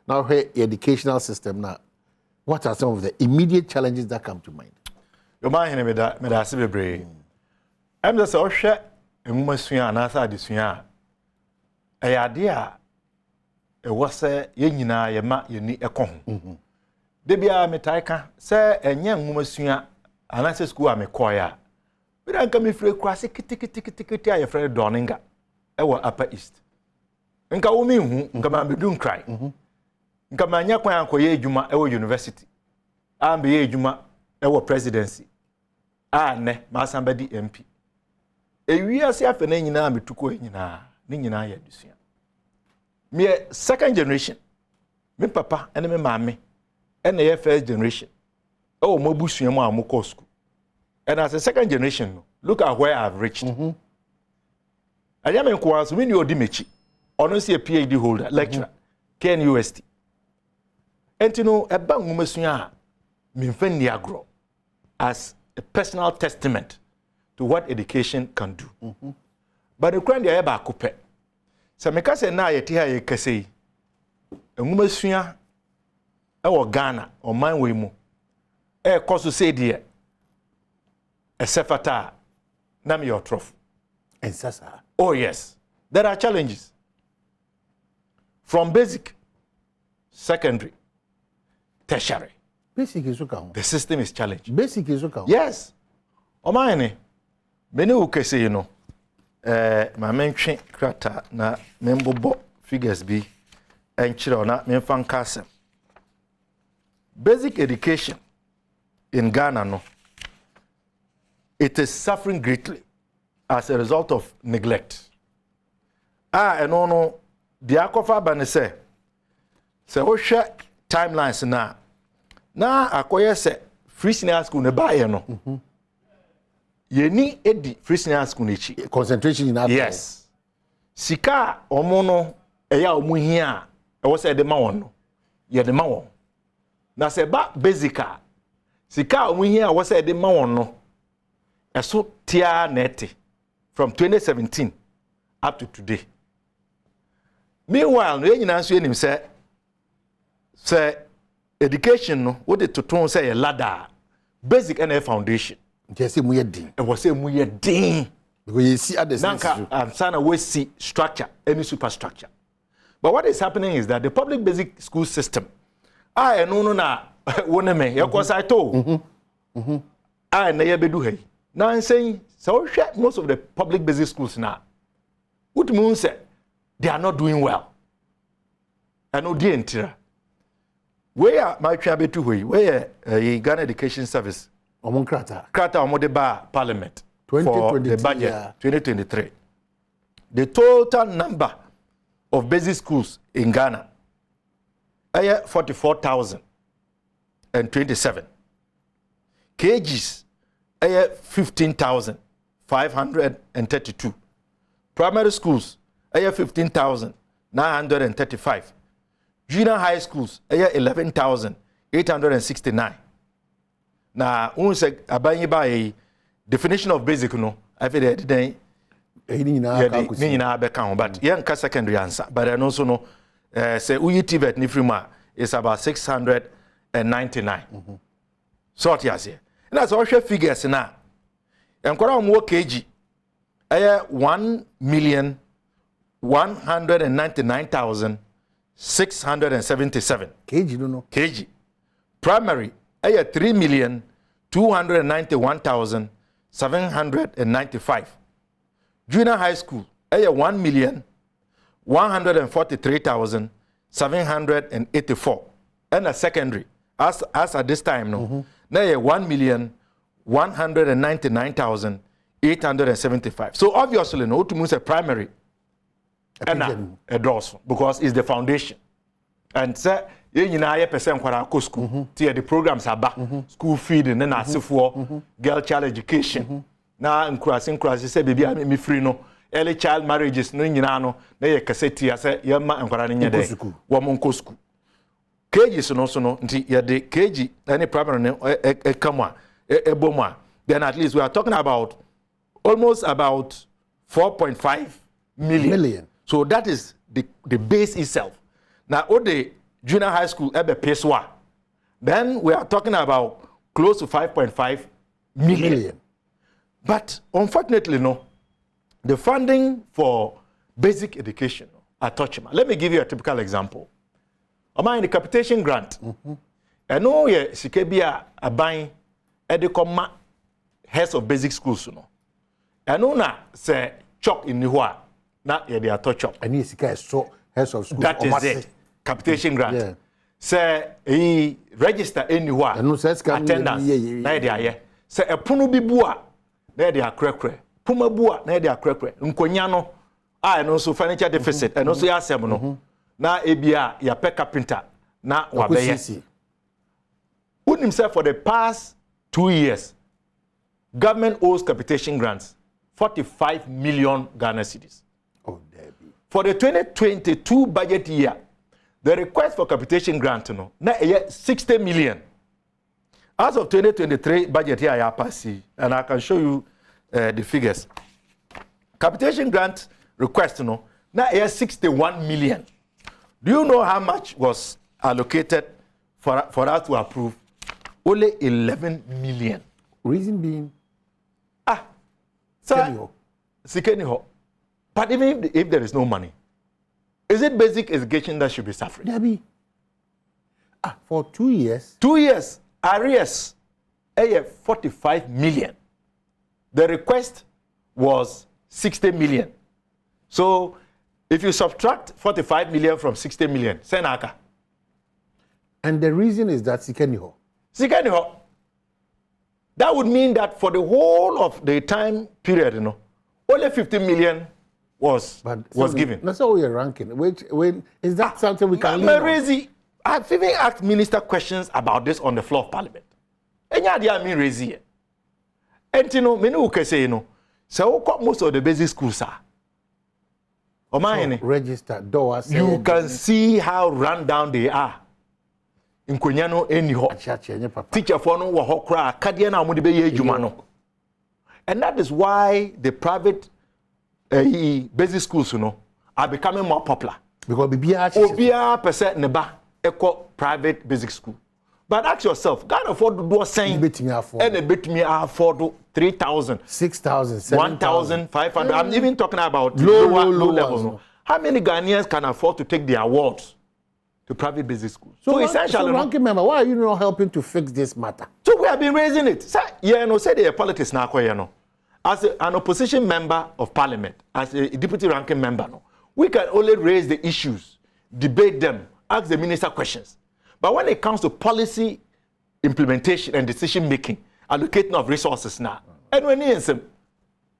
now, her educational system now. What are some of the immediate challenges that come to mind? Your mind, me that see brave. I'm just so sure a woman swing and answer the swing. A idea. It was a yenina yema yeni ekon. Debia metaika say a young woman swing and answer school am a choir. We don't come free cross kiti your friend Doninga. Ewa Upper East. Nka wo mehu nka ma bedun cry. Nka ma nya kwan akoye adwuma ewa university. Ambe ye adwuma ewa presidency. Ne ma samba di MP. Ewiase afa na nyina metuko nyina. Ni nyina ya dusua. Me second generation. Me papa ene me maame. Ene ye first generation. Oh mo busua mo amoko school. And as a second generation, look at where I've reached. I am in Kwanzu, when you are Dimechi, honestly a PhD holder, lecturer, KNUST. And you know, a bang mumasuya, minfen niagro, as a personal testament to what education can do. But the grand eba coupe. So me kase na ye tia ye kase. A mumasuya, or Ghana, or mine way mo. Kosu say dear. A sefata, name your trophy. And sasa. Oh yes, there are challenges. From basic, secondary, tertiary. Basic is okay. The system is challenged. Basic is okay. Yes. Omaene, many who can say my mention krata na membo figures be and chiro na memfan kasem. basic education in Ghana, no, it is suffering greatly as a result of neglect. And no, the Akofa Bane say we share timelines now akoye say free senior school ne ba ye no. Yeni edi free senior school nechi. Concentration in that. Yes. Sika omo no eya omo hia e wo say de ma won no. Ye de ma won. Na se ba basica sika omo hia wo say de ma won no. Eso tia neti from 2017 up to today. Meanwhile, no nyina so enim say education no what to ton say a ladder basic and a foundation. Just say muye din. E was say muye din. Because you see others. Nanka sana we see structure, any superstructure. But what is happening is that the public basic school system, I no na wona me ya ko sai to. I na ye bedu hey. Now I'm saying so most of the public basic schools now. What means they are not doing well. And no the entire. Where my trabetu where Ghana Education Service Omon Krata Omodeba Parliament for the budget 2023. The total number of basic schools in Ghana 44,027. KGs 15,532. Primary schools 15,935. Junior high schools 11,869. Now, unse abanyi by definition of basic no. I feel that then ni na be kan but yen ka secondary answer. But I also know say UTVET ni frima is about 699. Sort yes here. And that's all share figures now. Enkwara omo KG 1,199,677. KG no no. KG. Primary 3,291,795. Junior high school 1,143,784. And a secondary as at this time no. Now 1,199,875. So obviously no to say primary and a draws because it's the foundation. And say you know percent kwara ko school the programs aba school feeding na asefo girl child education na encourage say baby me free no early child marriages no nyina no na ye cassette ya say ye ma enkwara ne nyede wo monko school KG so no nti ye de KG any primary ne come eboma then at least we are talking about almost about 4.5 million. So that is the base itself. Now all the junior high school ebe peswa. Then we are talking about close to 5.5 million. But unfortunately, no, the funding for basic education are touchable. Let me give you a typical example. In the capitation grant, I know ye sikebia abain edekoma heads of basic schools no. I know na say chok in niwa na ye dey touch up. And you sika so heads of schools. That is it. Capitation grant. Yeah. Say he register anywhere. Attendance. Na ye dey aye. Say epono bi bua na ye dey akrekre. Puma bua na ye dey akrekre. Nkonya no no so financial deficit and also yasem no. Na ebia ya pe carpenter na wabeye. Who himself for the past 2 years government owes capitation grants 45 million Ghana cedis. Oh, Debbie. For the 2022 budget year, the request for capitation grant no na 60 million. As of 2023 budget year I pass, and I can show you the figures. Capitation grant request no na 61 million. Do you know how much was allocated for us to approve? Only 11 million. Reason being? Sir, but even if there is no money, is it basic education that should be suffering? Debbie. For 2 years? 2 years. Arrears, 45 million. The request was 60 million. So, if you subtract 45 million from 60 million, Senaka, And the reason is that Sikeniho. That would mean that for the whole of the time period, only 15 million was given. That's how we are ranking. When is that something we can leave? I've even asked minister questions about this on the floor of parliament. And I mean Rezi. And many who can say, so most of the basic schools are. Register doors. You can see how run down they are. In Konyano, anyhow. Teacher for no wahokra, Kadiana Mudibe Jumano. And that is why the private basic schools, are becoming more popular. Because Obia percent neba eco private basic school. But ask yourself, God afford to do a saying and a bit me afford 3,000, 6,000, 1,500. I'm even talking about low levels. How many Ghanaians can afford to take the awards to private basic schools? So essentially, ranking member, why are you not helping to fix this matter? So we have been raising it. Say the politics now, as an opposition member of parliament, as a deputy ranking member, we can only raise the issues, debate them, ask the minister questions. But when it comes to policy implementation and decision making, allocating of resources now, and we need them.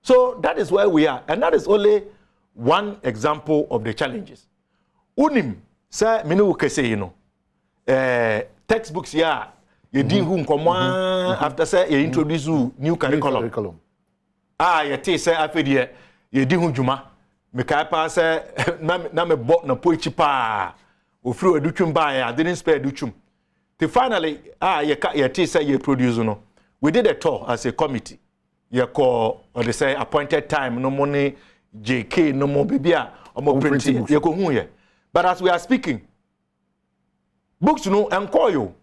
So that is where we are, and that is only one example of the challenges. Unim, sir, minu kese textbooks ya ye din hu nkomo after say ye introduce new curriculum. Ye te say afedi ye din hu dwuma. Me kai pa say na me bo na poichi pa. Ofru edutwum ba ya didn't spare edutwum. Finally ye te say ye produce no. We did a tour as a committee. Ye call or they say appointed time no money JK no more bibia or more printing ye ko hu ye. But as we are speaking, books and call you.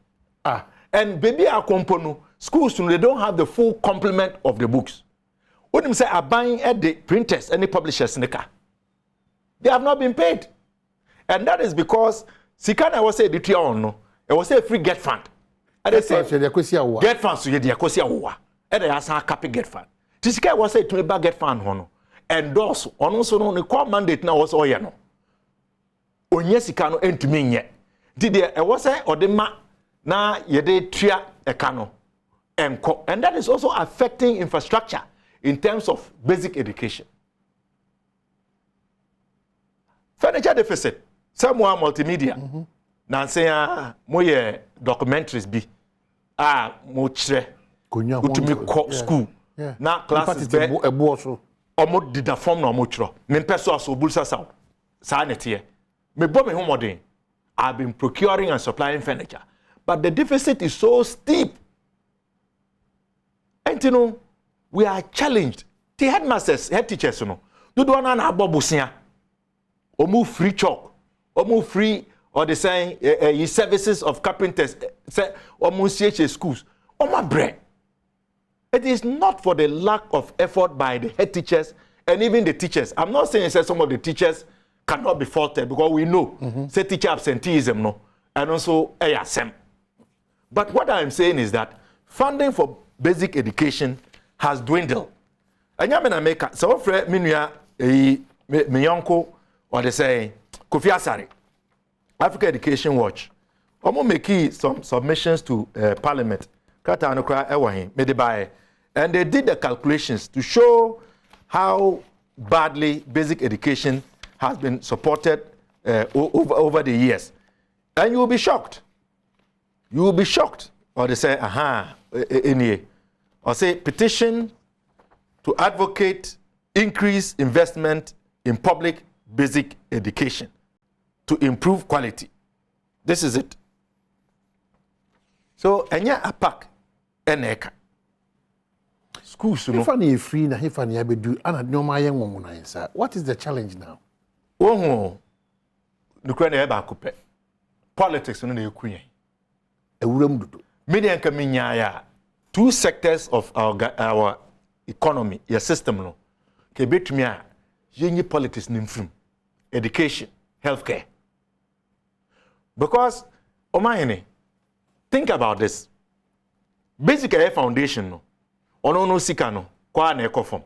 And baby are compono schools they don't have the full complement of the books. What them say are buying at the printers and the publishers in the car. They have not been paid. And that is because Sikana was say the no, it was a free get fund. And they say get fund so you the akosia wa. And they ask copy get fund. Tisika was say to me get fund hono. Endorse on also no call mandate now was all no. Onye sika no entumi nye. Did e was say odema na yede tria ekano enko. And that is also affecting infrastructure in terms of basic education. Furniture deficit. Somewhere multimedia. Nanse moye documentaries bi. Mo chire. Utumi ko school. Na classes be eboso. Omo did a form no mo chiro. Me peso aso bulsa saw. Sa nete me bomb homodin. I've been procuring and supplying furniture. But the deficit is so steep. And we are challenged. The headmasters, head teachers, do one na abobusia. Omu free chalk. Omu free or they say services of carpenters, say omu CHA schools. Oma bread. It is not for the lack of effort by the head teachers and even the teachers. I'm not saying some of the teachers cannot be faulted because we know say teacher absenteeism no and also ASM. But what I'm saying is that funding for basic education has dwindled. And yamena make so for minua me yonko or they say Kofi Asare Africa Education Watch. Omo make some submissions to Parliament. Kata anokra ewahin me de buy and they did the calculations to show how badly basic education has been supported over the years. And you will be shocked. You will be shocked. Or they say, or say petition to advocate increased investment in public basic education to improve quality. This is it. So, enya apak eneka. Schools, if I free na if I do what is the challenge now? Oh, the politics no na ekunye. Ewuram dudu. Media nkaminya two sectors of our economy, your system no. Ke betumi a yenyi politics nimfum. Education, healthcare. Because omahene, think about this. Basic foundation no. Ono no sika no kwa na ekofom.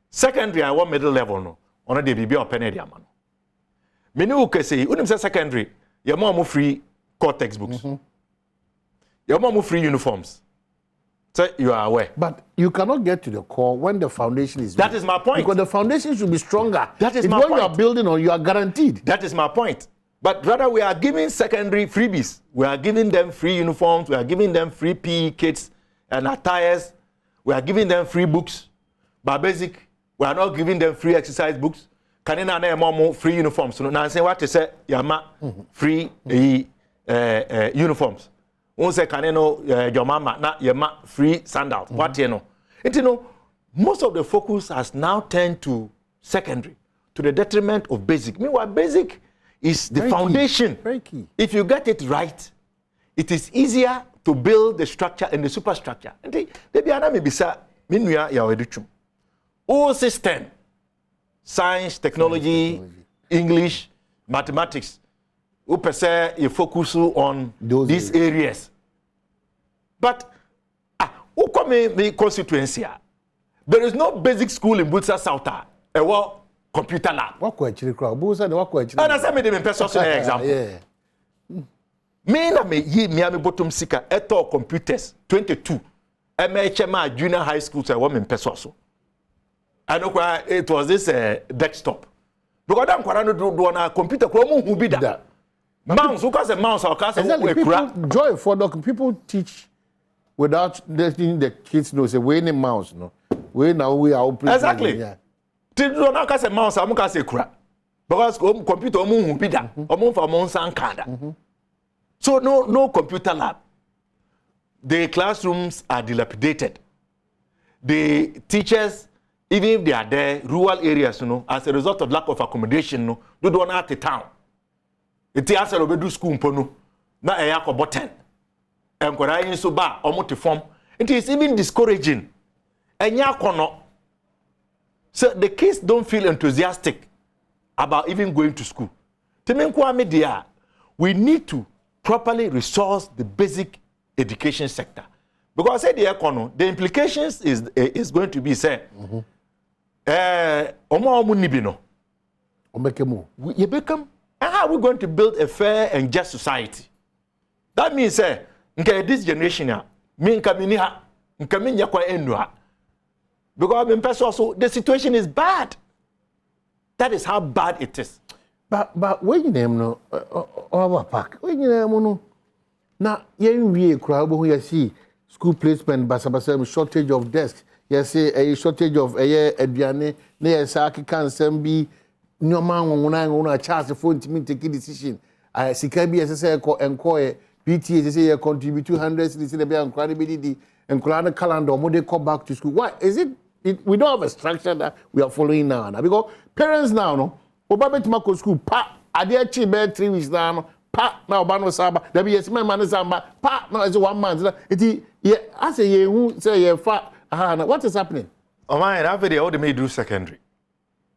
Secondary I want middle level no. Ono de bibia opene de amano. Many who can say unim say secondary Your mom free core textbooks. Your mom free uniforms. So you are aware. But you cannot get to the core when the foundation is That weak. is my point. Because the foundation should be stronger. That is it's my when point. you are building on, you are guaranteed. That is my point. But rather, we are giving secondary freebies. We are giving them free uniforms. We are giving them free PE kits and attires. We are giving them free books. But basic, we are not giving them free exercise books. Can you not free uniforms? So now, say what to say, Yama free uniforms. One say, can you know your mama not Yama free sandals? What you know? And you know, most of the focus has now turned to secondary, to the detriment of basic. Meanwhile, basic is the foundation. Very key. If you get it right, it is easier to build the structure and the superstructure. And they be ana me bisa minua ya weduchum. All system, science, technology, English, mathematics. You pese you focus on these areas. But who come me constituency? There is no basic school in Butsa South. Computer lab. What actually crowd? Busa the what actually. And I said me the personal example. Yeah. Me na me yi me am bottom sika eto computers 22. MHMA junior high school say what me person so. I know it was this desktop. Because that kwara no do na computer ko mo hu bi da. Mouse who can say mouse or can say people joy for the people teach without letting the kids know say we need mouse no. We now we are open. Exactly. Yeah. Tido na ka say mouse am ka say kura. Because computer mo hu bi da. Omo fa mo san kada. So no computer lab. The classrooms are dilapidated. The teachers, even if they are there, rural areas, as a result of lack of accommodation, they don't at the town. It is a do school pono. Na e yakobo 10. Enkwara so ba omo te form. It is even discouraging. Enya kono. So the kids don't feel enthusiastic about even going to school. Temenkwa media, we need to properly resource the basic education sector. Because I said the implications is going to be say omo nibino. You become how are we going to build a fair and just society? That means this generation me nkamini ha nkaminya kwa enua. Because also the situation is bad. That is how bad it is. But when you name no our pack. When you name no na we crowd who you see school placement basabasa shortage of desks. You say a shortage of aduane na yesaki kan sembi nyoma wona chance for to take a decision. I sika bi say enko PTA say you contribute 200 cedis na be enkwari be di enkwara calendar mo dey come back to school. Why is it we don't have a structure that we are following now because parents now no obabetima ko school pa ade achi be 3 weeks now pa na oba no saba there be yes man saba pa na is 1 month it yeah as a ye hu say ye fa what is happening oh man that video they may do secondary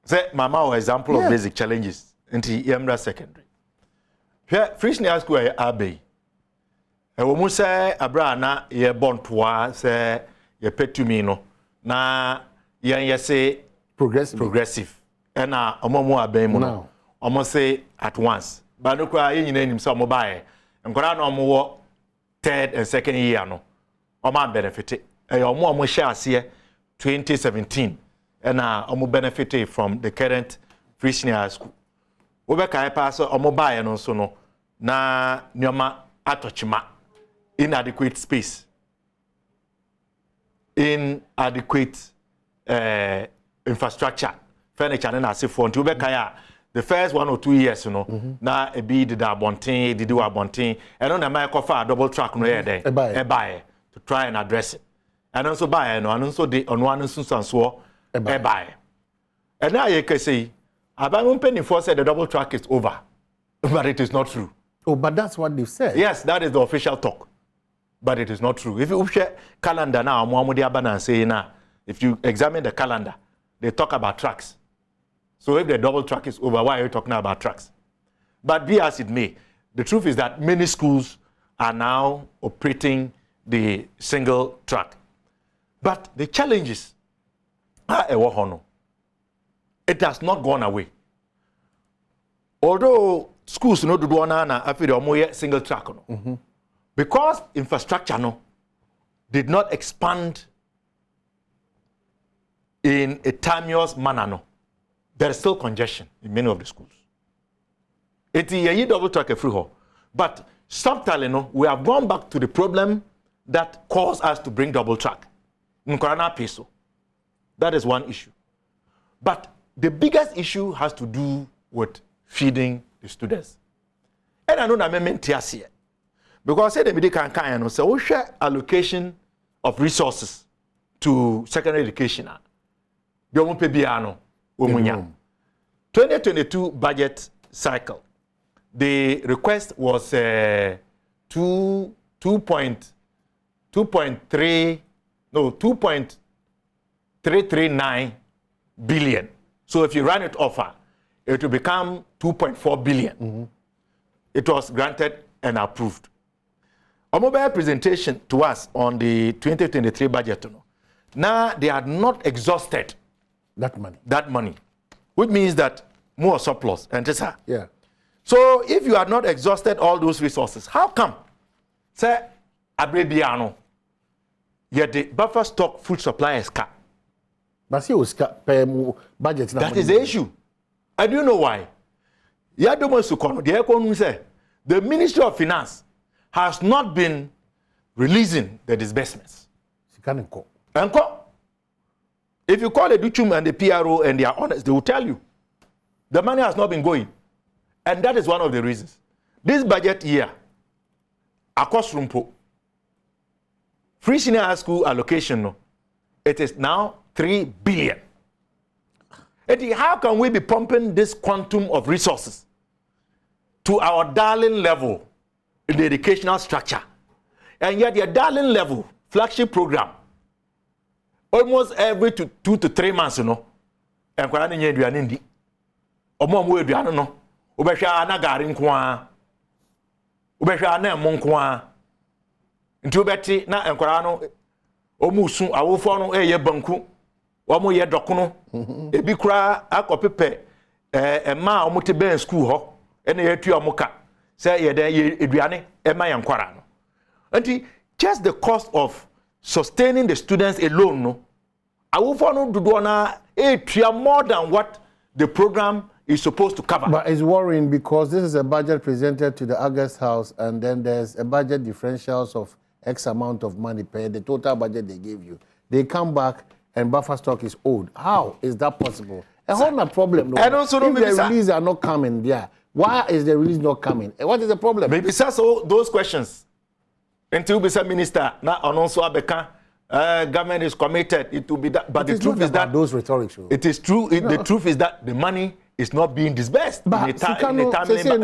say mama or example of basic challenges into yemra secondary here freshly school abbey e wo mu say abra na ye bontoa say ye petumi no na yen say progressive and omomo aben mu no omo say at once but no kwa yin nyina nim say omo bae nkora na omo wo third and second year no omo benefit omo share ase 2017 and omo benefit from the current free senior school we be kai pass omo bae no so no na nyoma atochima inadequate space inadequate infrastructure furniture and as if until the first 1 or 2 years na e be did abontin did abontin and on the my cover double track no here there buy to try and address it and also buy no and also the on one instance so buy and now you can say about penny for said the double track is over but it is not true. But that's what they said. Yes, that is the official talk. But it is not true. If you share calendar now, if you examine the calendar, they talk about tracks. So if the double track is over, why are you talking about tracks? But be as it may, the truth is that many schools are now operating the single track. But the challenges are it has not gone away. Although schools no do na after the single track no. Because infrastructure no did not expand in a timeous manner no. There is still congestion in many of the schools. It's a double track a free hall. But subtly no, we have gone back to the problem that caused us to bring double track. Nkorana peso. That is one issue. But the biggest issue has to do with feeding the students. And I know that I meant here. Because I said the medical can say we share allocation of resources to secondary education. 2022 budget cycle. The request was 2.339 billion. So if you run it over, it will become 2.4 billion. It was granted and approved. A mobile presentation to us on the 2023 budget. Now they are not exhausted that money, which means that more surplus. And yeah. So if you are not exhausted all those resources, how come? Say Abrebiano, yet the buffer stock food supply is cut. But see, budget. That is the issue. And do you know why? The Ministry of Finance has not been releasing the disbursements. If you call the Duchum and the PRO and they are honest, they will tell you the money has not been going. And that is one of the reasons. This budget year, across Rumpo, free senior high school allocation, no, it is now 3 billion. And how can we be pumping this quantum of resources to our darling level in the educational structure? And yet your darling level flagship program, almost every 2 to 3 months, you know, and kwa nini ndu anindi omo mo edu anu no obehwa na gari nkoa obehwa na emo nkoa nti obeti na enkwara no omusu awofo no eye banku omo ye dokono ebi kura akopepe ema omote ben school ho ene yetu omoka say ye den eduane ema ye nkwara no nti just the cost of sustaining the students alone no awofo no dodo na more than what the program is supposed to cover. But it's worrying because this is a budget presented to the August House and then there's a budget differentials of X amount of money per the total budget they gave you. They come back and buffer stock is owed. How is that possible? A whole problem. No? And also, if the release are not coming there, why is the release not coming? What is the problem? Maybe so those questions. Until we say minister, now also Abeka. Government is committed, it will be that, but the truth is that those rhetoric. It is true. The truth is that the money is not being disbursed in a timely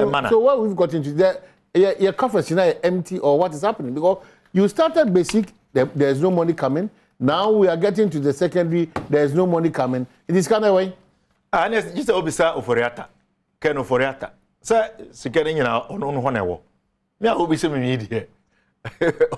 manner. So what we've got into there, your coffers are empty, or what is happening? Because you started basic, there's no money coming. Now we are getting to the secondary, there's no money coming. It is kind of way. And it's just obisa oforiata, ken oforiata. Sir, sikering na ono honewo. Me a obisa me need here.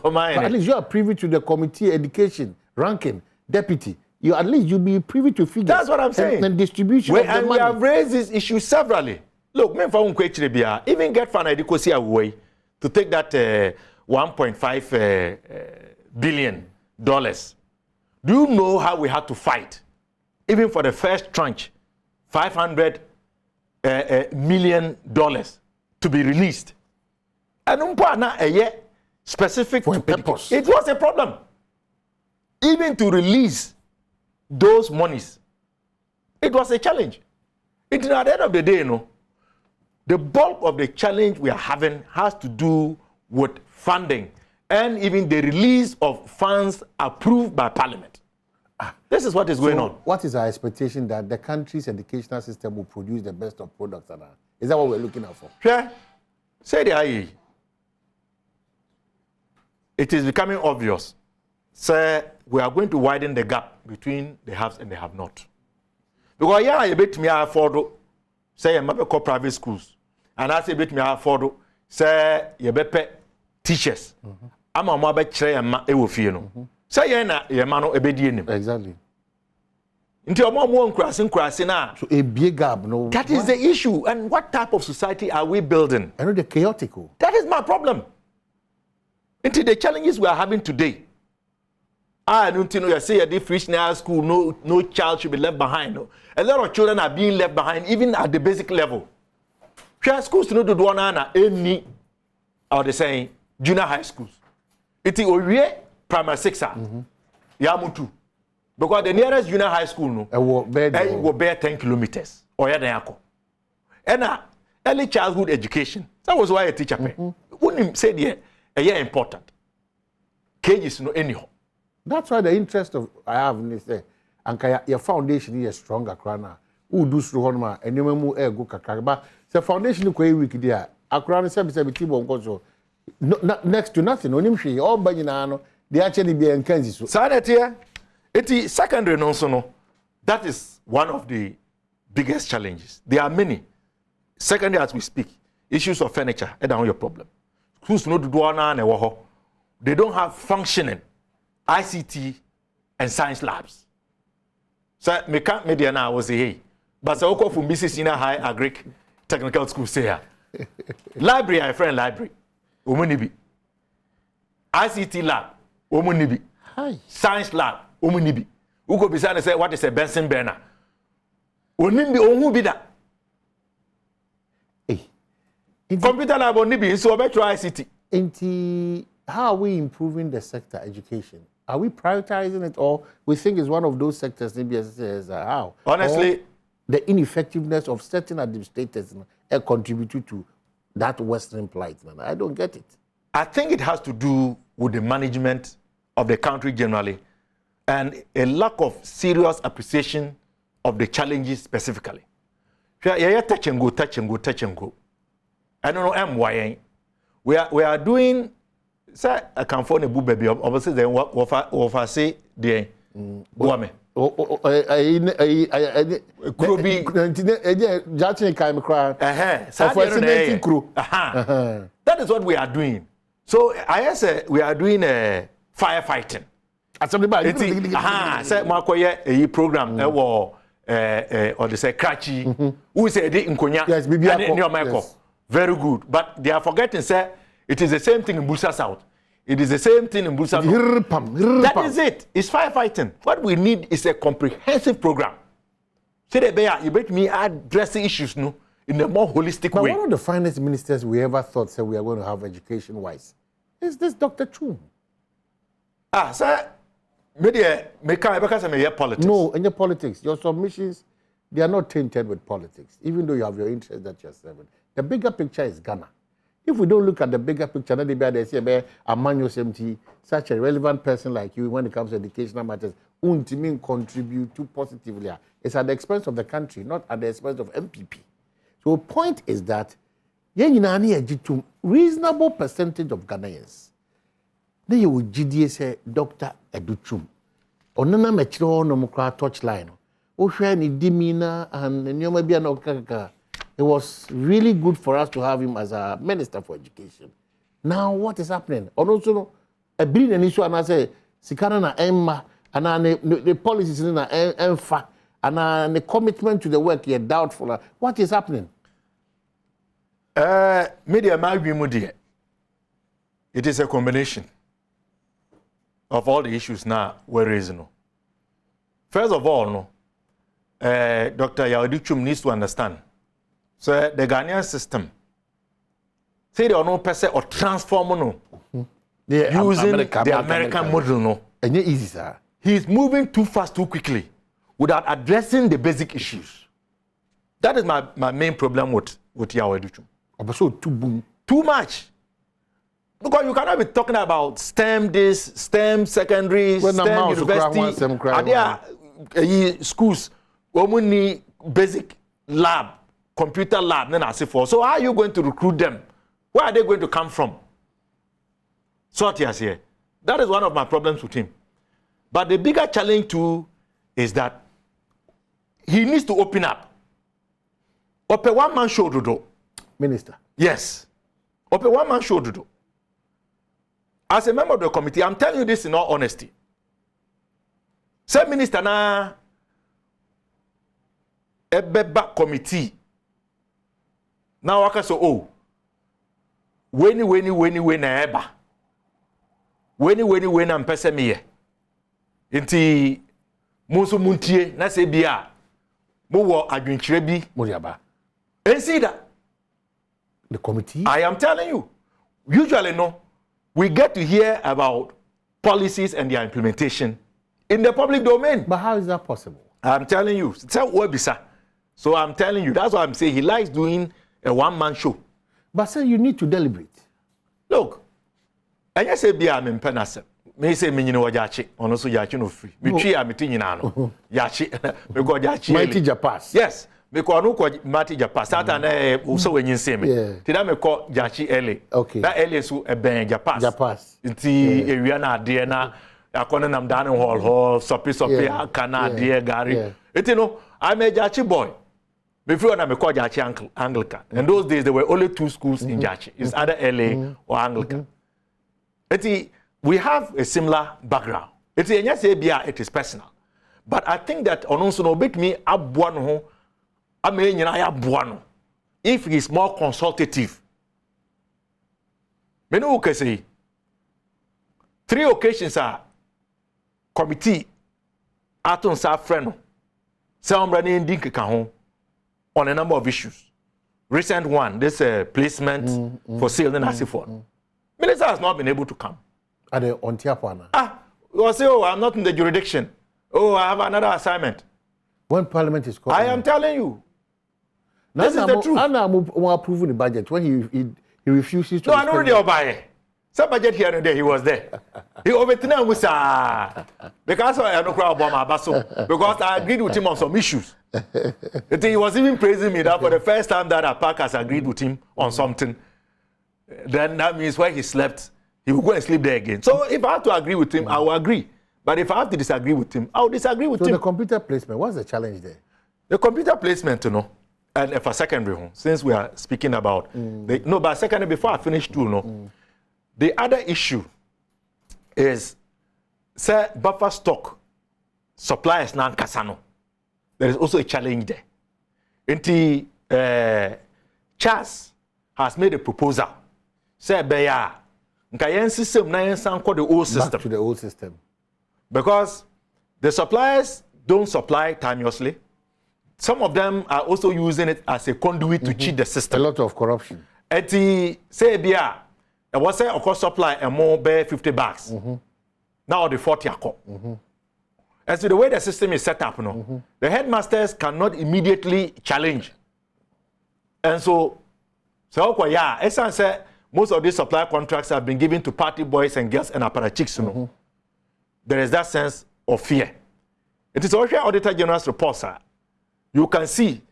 But at least you are privy to the committee education ranking deputy. You at least you'll be privy to figures. That's what I'm saying. And distribution of the money. We have raised this issue severally. Look, even get fan adequacy away to take that $1.5 billion. Do you know how we had to fight, even for the first tranche, $500 million to be released? And specific for a purpose. It was a problem. Even to release those monies, it was a challenge. At the end of the day, you know, the bulk of the challenge we are having has to do with funding and even the release of funds approved by Parliament. This is what is going on. What is our expectation that the country's educational system will produce the best of products? Is that what we're looking out for? Yeah. Say the IE. It is becoming obvious. Say we are going to widen the gap between the haves and the have-not. Because yeah, you bet me afford say you call private schools, and I say bet me afford say you bet teachers. I'm a mobile tray and ma ewo fie no. Say yeah na ye ma no ebedi enim. Exactly. Into your mom won't cross now. So a big gap, no. That is the issue. And what type of society are we building? I know the chaotic. That is my problem. Into the challenges we are having today. I don't know. You say at the free school, no child should be left behind. No. A lot of children are being left behind, even at the basic level. Schools to know do one any, or they saying junior high schools. It is primary 6. Yamutu. Because the nearest junior high school no, will bear 10 kilometers. Or yadayako. And early childhood education. That was why a teacher pay. Wouldn't say the important. Cages no anyhow. That's why the interest of I have in this and your foundation is stronger crana. Who do through honma and you move a go kakaba. The foundation quay week there. Akrana 77 so next to nothing. Onimshi all baginano. They actually be in Kansas. Sadet here. It is secondary also no. That is one of the biggest challenges. There are many. Secondary as we speak, issues of furniture, and down your problem. Schools no do one. They don't have functioning ICT and science labs. So me can't media now was hey. But I go from BC Senior High Agric Technical School say here. Library, I friend library. Omunibi. ICT lab. Omunibi. Science lab. Omunibi. Uko bisane say what is a Benson burner? Onimbi onhu bi da. Computer lab onibi so better ICT. How are we improving the sector education? Are we prioritizing it or we think it's one of those sectors maybe as how? Honestly, or the ineffectiveness of certain administrators contributed to that Western plight. I don't get it. I think it has to do with the management of the country generally and a lack of serious appreciation of the challenges specifically. Yeah, touch and go, touch and go, touch and go. I don't know why. We are doing. Sir, I can phone a boo baby. Obviously, then what say the Badwam. Could be judging kind of cry. That is what we are doing. So I say we are doing firefighting. Say Marcoye a program or they say Krachi. Who say the Nkonya? Yes, Michael. Very good. But they are forgetting, say, it is the same thing in Busa South. It is the same thing in Busa North. That is it. It's firefighting. What we need is a comprehensive program. Say that you bet me address the issues no, in a more holistic way. But one of the finest ministers we ever thought said we are going to have education-wise is this Dr. Chum. Sir, because I'm politics. No, in your politics, your submissions, they are not tainted with politics, even though you have your interest that you're serving. The bigger picture is Ghana. If we don't look at the bigger picture, they say a manual MT, such a relevant person like you when it comes to educational matters, won't contribute too positively. It's at the expense of the country, not at the expense of MPP. So the point is that a reasonable percentage of Ghanaians, they will GDA say Dr. Educhum. Onana mechiro no mukra touchline. Oshwe ni dimina and nyoma bia no kaka. It was really good for us to have him as a minister for education. Now what is happening? Also, a brilliant issue and I say sikana na emma and the policies na emfa and the commitment to the work you're doubtful. What is happening? Media Magbi. It is a combination of all the issues now we're raising. First of all, Dr. Yaodichum needs to understand. So the Ghanaian system, say they are no person or transform no, using the American model no. And it's easy, sir. He is moving too fast, too quickly, without addressing the basic issues. That is my main problem with Yaodichum. So too much. Because you cannot be talking about STEM this, STEM secondary, STEM university. Are there schools only basic lab, computer lab, then I say for. So how are you going to recruit them? Where are they going to come from? Here. That is one of my problems with him. But the bigger challenge too is that he needs to open up. Open one man show do. Minister. Yes. Open one man show do. As a member of the committee, I'm telling you this in all honesty. Say minister na ebeba committee now waka so oh weni na eba weni na mpese meye nti munso muntie na se bia mo wo adwenkyere bi moriaba see that the committee I am telling you usually no we get to hear about policies and their implementation in the public domain. But how is that possible? I'm telling you. So I'm telling you, that's why I'm saying he likes doing a one-man show. But sir, you need to deliberate. Look, and you say, be I'm in Penasa. Me say, me, you know, Yachi, on also Yachi no free. Me tree, I'm meeting Yachi, because Yachi. Mighty Japas. Yes, because no quite Mighty Japas. That and also when you see me. Did I make call Yachi Ele? Okay. That Ele is a bang Japas. Japas. It's area na Diana. Akona nam dining hall, soppy, kana, dear Gary. It you know, I'm a Jachi boy. Before I called Jachi Anglican. In those days, there were only 2 schools in Jachi. It's either LA or Anglican. We have a similar background. It is personal. But I think that Ononso no bit me abuano, I mean, abuano. If he's more consultative, menu can say 3 occasions are committee aton sa friend some running dink on a number of issues. Recent one, this placement for sale in Asifon. Minister has not been able to come. Are they on Tiapuana? You say, oh, I'm not in the jurisdiction. Oh, I have another assignment. When Parliament is called, I am telling you. This is the truth. I'm approving the budget when he refuses to. No, I know already buy it. Some budget here and there, he was there. He overturned with because I no crowd bomb because I agreed with him on some issues. He was even praising me that for the first time that APAC has agreed with him on something. Then that means where he slept, he will go and sleep there again. So if I have to agree with him, I will agree. But if I have to disagree with him, I will disagree with him. So the computer placement, what's the challenge there? The computer placement, you know, and for secondary home, since we are speaking about but secondary before I finish too, no. The other issue is, say, buffer stock suppliers nan kasano. There is also a challenge there. Charles has made a proposal. Say, beya, nkayen system na yen sanko the old system. Back to the old system. Because the suppliers don't supply timelessly. Some of them are also using it as a conduit to cheat the system. A lot of corruption. Say, beya. I was say, of course, supply a more bare 50 bags. Now the 40 are And so the way the system is set up, the headmasters cannot immediately challenge. And so Essence said most of these supply contracts have been given to party boys and girls and apparatchiks. There is that sense of fear. It is also Auditor General's report, sir. You can see.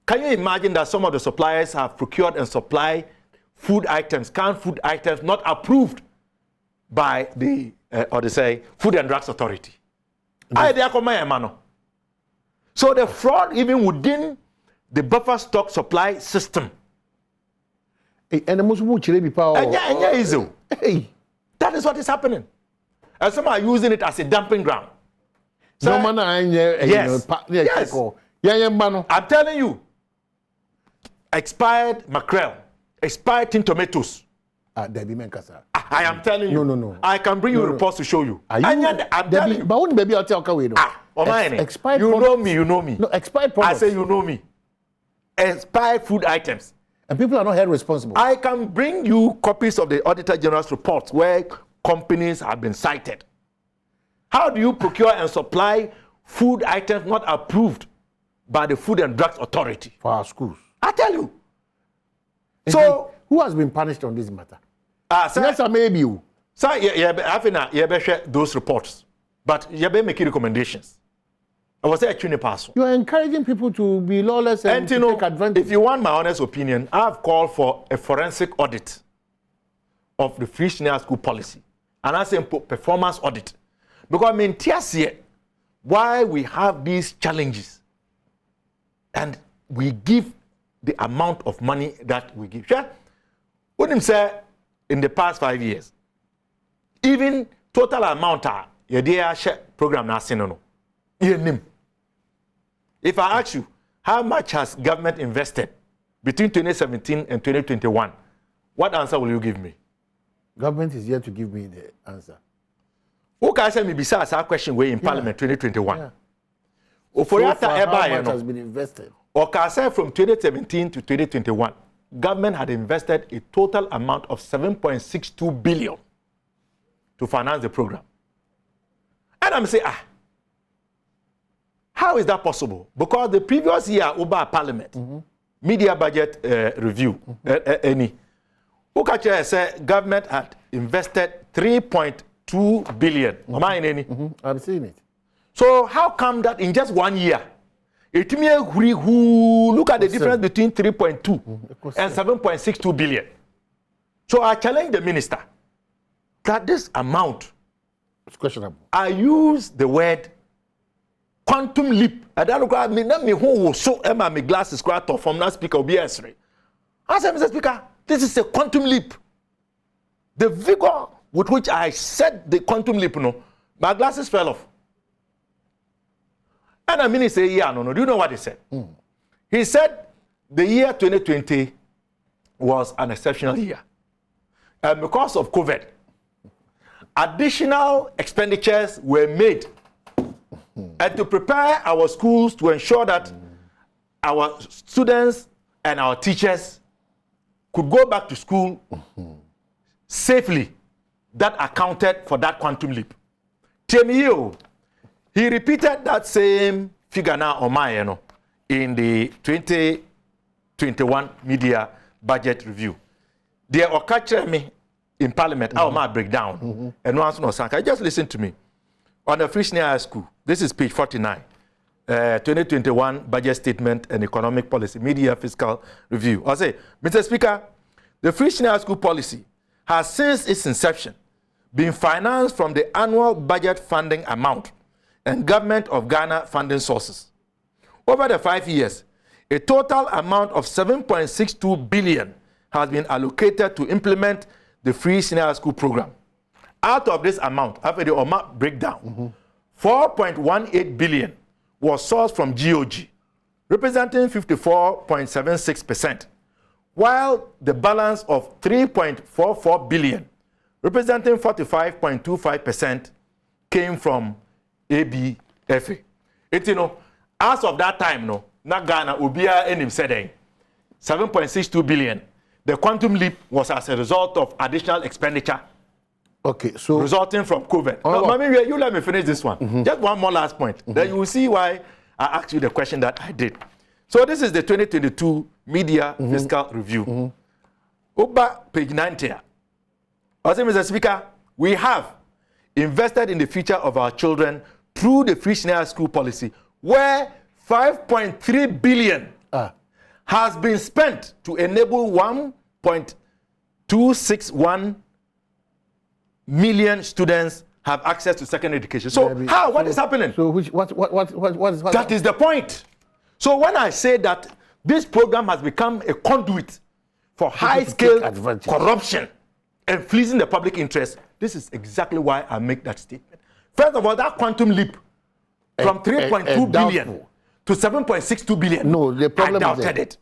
Can you imagine that some of the suppliers have procured and supplied food items, canned food items not approved by the Food and Drugs Authority? So the fraud even within the buffer stock supply system. That is what is happening. And some are using it as a dumping ground. So, yes. I'm telling you, expired mackerel, expired tin tomatoes. I am telling you. No. I can bring you reports to show you. I'm telling you. But baby, I'll tell you. Expired you products. You know me. No, expired products. I say you know me. Expired food items. And people are not held responsible. I can bring you copies of the Auditor General's reports where companies have been cited. How do you procure and supply food items not approved by the Food and Drugs Authority? For our schools. I tell you. So, who has been punished on this matter? Yes, maybe you. Sir, I better share those reports. But you better make recommendations. I was actually passing. You are encouraging people to be lawless and to take advantage. If you want my honest opinion, I have called for a forensic audit of the free senior school policy. And I say performance audit. Because I mean, why we have these challenges and we give the amount of money that we give. Sure? What him say in the past 5 years, even total amount your dear program na no. If I ask you, how much has government invested between 2017 and 2021? What answer will you give me? Government is here to give me the answer. Who can say me besides our question way in Parliament 2021? Yeah. So How much has been invested? Or can I say from 2017 to 2021, government had invested a total amount of 7.62 billion to finance the program. And I'm saying, how is that possible? Because the previous year, over Parliament, media budget review, any, Ukacha said government had invested 3.2 billion. Am I in any? I've seen it. So how come that in just 1 year, it may look at the difference between 3.2 and 7.62 billion. So I challenge the minister that this amount, it's questionable. I use the word quantum leap. I don't know me who so my glasses cracked off from that speaker obviously. I said, Mr. Speaker, this is a quantum leap. The vigor with which I said the quantum leap, my glasses fell off. And I mean, he said, yeah, no. Do you know what he said? He said the year 2020 was an exceptional year. And because of COVID, additional expenditures were made and to prepare our schools to ensure that our students and our teachers could go back to school safely. That accounted for that quantum leap. Temio, he repeated that same figure now on my in the 2021 media budget review. They are catching me in Parliament. I'll my breakdown. And once no sanka. Just listen to me. On the Free High School, this is page 49. 2021 budget statement and economic policy media fiscal review. I say, Mr. Speaker, the Free High School policy has since its inception been financed from the annual budget funding amount and Government of Ghana funding sources. Over the 5 years, a total amount of 7.62 billion has been allocated to implement the Free Senior School program. Out of this amount, after the OMA breakdown, 4.18 billion was sourced from GOG, representing 54.76%, while the balance of 3.44 billion, representing 45.25%, came from ABFA. It, as of that time, na Ghana, Ubia and him said 7.62 billion. The quantum leap was as a result of additional expenditure. Okay, so resulting from COVID. Now, Mami, you let me finish this one. Just one more last point. Then you will see why I asked you the question that I did. So this is the 2022 media fiscal review. Over page 90. I say, Mr. Speaker, we have invested in the future of our children through the Free Senior School policy, where 5.3 billion has been spent to enable 1.261 million students have access to secondary education. So what is happening? So what is that is the point. So when I say that this program has become a conduit for high-scale corruption and fleecing the public interest, this is exactly why I make that statement. First of all, that quantum leap from 3.2 billion to 7.62 billion. No, the problem I doubted it.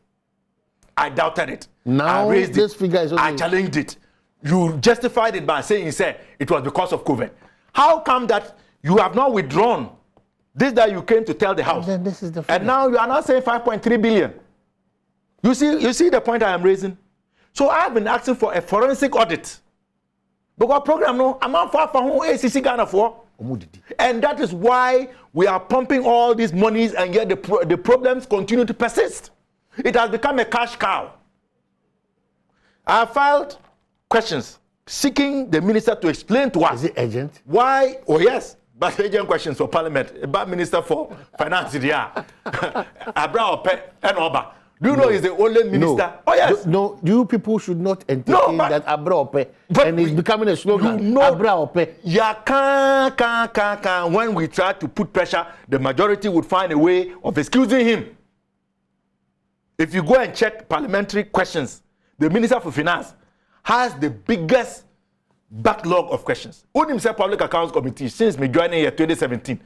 I doubted it. Now I raised this it. figure is okay. I challenged it. You justified it by saying it was because of COVID. How come that you have not withdrawn this that you came to tell the House? Then this is the and now you are now saying 5.3 billion. You see the point I am raising? So I have been asking for a forensic audit. Because program I'm not far from ACC Ghana for. And that is why we are pumping all these monies and yet the problems continue to persist. It has become a cash cow. I filed questions seeking the minister to explain to us. Is it urgent? Why? Oh, yes. But urgent questions for Parliament. About Minister for Finance, yeah. Abra Ope and Oba. Do you know he's the only minister? No. Oh, yes. No, you people should not entertain that Abra Ope. And it's becoming a slogan. You know, Abra Ope. Yeah, can. When we try to put pressure, the majority would find a way of excusing him. If you go and check parliamentary questions, the Minister for Finance has the biggest backlog of questions. Who himself Public Accounts Committee since me joining here 2017.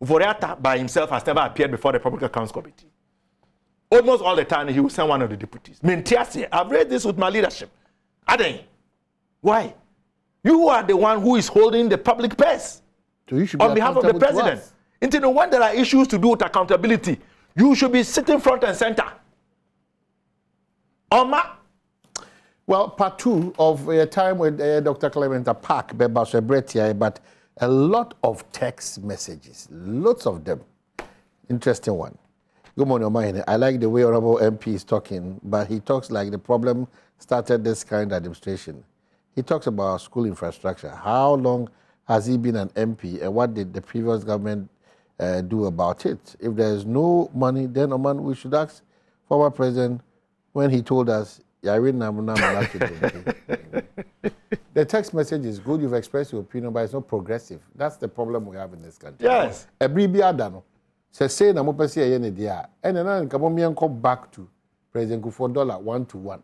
Uvoriata by himself has never appeared before the Public Accounts Committee. Almost all the time, he will send one of the deputies. I've raised this with my leadership. Adem, why? You are the one who is holding the public purse so you should be on behalf of the president. Until when there are issues to do with accountability, you should be sitting front and center. Oma. Well, part 2 of a time with Dr. Clement Park, but a lot of text messages, lots of them. Interesting one. Good morning, Omahine. I like the way Honorable MP is talking, but he talks like the problem started this kind of administration. He talks about school infrastructure. How long has he been an MP, and what did the previous government do about it? If there is no money, then Oman, we should ask former president when he told us, the text message is good, you've expressed your opinion, but it's not progressive. That's the problem we have in this country. Yes. Say na mo pese ye ne dia and then come back to President Kufuor dollar 1-to-1.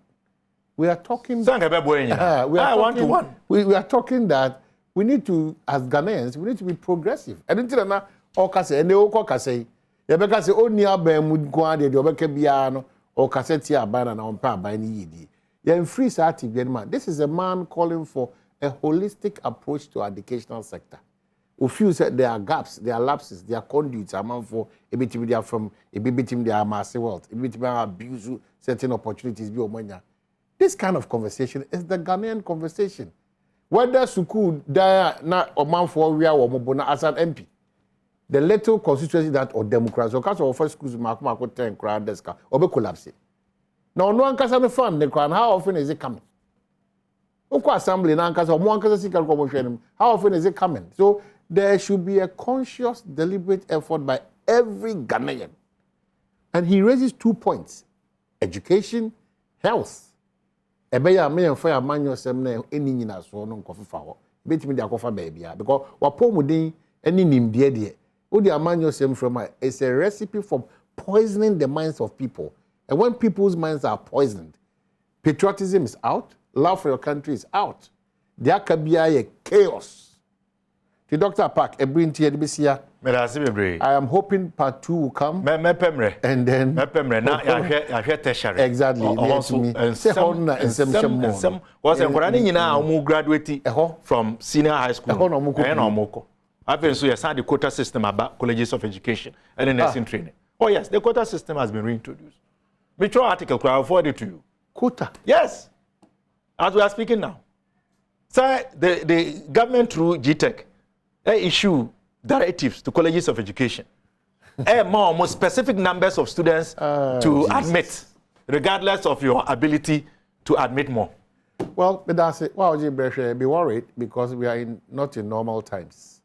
We are talking we are talking 1-to-1. We are talking that we need to, as Ghanaians, we need to be progressive. And until na okase ene okase ye be ka say oni aban mu kwa de obeka bia no okase ti aban na ompa aban ni yidi. Ye free sati bi man. This is a man calling for a holistic approach to educational sector. If you said there are gaps, there are lapses, there are conduits among for a bit they are from a bit they are massive wealth, a bit abuse certain opportunities. This kind of conversation is the Ghanaian conversation. Whether Suku die na or man for we are mobona as an MP, the little constituency that or Democrats or cast of first schools mark 10 crowd desk or be collapse. Now no one can fund the crown. How often is it coming? Oko assembly na nkasa or one kasa sikal commotion. How often is it coming? So there should be a conscious, deliberate effort by every Ghanaian. And he raises 2 points. Education, health. Ebeya me and fire manual semne eni nyina so no nkofa ho. Betimi dia kofa baby because wapomuden eni nimdie de. Wo dia manual sem from it's a recipe for poisoning the minds of people. And when people's minds are poisoned, patriotism is out, love for your country is out. There can be a chaos. The Dr. Park, I am hoping part 2 will come. And then exactly. Graduating from senior high school. I've been so the quota system about colleges of education and nursing training. Oh yes, the quota system has been reintroduced. Metro article, I'll forward it to you. Quota? Yes. As we are speaking now. Sir, the government through GTEC issue directives to colleges of education. More specific numbers of students to admit, regardless of your ability to admit more. Well, but that's it. Well, be worried because we are not in normal times.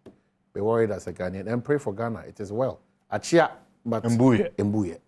Be worried as a Ghanaian and pray for Ghana. It is well. Achia, but Mbuye. Mbuye.